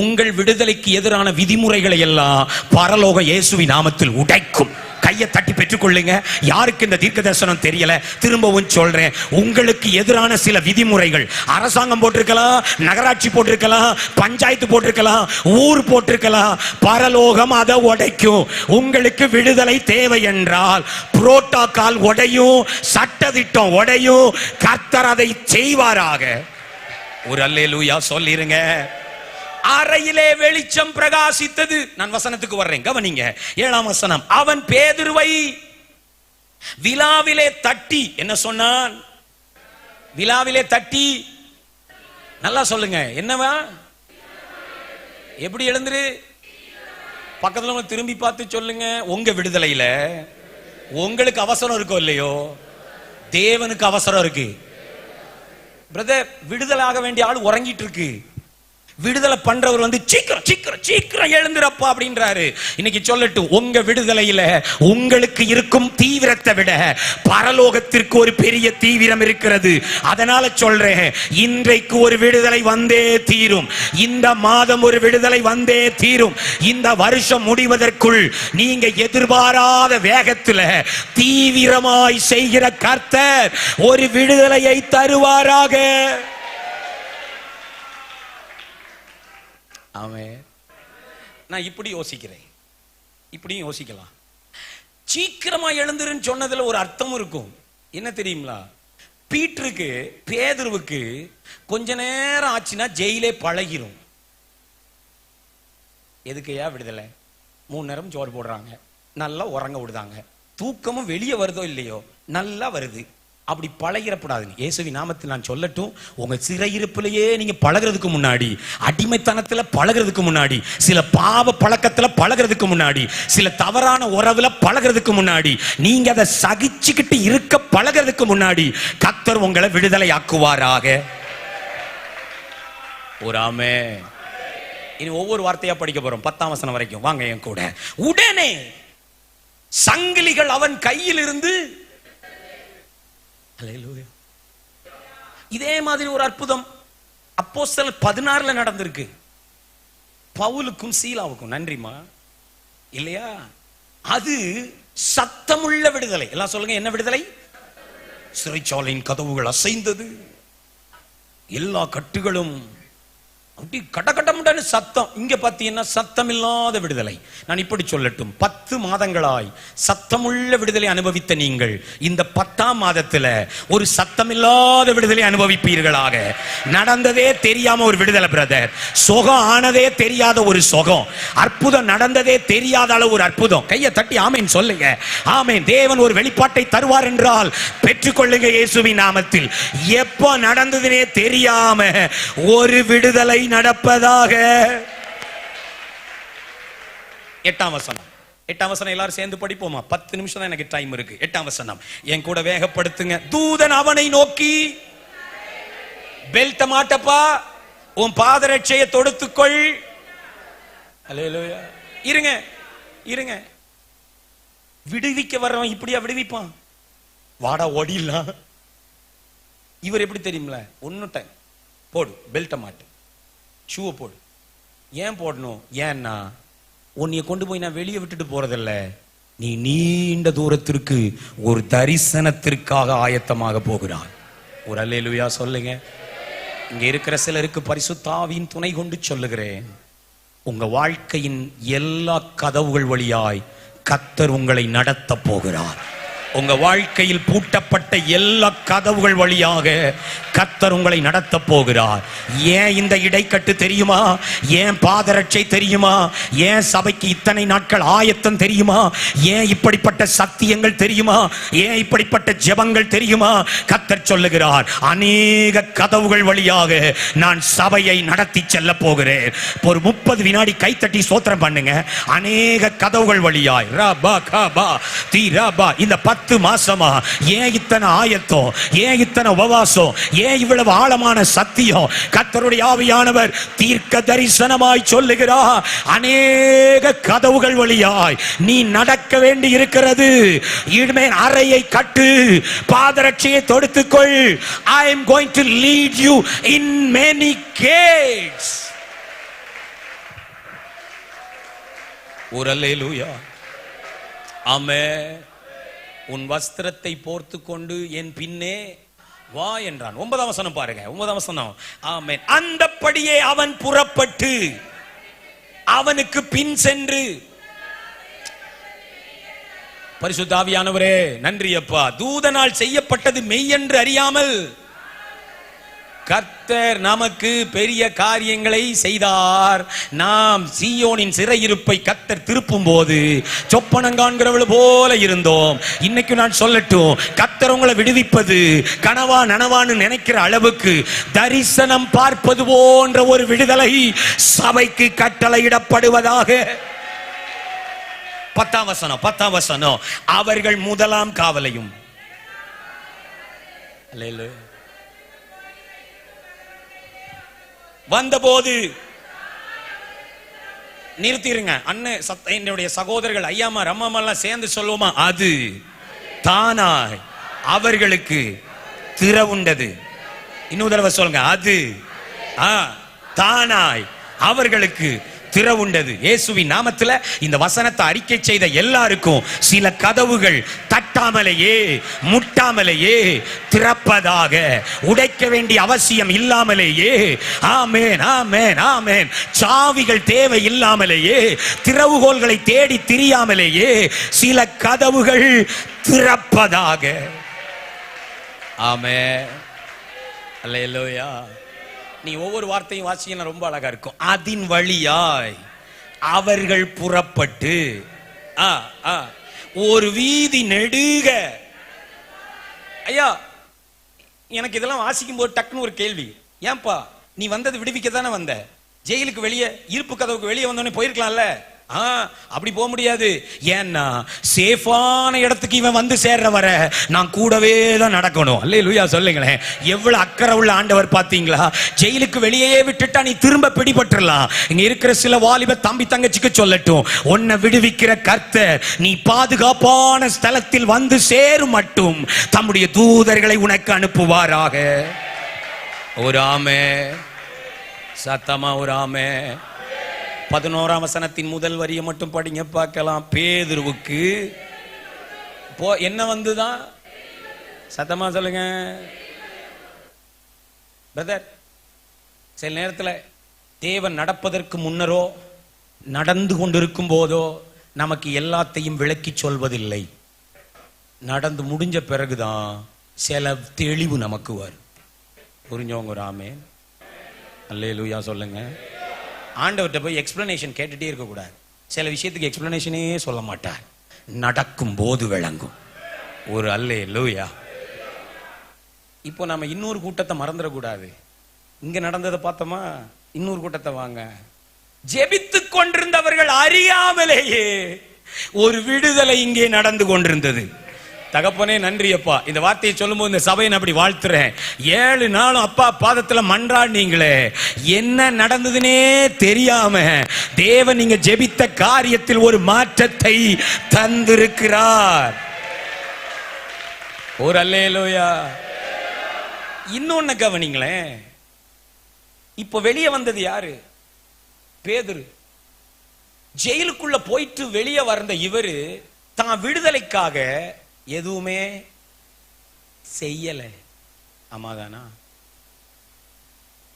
உங்கள் விடுதலைக்கு எதிரான விதிமுறைகளை எல்லாம் பரலோக இயேசுவின் நாமத்தில் உடைக்கும். கையை தட்டி பெற்றுக்கொள்ளுங்க. யாருக்கு இந்த தீர்க்க தரிசனம் தெரியல, திரும்பவும் சொல்றேன். உங்களுக்கு எதிரான சில விதிமுறைகள் அரசாங்கம் போட்டிருக்கலாம், நகராட்சி போட்டிருக்கலாம், பஞ்சாயத்து போட்டிருக்கலாம், ஊர் போட்டிருக்கலாம், பரலோகம் அதை உடைக்கும். உங்களுக்கு விடுதலை தேவை என்றால் புரோட்டோகால் உடையும், சட்டதிட்டம் உடையும். கர்த்தர் அதை செய்வாராக. ஒரு அல்லேலூயா சொல்லிருங்க. அறையிலே வெளிச்சம் பிரகாசித்தது. நான் வசனத்துக்கு வர்றேன், கவனிங்க. 7ஆம் வசனம். அவன் பேதுருவை விலாவிலே தட்டி, என்ன சொன்னான்? விலாவிலே தட்டி, நல்லா சொல்லுங்க, என்னவா? எப்படி எழுந்துரு? பக்கத்துல திரும்பி பார்த்து சொல்லுங்க. உங்க விடுதலையில உங்களுக்கு அவசரம் இருக்கோ இல்லையோ, தேவனுக்கு அவசரம் இருக்கு. பிரதர், விடுதலை ஆக வேண்டிய ஆள் உறங்கிட்டு இருக்கு. விடுதலை பண்றவர் சீக்கிரம் சீக்கிரம் சீக்கிரம் எழுந்துறப்பா அப்படின்றாரு. இன்னைக்கு சொல்லட்டும், உங்க விடுதலையில உங்களுக்கு இருக்கும் தீவிரத்தை விட பரலோகத்திற்கு ஒரு பெரிய தீவிரம் இருக்கிறது. அதனால சொல்றேன், இன்றைக்கு ஒரு விடுதலை வந்தே தீரும். இந்த மாதம் ஒரு விடுதலை வந்தே தீரும். இந்த வருஷம் முடிவதற்குள் நீங்க எதிர்பாராத வேகத்துல தீவிரமாய் செய்கிற கர்த்தர் ஒரு விடுதலையை தருவாராக. நான் இப்படி யோசிக்கிறேன், இப்படியும் யோசிக்கலாம். சீக்கிரமா எழுந்துருன்னு சொன்னதுல ஒரு அர்த்தம் இருக்கும். என்ன தெரியுங்களா? பீட்டருக்கு, பேதுருவுக்கு கொஞ்ச நேரம் ஆச்சுன்னா ஜெயிலே பழகிரும். எதுக்கையா விடுதலை? 3 நேரம் சோறு போடுறாங்க, நல்லா உறங்க விடுதாங்க, தூக்கமும் வெளியே வருதோ இல்லையோ நல்லா வருது. அப்படி பழகிடப்படாதுங்க. இயேசுவின் நாமத்தில் நான் சொல்லட்டும், உங்க சிறையிருப்பிலேயே நீங்க பழகிறதுக்கு முன்னாடி, அடிமைத்தனத்துல பழகிறதுக்கு முன்னாடி, சில பாவ பழக்கத்துல பழகிறதுக்கு முன்னாடி, சில தவறான உறவுல பழகிறதுக்கு முன்னாடி, நீங்க அதை சகிச்சுக்கிட்டு இருக்க பழகிறதுக்கு முன்னாடி கர்த்தர் உங்களை விடுதலை ஆக்குவாராக. ஒரு ஆமென். இனி ஒவ்வொரு வார்த்தையா படிக்க போறோம், 10ஆம் வசனம் வரைக்கும். வாங்க என் கூட. உடனே சங்கிலிகள் அவன் கையில் இருந்து. இதே மாதிரி ஒரு அற்புதம் அப்போஸ்தலர் 16 நடந்திருக்கு. பவுலுக்கும் சீலாவுக்கும். நன்றிமா இல்லையா? அது சத்தமுள்ள விடுதலை. எல்லாம் சொல்லுங்க, என்ன விடுதலை? சிறைச்சாலையின் கதவுகள் அசைந்தது, எல்லா கட்டுகளும் அப்படி கடகடமுடனே சத்தம். இங்க பாத்தீங்கன்னா சத்தம் இல்லாத விடுதலை. நான் இப்படி சொல்லட்டும், 10 மாதங்களாய் சத்தமுள்ள விடுதலை அனுபவித்த நீங்கள் இந்த 10ஆம் மாதத்துல ஒரு சத்தமில்லாத விடுதலை அனுபவிப்பீர்களாக. நடந்ததே தெரியாம ஒரு விடுதலை பிரதர், சுகம் ஆனதே தெரியாத ஒரு சுகம், அற்புதம் நடந்ததே தெரியாத அளவு ஒரு அற்புதம். கையை தட்டி ஆமேன் சொல்லுங்க. ஆமேன். தேவன் ஒரு வெளிப்பாட்டை தருவார் என்றால் பெற்றுக்கொள்ளுங்க இயேசுவின் நாமத்தில். எப்ப நடந்ததுனே தெரியாம ஒரு விடுதலை நடப்பதாக. 8ஆம் வசனம். 8ஆம் வசனம் எல்லாரும் சேர்ந்து படிப்போமா? 10 நிமிஷம் தான் எனக்கு டைம் இருக்கு. 8ஆம் வசனம் என் கூட வேகப்படுத்துங்க. தூதன் அவனை நோக்கி, பெல்ட் மாட்டப்பா, உன் பாதரட்சையை தொடுத்துக்கொள். அல்லேலூயா. இருங்க இருங்க, விடுவிக்க வர்றவன் இப்படியா விடுவிப்பான்? வாடா ஓடிடலாம். இவர் எப்படி தெரியுமில்ல? ஒன்னு டைம் போடு, பெல்ட்டை மாட்டு, ஷூவை போடு. ஏன் போடணும்? ஏன்னா உன்னைய கொண்டு போய் நான் வெளியே விட்டுட்டு போறதில்ல, நீ நீண்ட தூரத்திற்கு ஒரு தரிசனத்திற்காக ஆயத்தமாக போகிறாய். ஒரு அல்லேலூயா சொல்லுங்க. இங்க இருக்கிற சிலருக்கு பரிசுத்த ஆவியின் துணை கொண்டு சொல்லுகிறேன், உங்க வாழ்க்கையின் எல்லா கதவுகள் வழியாய் கர்த்தர் உங்களை நடத்த போகிறார். உங்க வாழ்க்கையில் பூட்டப்பட்ட எல்லா கதவுகள் வழியாக கர்த்தர் உங்களை நடத்த போகிறார். ஏன் இந்த இடைக்கட்டு தெரியுமா? ஏன் பாதரட்சை தெரியுமா? ஏன் சபைக்கு இத்தனை நாட்கள் ஆயத்தம் தெரியுமா? ஏன் இப்படிப்பட்ட சத்தியங்கள் தெரியுமா? ஏன் இப்படிப்பட்ட ஜெபங்கள் தெரியுமா? கர்த்தர் சொல்லுகிறார், அநேக கதவுகள் வழியாக நான் சபையை நடத்தி செல்ல போகிறேன். ஒரு 30 வினாடி கைத்தட்டி ஸ்தோத்திரம் பண்ணுங்க. அநேக கதவுகள் வழியாய் ரபா கபா தி ரபா. இந்த 10 10 மாசமா ஏன் இத்தனை ஆயத்தம், ஏன் இத்தனை உபவாசம், ஏன் இவ்வளவு ஆழமான சத்தியம்? கர்த்தருடைய ஆவியானவர் தீர்க்க தரிசனமாய் சொல்லுகிறார், அநேக கதவுகள் வழியாய் நீ நடக்க வேண்டி இருக்கிறது. இனிமேல் அறையை கட்டு, பாதரட்சியை தொடுத்துக்கொள். I am going to lead you in many gates. ஒரு அல்லேலூயா. ஆமென். உன் வஸ்திரத்தை போர்த்து கொண்டு என் பின்னே வா என்றான். 9ஆம் வசனம் பாருங்க, 9ஆம் வசனம். ஆமென். அந்தப்படியே அவன் புறப்பட்டு அவனுக்கு பின் சென்று, பரிசுத்த ஆவியானவரே நன்றி அப்பா, தூதனால் செய்யப்பட்டது மெய் என்று அறியாமல் கர்த்தர் நமக்கு பெரிய காரியங்களை செய்தார். நாம் சீயோனின் சிறையிருப்பை கர்த்தர் திருப்பும் போது சொப்பனம் காண்கிறவள் போல இருந்தோம். இன்னைக்கு நான் சொல்லட்டும், கர்த்தர் உங்களை விடுவிப்பது கனவா நனவான்னு நினைக்கிற அளவுக்கு தரிசனம் பார்ப்பது போன்ற ஒரு விடுதலை சபைக்கு கட்டளையிடப்படுவதாக. 10ஆம் வசனம். அவர்கள் முதலாம் காவலையும் வந்தபோது, நிறுத்திருங்க அண்ணன், என்னுடைய சகோதரர்கள் ஐயாமா ரம்மாமா எல்லாம் சேர்ந்து சொல்லுவோமா, அது தானாய் அவர்களுக்கு திறவுண்டது. இன்னொரு தடவை சொல்லுங்க, அது தானாய் அவர்களுக்கு திறவுண்டது. இயேசுவின் நாமத்தில் இந்த வசனத்தை அறிக்கை செய்த எல்லாருக்கும் சில கதவுகள் தட்டாமலேயே முட்டாமலேயே திறப்பதாக, உடைக்க வேண்டிய அவசியம் இல்லாமலேயே, ஆமென் ஆமென் ஆமென், சாவிகள் தேவை இல்லாமலேயே, திறவுகோல்களை தேடி திரியாமலேயே சில கதவுகள் திறப்பதாக. ஆமென் அல்லேலூயா. நீ ஒவ்வொரு வார்த்தையும் வாசிக்க ரொம்ப அழகா இருக்கும். அதின் வழியாய் அவர்கள் புறப்பட்டு ஒரு வீதி நெடுக. ஐயா, எனக்கு இதெல்லாம் வாசிக்கும் போது டக்குன்னு ஒரு கேள்வி, ஏன்பா நீ வந்தது விடுவிக்க தானே வந்த? ஜெயிலுக்கு வெளியே இருப்பு கதவுக்கு வெளியே வந்தோடனே போயிருக்கலாம்ல? அப்படி போக முடியாது. ஏன்னா சேஃபான இடத்துக்கு இவன் வந்து சேர்ற வர நான் கூடவே தான் நடக்கணும். அல்லேலூயா சொல்லுங்களேன். எவ்வளவு அக்கறை உள்ள ஆண்டவர் பாத்தீங்களா? ஜெயிலுக்கு வெளியே விட்டுட்டா நீ திரும்ப பிடிபட்டுறலாம். இங்க இருக்கிற சில வாலிப தம்பி தங்கச்சிக்கு சொல்லட்டும், உன்னை விடுவிக்கிற கர்த்தர் நீ பாதுகாப்பான ஸ்தலத்தில் வந்து சேரும் மட்டும் தம்முடைய தூதர்களை உனக்கு அனுப்புவாராக. ஒரு ஆமென், சத்தமா ஒரு ஆமென். 11ஆம் வசனத்தின் முதல் வரியை மட்டும் படிங்க பார்க்கலாம். பேதுருவுக்கு என்ன வந்துதான்? சத்தமா சொல்லுங்க பிரதர். சில நேரத்தில் தேவன் நடப்பதற்கு முன்னரோ நடந்து கொண்டிருக்கும் போதோ நமக்கு எல்லாத்தையும் விளக்கி சொல்வதில்லை. நடந்து முடிஞ்ச பிறகுதான் சில தெளிவு நமக்கு வரும். புரிஞ்சவங்க ஒரு ஆமென் அல்லேலூயா சொல்லுங்க. ஆண்டவர்கிட்ட போய் எக்ஸ்பிளனேஷன் கேட்டுட்டே இருக்கக்கூடாது. சில விஷயத்துக்கு எக்ஸ்பிளனேஷனே சொல்ல மாட்டார், நடக்கும் போது விளங்கும். ஒரு அல்லேலூயா. இப்போ நம்ம இன்னொரு கூட்டத்தை மறந்துடக்கூடாது. இங்க நடந்ததை பார்த்தோமா, இன்னொரு கூட்டத்தை வாங்க. ஜெபித்துக் கொண்டிருந்தவர்கள் அறியாமலேயே ஒரு விடுதலை இங்கே நடந்து கொண்டிருந்தது. தகப்பனே நன்றி அப்பா. இந்த வார்த்தையை சொல்லும் போது இந்த சபையை அப்படி வாழ்த்துறேன். 7 நாளும் அப்பா பாதத்துல மன்றாடினீங்களே, என்ன நடந்ததுன்னே தெரியாம தேவன் நீங்க ஜெபித்த காரியத்தில் ஒரு மாற்றத்தை தந்திருக்கிறார். ஒரு அல்லேலூயா. இன்னொன்னு கவனிங்களேன், இப்ப வெளியே வந்தது யாரு? பேதுரு. ஜெயிலுக்குள்ள போயிட்டு வெளியே வந்த இவரு தான் விடுதலைக்காக எதுவுமே செய்யல. ஆமாதானா?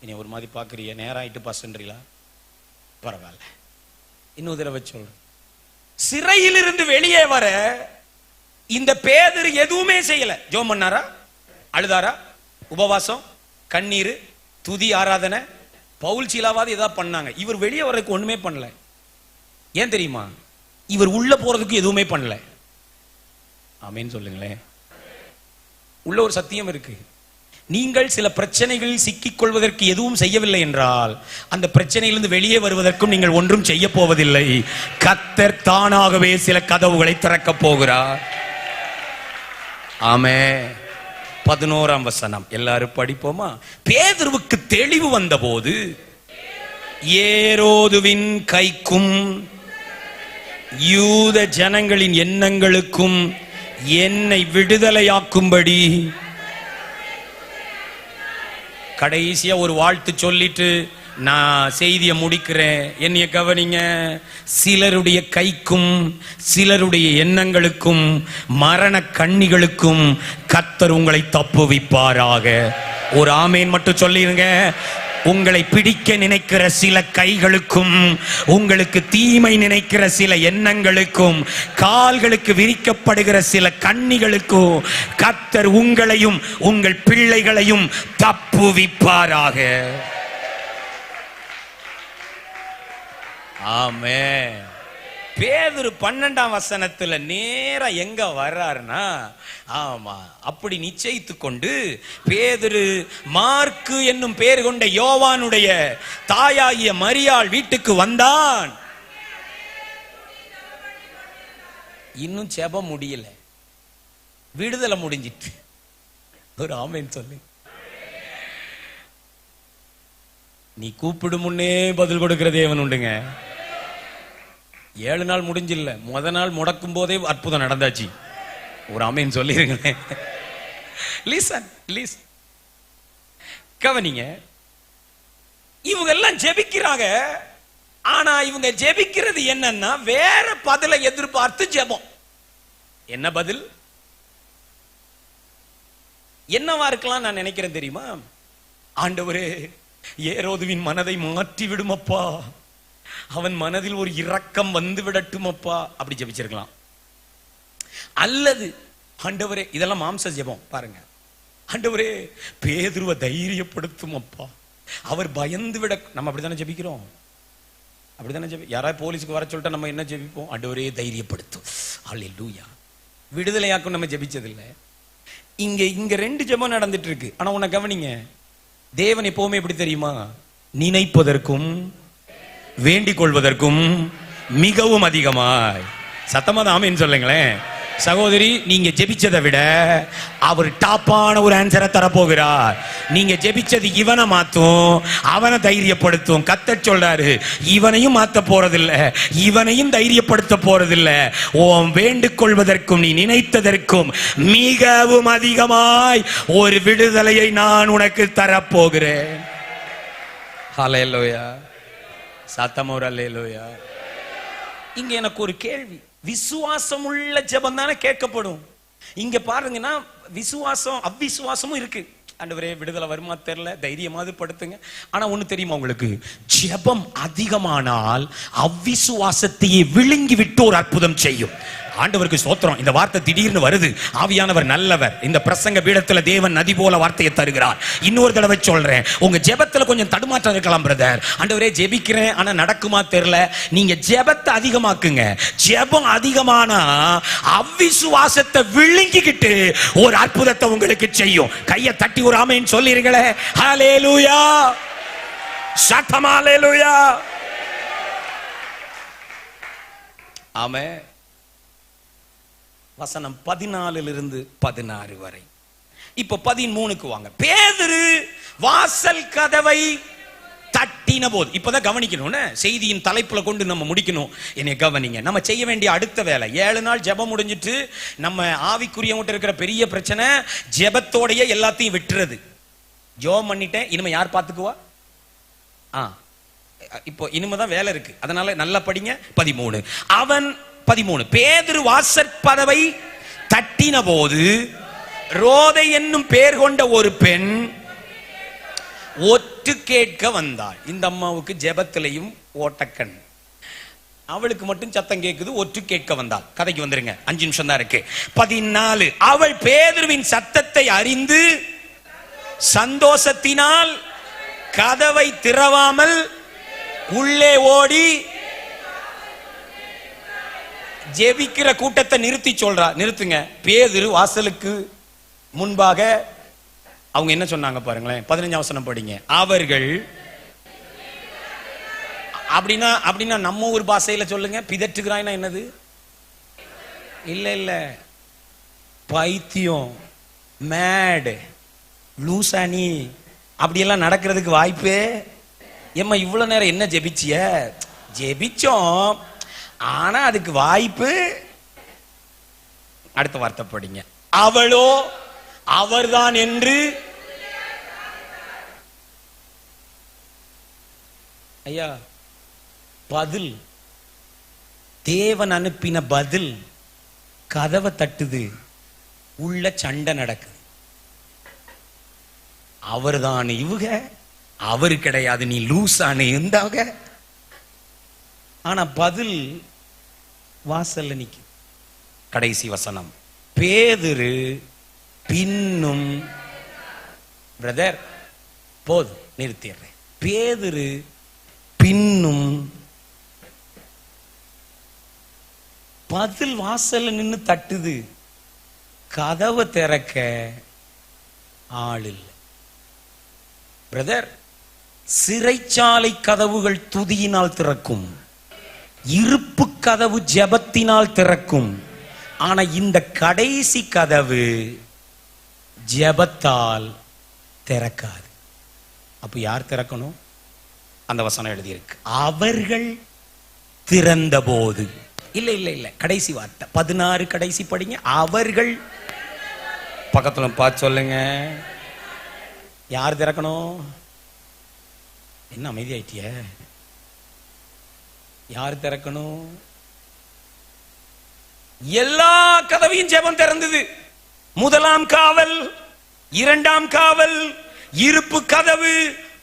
இனி ஒரு மாதிரி பாக்குறீங்க, நேரம் ஆயிட்டு பசன்றீங்களா? பரவாயில்ல, இன்னொரு தடவை சொல்றேன். சிறையிலிருந்து வெளியே வர இந்த பேதுரு எதுவுமே செய்யல. ஜெபம் பண்ணாரா? அழுதாரா? உபவாசம், கண்ணீர், துதி, ஆராதனை, பவுல் சீலாவாது ஏதாவது பண்ணாங்க. இவர் வெளியே வர்றதுக்கு ஒண்ணுமே பண்ணல. ஏன் தெரியுமா? இவர் உள்ள போறதுக்கு எதுவுமே பண்ணல. ஆமென் சொல்லுங்களேன். உள்ள ஒரு சத்தியம் இருக்கு. நீங்கள் சில பிரச்சனைகளில் சிக்கிக் கொள்வதற்கு எதுவும் செய்யவில்லை என்றால் அந்த பிரச்சனையிலிருந்து வெளியே வருவதற்கும் நீங்கள் ஒன்றும் செய்ய போவதில்லை. கர்த்தர் தானாகவே சில கதவுகளை திறக்க போகிறார். ஆமென். 11ஆம் வசனம் எல்லாரும் படிப்போமா? பேதுருவுக்கு தெளிவு வந்தபோது ஏரோதுவின் கைக்கும் யூத ஜனங்களின் எண்ணங்களுக்கும் என்னை விடுதலையாக்கும்படி. கடைசியா ஒரு வாழ்த்து சொல்லிட்டு நான் செய்தியை முடிக்கிறேன். என்னைய கவனிங்க. சிலருடைய கைக்கும் சிலருடைய எண்ணங்களுக்கும் மரண கண்ணிகளுக்கும் கர்த்தர் உங்களை தப்புவிப்பாராக. ஒரு ஆமேன் மட்டும் சொல்லிருங்க. உங்களை பிடிக்க நினைக்கிற சில கைகளுக்கும் உங்களுக்கு தீமை நினைக்கிற சில எண்ணங்களுக்கும் கால்களுக்கு விரிக்கப்படுகிற சில கண்ணிகளுக்கும் கர்த்தர் உங்களையும் உங்கள் பிள்ளைகளையும் தப்புவிப்பாராக. ஆமென். பேதுரு 12ஆம் வசனத்துல நேரா எங்க வர்றாருன்னா, ஆமா, அப்படி நிச்சயித்து கொண்டு பேதுரு மார்க்கு என்னும் பேர் கொண்ட யோவானுடைய தாயாகிய மரியாள் வீட்டுக்கு வந்தான். இன்னும் ஜெபம் முடியல, விடுதலை முடிஞ்சிட்டு. ஒரு ஆமென் சொல்லு. நீ கூப்பிடும் முன்னே பதில் கொடுக்கிற தேவன் உண்டுங்க. 7 நாள் முடிஞ்சில்ல, முத நாள் முடக்கும் போதே அற்புதம் நடந்தாச்சு. ஒரு ஆமென் சொல்லிருங்களேன். லிசன், லிசன், கவனிங்க. இவங்க எல்லாம் ஜெபிக்கிறாங்க. ஆனா இவங்க ஜெபிக்கிறது என்னன்னா வேற பதிலை எதிர்பார்த்து ஜெபம். என்ன பதில் என்னவா இருக்கலாம் நான் நினைக்கிறேன் தெரியுமா? ஆண்டவரே, ஏரோதுவின் மனதை மாற்றி விடுமப்பா, அவன் மனதில் ஒரு இரக்கம் வந்து விடட்டுமப்பா, அப்படி ஜெபிச்சிருக்கலாம். அல்லது ஆண்டவரே, இதெல்லாம் மாம்ச ஜெபம் பாருங்க, ஆண்டவரே பேதுருவை தைரியப்படுத்தும் அப்பா, அவர் பயந்து விட. நம்ம அப்படித்தானே ஜெபிக்கிறோம், அப்படித்தானே ஜெபி. யாராவது போலீஸ்க்கு வர சொல்லிட்டா நம்ம என்ன ஜெபிப்போம்? ஆண்டவரே தைரியப்படுத்தும், அல்லேலூயா, விடுதலையாக்கும். நம்ம ஜெபிச்சதில்லை. இங்க 2 ஜெபம் நடந்துட்டு இருக்கு. ஆனா உன்னை கவனிங்க, தேவன் எப்பவுமே எப்படி தெரியுமா? நினைப்பதற்கும் வேண்டிக் கொள்வதற்கும் மிகவும் அதிகமாய். சத்தமா தான் ஆமென் சொல்லுங்களேன். சகோதரி, நீங்க ஜெபிச்சதை விட அவர் டாப்பான ஒரு ஆன்சரை தரப்போகிறார். நீங்க ஜெபிச்சது இவனை மாத்தும், அவனை தைரியப்படுத்தும். கர்த்தர் சொல்றாரு, இவனையும் மாத்த போறதில்ல, இவனையும் தைரியப்படுத்த போறதில்ல. ஓம் வேண்டிக் கொள்வதற்கும் நீ நினைத்ததற்கும் மிகவும் அதிகமாய் ஒரு விடுதலையை நான் உனக்கு தரப்போகிறேன். ஹல்லேலூயா. சத்தமா ஒரு அல்லேலூயா. இங்க எனக்கு ஒரு கேள்வி. விசுவாசம் உள்ள ஜெபம் தானே கேட்கப்படும். இங்க பாருங்கன்னா விசுவாசம் அவ்விசுவாசமும் இருக்கு. ஆண்டவரே விடுதலை வருமா தெரியல, தைரியமாவது படுத்துங்க. ஆனா ஒண்ணு தெரியுமா உங்களுக்கு? ஜெபம் அதிகமானால் அவ்விசுவாசத்தையே விழுங்கி விட்டு ஒரு அற்புதம் செய்யும். ஆண்டவருக்கு ஸ்தோத்திரம். இந்த வார்த்தை திடீர்னு வருது. ஆவியானவர் நல்லவர். இந்த பிரசங்க பீடத்துல தேவன் நதி போல வார்த்தையை தருகிறார். இன்னொரு தடவை சொல்றேன், உங்க ஜெபத்துல கொஞ்சம் தடுமாற்றம் இருக்கலாம் பிரதர். ஆண்டவரே ஜெபிக்கிறேன் ஆனா நடக்குமா தெரியல. நீங்க ஜெபத்தை அதிகமாக்குங்க. ஜெபம் அதிகமானா அவ்விசுவாசத்தை விழுங்கிக்கிட்டு ஒரு அற்புதத்தை உங்களுக்கு செய்யும். கையை தட்டி ஒரு ஆமென் சொல்லிருங்களே. ஹல்லேலூயா. சத்தமா ஹல்லேலூயா. ஆமென். வசனம் 14 - 16 வரை. இப்ப 13க்கு வாங்க. பேதுரு வாசல் கதவை தட்டின போது, இப்பதான் கவனிக்கணும், செய்தியின் தலைப்புல கொண்டு நம்ம முடிக்கணும். என்னை கவனிங்க. நம்ம செய்ய வேண்டிய அடுத்த வேலை, 7 நாள் ஜெபம் முடிஞ்சிட்டு நம்ம ஆவிக்குரியவங்கிட்ட இருக்கிற பெரிய பிரச்சனை ஜெபத்தோடைய எல்லாத்தையும் விட்டுறது. ஜெபம் பண்ணிட்டேன், இனிமே யார் பாத்துக்குவா? இப்போ இனிமேதான் வேலை இருக்கு. அதனால நல்லா படிங்க. 13 பேதுரு வாசற்பதவை தட்டின போது ரோதை என்னும் பேர் கொண்ட ஒரு பெண் ஒட்டு கேட்க வந்தாள். இந்த அம்மாவுக்கு ஜெபத்திலையும் ஓட்டக்கண், அவளுக்கு மட்டும் சத்தம் கேட்குது. ஒட்டு கேட்க வந்தாள். கதைக்கு வந்துருங்க, 5 நிமிஷம் தான் இருக்கு. 14 அவள் பேதுருவின் சத்தத்தை அறிந்து சந்தோஷத்தினால் கதவை திறவாமல் உள்ளே ஓடி. ஜெபிக்கிற கூட்டத்தை நிறுத்தி சொல்றா. நிறுத்துங்க. பேதுரு வாசலுக்கு முன்பாக அவங்க என்ன சொன்னாங்க பாருங்களேன். 15ஆம் வசனம் படிங்க. அவர்கள் அப்படின்னா நம்ம ஊர் பாஷையில சொல்லுங்க, பிதற்றுகிறாய்னா என்னது? இல்ல பைத்தியம், மேடு, லூசானி அப்படியெல்லாம் நடக்கிறதுக்கு வாய்ப்பே. ஏம்மா இவ்வளவு நேரம் என்ன ஜெபிச்சிய? ஜெபிச்சோம், ஆனா அதுக்கு வாய்ப்பு. அடுத்த வார்த்தை படிங்க. அவளோ அவர்தான் என்று. ஐயா, பதில், தேவன் அனுப்பின பதில் கதவை தட்டுது, உள்ள சண்டை நடக்குது. அவர்தான் இவங்க, அவரு கிடையாது, நீ லூசானு இருந்தாங்க. ஆனா பதில் வாசல்ல நிக்கு. கடைசி வசனம், பேதுரு பின்னும். பிரதர் போதும், நிறுத்திடுறேன். பேதுரு பின்னும். பதில் வாசல்ல நின்னு தட்டுது, கதவை திறக்க ஆள் இல்லை. பிரதர், சிறைச்சாலை கதவுகள் துதியினால் திறக்கும், இருப்பு கதவு ஜெபத்தினால் திறக்கும். ஆனா இந்த கடைசி கதவு ஜெபத்தால் திறக்காது. அப்ப யார் திறக்கணும்? அந்த வசனம் எழுதியிருக்கு, அவர்கள் திறந்த போது. இல்ல இல்ல இல்ல, கடைசி வார்த்தை 16 கடைசி படிங்க. அவர்கள். பக்கத்துல பார்த்து சொல்லுங்க, யார் திறக்கணும்? என்ன அமைதியாயிட்டிய? யார் திறக்கணும்? எல்லா கதவையும் ஜெபம் திறந்தது. முதலாம் காவல், இரண்டாம் காவல், இருப்பு கதவு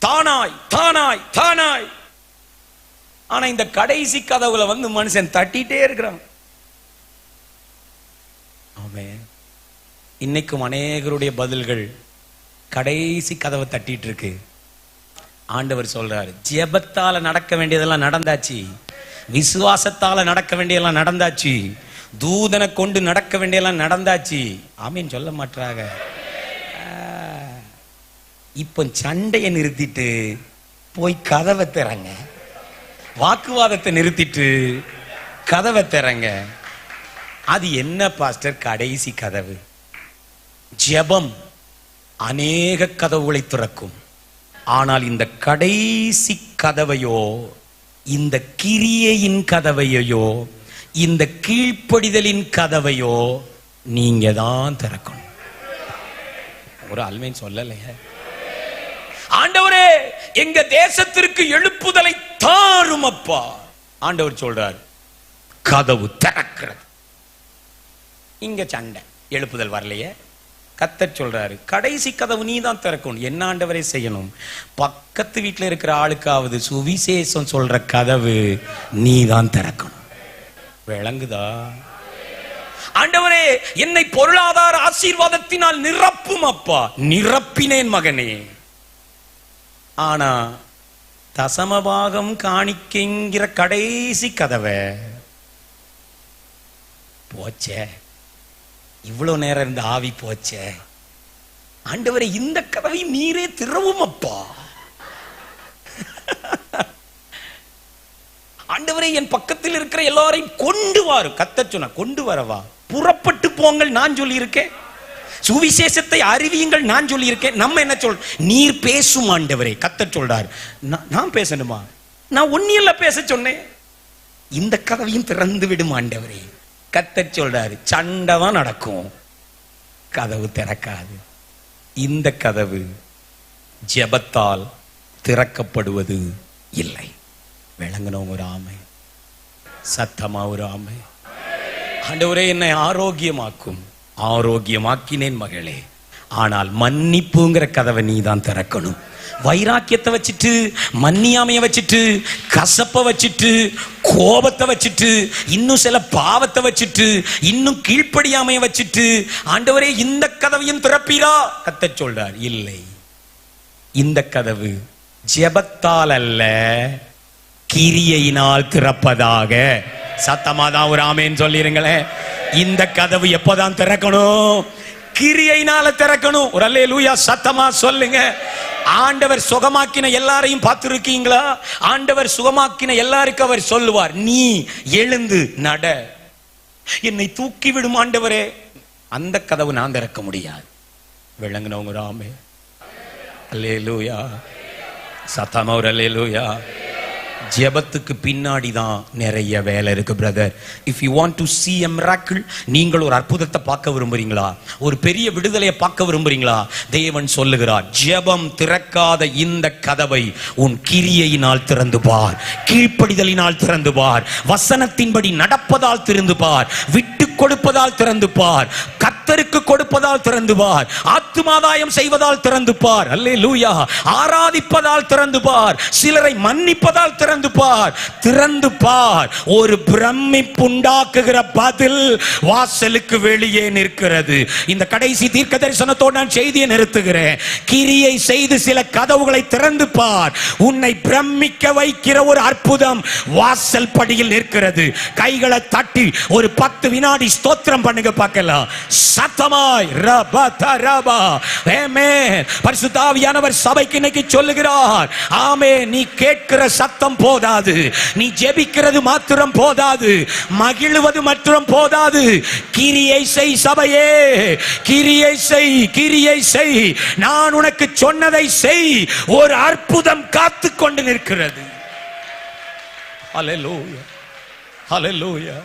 தானாய் தானாய் தானாய். ஆனா இந்த கடைசி கதவுல வந்து மனுஷன் தட்டிட்டே இருக்கிறான். ஆமென். இன்னைக்கும் அநேகருடைய பதில்கள் கடைசி கதவை தட்டிட்டு இருக்கு. ஆண்டவர் சொல்றாரு, ஜெபத்தால நடக்க வேண்டியதெல்லாம் நடந்தாச்சு, விசுவாசத்தால நடக்க வேண்டியதெல்லாம் நடந்தாச்சு, தூதனை கொண்டு நடக்க வேண்டியதெல்லாம் நடந்தாச்சு. ஆமீன் சொல்ல மாட்டாங்க. இப்ப சண்டையை நிறுத்திட்டு போய் கதவை திறங்க, வாக்குவாதத்தை நிறுத்திட்டு கதவை திறங்க. அது என்ன பாஸ்டர்? கடைசி கதவு. ஜெபம் அநேக கதவுகளை திறக்கும். ஆனால் இந்த கடைசி கதவையோ, இந்த கிரியையின் கதவையோ, இந்த கீழ்ப்படிதலின் கதவையோ நீங்க தான் திறக்கணும். ஒரு ஆள்மேன் சொல்லலையே, ஆண்டவரே எங்க தேசத்திற்கு எழுப்புதலை தாரும் அப்பா. ஆண்டவர் சொல்றார், கதவு திறக்கிறது. இங்க சண்டை, எழுப்புதல் வரலையே. கர்த்தர் சொல்றாரு, கடைசி கதவு நீ தான் திறக்கணும். என்ன ஆண்டவரே செய்யணும்? பக்கத்து வீட்டுல இருக்கிற ஆளுக்காவது சுவிசேஷம் சொல்ற கதவு நீ தான் திறக்கணும். விளங்குதா? ஆண்டவரே என்னை பொருளாதார ஆசீர்வாதத்தினால் நிரப்பும் அப்பா. நிரப்பினேன் மகனே. ஆனா தசமபாகம் காணிக்கைங்கிற கடைசி கதவை போச்சே, இவ்வளவு நேரம் இருந்த ஆவி போச்சே. ஆண்டவரே இந்த கதவை நீரே திறவும் அப்பா. ஆண்டவரே என் பக்கத்தில் இருக்கிற எல்லாரையும் கொண்டு வாரு. கர்த்தர் சொன்னா கொண்டு வரவா? புறப்பட்டு போங்கள் நான் சொல்லி இருக்கேன். சுவிசேஷத்தை அறிவியுங்கள் நான் சொல்லி இருக்கேன். நம்ம என்ன சொல்? நீர் பேசும் ஆண்டவரே. கர்த்தர் சொல்றார், நான் பேசணுமா? நான் ஒன்னியல்ல பேச சொன்னேன். இந்த கதவையும் திறந்து விடும் ஆண்டவரே. கர்த்தர் சொல்றாரு, சண்டைதான் நடக்கும், கதவு திறக்காது. இந்த கதவு ஜெபத்தால் திறக்கப்படுவது இல்லை. விளங்கணும் ஒரு ஆமை, சத்தமா ஒரு ஆமை. ஆண்டவரே என்னை ஆரோக்கியமாக்கும். ஆரோக்கியமாக்கினேன் மகளே. ஆனால் மன்னிப்புங்கிற கதவை நீ தான் திறக்கணும். வைராக்கியத்தை வச்சுட்டு, மன்னியாமைய வச்சுட்டு, கசப்பை வச்சுட்டு, கோபத்தை வச்சுட்டு, இன்னும் சில பாவத்தை வச்சுட்டு, இன்னும் கீழ்ப்படியாமைய வச்சுட்டு, ஆண்டவரே இந்த கதவையும் திறப்பீரா? கர்த்தர் சொல்றார், இல்லை. இந்த கதவு ஜெபத்தால் அல்ல, கிரியையினால் திறப்பதாக. சத்தமாதான் ஒரு ஆமேன்னு சொல்லிருங்களேன். இந்த கதவு எப்போதான் திறக்கணும்? கிரியையினால திறக்கணும். ஒரு அல்லேலூயா சத்தமா சொல்லுங்க. ஆண்டவர் சுகமாக்கின எல்லாரையும் பார்த்திருக்கீங்களா? ஆண்டவர் சுகமாக்கின எல்லாருக்கும் அவர் சொல்லுவார், நீ எழுந்து நட, என்னை தூக்கி விடும் ஆண்டவரே. அந்த கதவு நான் திறக்க முடியாது. விளங்குனவங்க ராமே. அல்லேலூயா. சத்தமா ஒரு அல்லேலூயா. ஜெபத்துக்கு பின்னாடி தான் நிறைய வேலை இருக்கு brother. If you want to see a miracle, நீங்கள் ஒரு அற்புதத்தை பார்க்க விரும்புறீங்களா, ஒரு பெரிய விடுதலையை பார்க்க விரும்புறீங்களா, தேவன் சொல்லுகிறார், ஜெபம் திறக்காத இந்த கதவை உன் கிரியையினால் திறந்து பார், கீழ்ப்படிதலினால் திறந்து பார், வசனத்தின்படி நடப்பதால் திறந்து பார், விட்டு கொடுப்பதால் திறந்து பார், கர்த்தருக்கு கொடுப்பதால் திறந்து பார், ஆத்துமாதாயம் செய்வதால் திறந்து பார், அல்லேலூயா, ஆராதிப்பதால் திறந்து பார், சிலரை மன்னிப்பதால் திறந்து பார், திறந்து பார். ஒரு பிரமிப்புண்டாக்குகிற பதில் வாசலுக்கு வெளியே நிற்கிறது. இந்த கடைசி தீர்க்க தரிசனத்தோடு நான் செய்தியை நிறுத்துகிறேன். கிரியை செய்து சில கதவுகளை திறந்து பார். உன்னை பிரமிக்க வைக்கிற ஒரு அற்புதம் வாசல் படியில் நிற்கிறது. கைகளை தட்டி ஒரு 10 வினாடி ஸ்தோத்திரம் பண்ணுங்க பார்க்கலாம். சத்தமாய் ரபா தரபா. ஆமென். பரிசுத்த ஆவியானவர் சபைக்கு இன்னைக்கு சொல்லுகிறார், ஆமென். நீ கேட்கிற சத்தம் போதாது, நீ ஜெபிக்கிறது மாத்திரம் போதாது, மகிழ்வது மாத்திரம் போதாது. கிரியை செய் சபையே, கிரியை செய், கிரியை செய். நான் உனக்கு சொன்னதை செய். ஒரு அற்புதம் காத்து கொண்டு நிற்கிறது. ஹல்லேலூயா, ஹல்லேலூயா,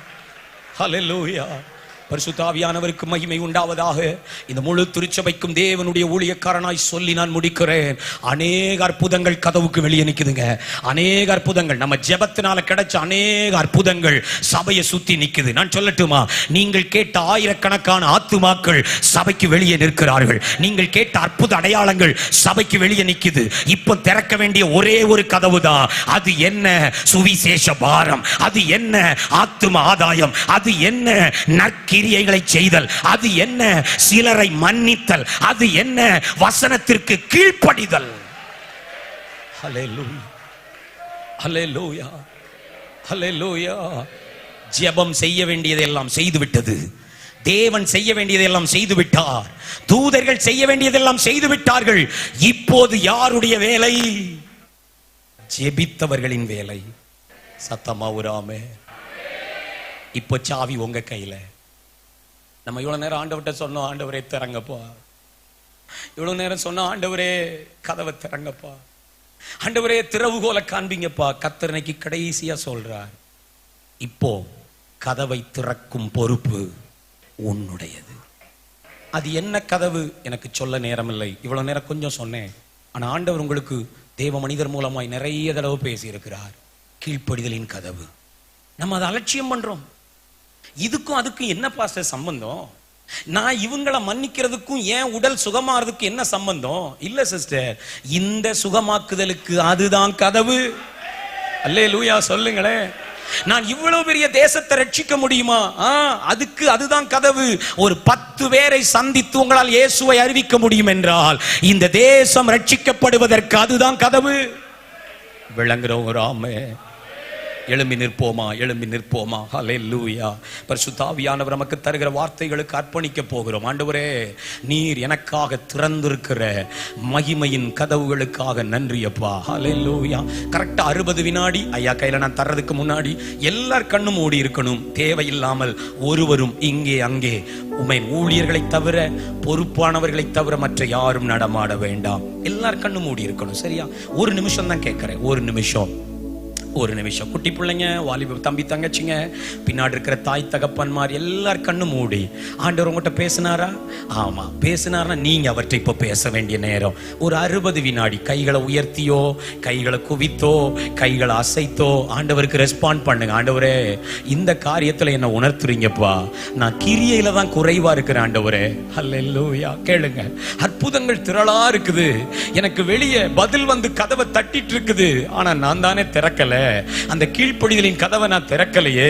ஹல்லேலூயா. பரிசுத்த ஆவியானவருக்கு மகிமை உண்டாவதாக. இந்த முழு திருச்சபைக்கும் தேவனுடைய ஊழியக்காரனாய் சொல்லி நான் முடிக்கிறேன். அநேக அற்புதங்கள் கதவுக்கு வெளியே நிக்குதுங்க. அநேக அற்புதங்கள் நம்ம ஜெபத்தினால கிடைச்ச அநேக அற்புதங்கள் சபையை சுத்தி நிக்குது. நான் சொல்லட்டுமா, நீங்கள் கேட்ட ஆயிரக்கணக்கான ஆத்துமாக்கள் சபைக்கு வெளியே நிற்கிறார்கள். நீங்கள் கேட்ட அற்புத அடையாளங்கள் சபைக்கு வெளியே நிக்குது. இப்போ திறக்க வேண்டிய ஒரே ஒரு கதவு தான். அது என்ன? சுவிசேஷ பாரம். அது என்ன? ஆத்தும ஆதாயம். அது என்ன? நற்கிரியைகளை செய்தல். அது என்ன? சிலரை மன்னித்தல். அது என்ன? வசனத்திற்கு கீழ்ப்படிதல். ஹல்லேலூயா, ஹல்லேலூயா, ஹல்லேலூயா. ஜெபம் செய்ய வேண்டியதெல்லாம் செய்து விட்டது. தேவன் செய்ய வேண்டியதெல்லாம் செய்து விட்டார். தூதர்கள் செய்ய வேண்டியதெல்லாம் செய்து விட்டார்கள். இப்போது யாருடைய வேலை? ஜெபித்தவர்களின் வேலை. சத்தமா உராமே. இப்போ சாவி உங்க கையில. நம்ம இவ்வளவு நேரம் ஆண்டவர்கிட்ட சொன்னோம், ஆண்டவரே திறங்கப்பா. இவ்வளவு நேரம் சொன்னோம், ஆண்டவரே கதவை திறங்கப்பா, ஆண்டவரே திறவுகோலை காண்பீங்கப்பா. கர்த்தர் இன்னைக்கு கடைசியா சொல்றார், இப்போ கதவை திறக்கும் பொறுப்பு உன்னுடையது. அது என்ன கதவு எனக்கு சொல்ல நேரமில்லை. இவ்வளவு நேரம் கொஞ்சம் சொன்னேன். ஆனா ஆண்டவர் உங்களுக்கு தேவ மனிதர் மூலமாய் நிறைய தடவை பேசி இருக்கிறார். கீழ்ப்படிதலின் கதவு. நம்ம அதை அலட்சியம் பண்றோம். இதுக்கும் அதுக்கும் என்ன பாஸ்டர் சம்பந்தம்? நான் இவங்களை மன்னிக்கிறதுக்கும் ஏன் உடல் சுகமாறதுக்கும் என்ன சம்பந்தம்? இல்ல சிஸ்டர், இந்த சுகமாக்குதலுக்கு அதுதான் கதவு. அல்லேலூயா சொல்லுங்களேன். நான் இவ்வளவு பெரிய தேசத்தை ரட்சிக்க முடியுமா? அதுக்கு அதுதான் கதவு. ஒரு 10 பேரை சந்தித்து உங்களால் இயேசுவை அறிவிக்க முடியும் என்றால் இந்த தேசம் ரட்சிக்கப்படுவதற்கு அதுதான் கதவு. விளங்குறவங்க ராமே. எழும்பி நிற்போமா, எழும்பி நிற்போமா. ஹல்லேலூயா. பரிசுத்த ஆவியானவர் நமக்கு தருகிற வார்த்தைகளுக்கு அர்ப்பணிக்க போகிறோம். ஆண்டவரே, நீர் எனக்காக திறந்திருக்கிற மகிமையின் கதவுகளுக்காக நன்றி அப்பா. ஹல்லேலூயா. கரெக்டா 60 வினாடி ஐயா கையில நான் தர்றதுக்கு முன்னாடி எல்லார் கண்ணும் மூடி இருக்கணும். தேவையில்லாமல் ஒருவரும் இங்கே அங்கே ஊழியர்களை தவிர, பொறுப்பானவர்களை தவிர மற்ற யாரும் நடமாட வேண்டாம். எல்லார் கண்ணும் மூடி இருக்கணும். சரியா? ஒரு நிமிஷம் தான் கேட்கிறேன். ஒரு நிமிஷம். குட்டி பிள்ளைங்க, வாலிப தம்பி தங்கச்சிங்க, பின்னாடி இருக்கிற தாய் தகப்பன்மார் எல்லார் கண்ணு மூடி. ஆண்டவர் உங்கள்கிட்ட பேசினாரா? ஆமா பேசினார்னா நீங்க அவர்கிட்ட இப்போ பேச வேண்டிய நேரம். ஒரு 60 வினாடி கைகளை உயர்த்தியோ, கைகளை குவித்தோ, கைகளை அசைத்தோ ஆண்டவருக்கு ரெஸ்பாண்ட் பண்ணுங்க. ஆண்டவரே, இந்த காரியத்துல என்ன உணர்த்துறீங்கப்பா. நான் கிரியையில தான் குறைவா இருக்கிறேன் ஆண்டவரே. ஹல்லேலூயா. கேளுங்க, அற்புதங்கள் திரளா இருக்குது. எனக்கு வெளியே பதில் வந்து கதவை தட்டிட்டு இருக்குது. ஆனா நான் தானே திறக்கல. அந்த கீழ்ப்படிதலின் கதவை நான் திறக்கலையே.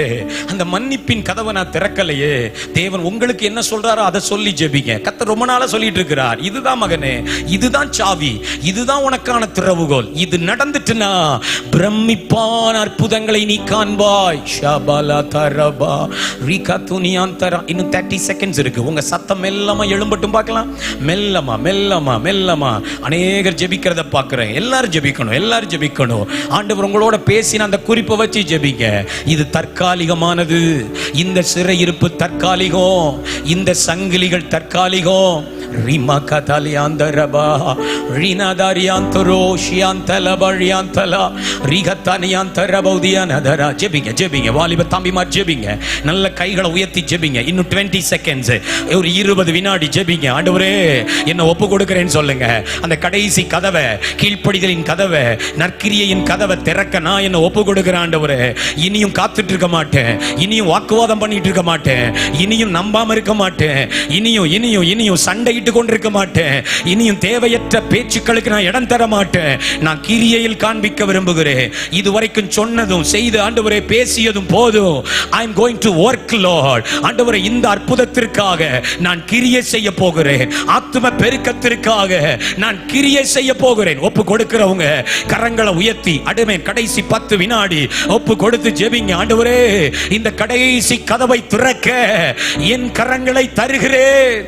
அந்த மன்னிப்பின் கதவை நான் திறக்கலையே. தேவன் உங்களுக்கு என்ன சொல்றாரோ அதை சொல்லி ஜெபிங்க. கர்த்தர் ரொம்ப நாளா சொல்லிட்டு இருக்கிறார், இதுதான் மகனே, இதுதான் சாவி, இதுதான் உனக்கான திறவுகோல். இது நடந்துட்டுனா பிரமிப்பான அற்புதங்களை நீ காண்பாய். ஷபலா தரபா ரீகா துனியாந்தரா. இன்னும் 30 செகண்ட்ஸ் இருக்கு. உங்க சத்தம் மெல்லமா எழும்பட்டும் பார்க்கலாம். மெல்லமா மெல்லமா மெல்லமா. அநேகர் ஜெபிக்கிறத பார்க்கிறேன். எல்லாரும் ஜெபிக்கணும், எல்லாரும் ஜெபிக்கணும். ஆண்டவர் உங்களோட பேசின அந்த குறிப்பை வச்சு ஜெபிங்க. இது தற்காலிகமானது. இந்த சிறையிருப்பு தற்காலிகம், இந்த சங்கிலிகள் தற்காலிகம். ரிமா கதலியாந்தரபா ரினாதாரியாந்தரோ ஷியாந்தலபரியாந்தலா ரிகத்தனியாந்தரபௌதியானதரா. ஜெபிங்க ஜெபிங்க வாலிப தம்பிமார் ஜெபிங்க. நல்ல கைகளை உயர்த்தி ஜெபிங்க. இன்னும் 20 செகண்ட்ஸ், ஒரு 20 வினாடி ஜெபிங்க. ஆண்டவரே என்ன ஒப்பு கொடுக்கிறேன்னு சொல்லுங்க. அந்த கடைசி கதவை, கீழ்ப்படிதலின் கதவை, நற்கிரியையின் கதவை திறக்க நான் என்ன ஒப்பு கொடுக்கிறேன். ஆண்டவரே இனியும் காத்துட்டு இருக்க மாட்டேன், இனியும் வாக்குவாதம் பண்ணிட்டு இருக்க மாட்டேன், இனியும் நம்பாம இருக்க மாட்டேன், இனியும் இனியும் இனியும் சண்டை கொண்டிருக்க மாட்டேன், இனியும் தேவையற்ற பேச்சுக்களுக்கு நான் இடம் தர மாட்டேன். நான் கிரியையில் காண்பிக்க விரும்புகிறேன். இதுவரைக்கும் சொன்னதும் செய்து ஆண்டவரே பேசியதும் போதும். I am going to work Lord. ஆண்டவரே இந்த அற்புதத்திற்காக நான் கிரியை செய்ய போகிறேன். ஆத்தும பெருக்கத்திற்காக நான் கிரியை செய்ய போகிறேன். ஒப்பு கொடுக்கிறவங்க கரங்களை உயர்த்தி அடிமே கடைசி 10 வினாடி ஒப்பு கொடுத்து ஜெபிங்க. ஆண்டவரே இந்த கடைசி கதவை திறக்க என் கரங்களை தருகிறேன்.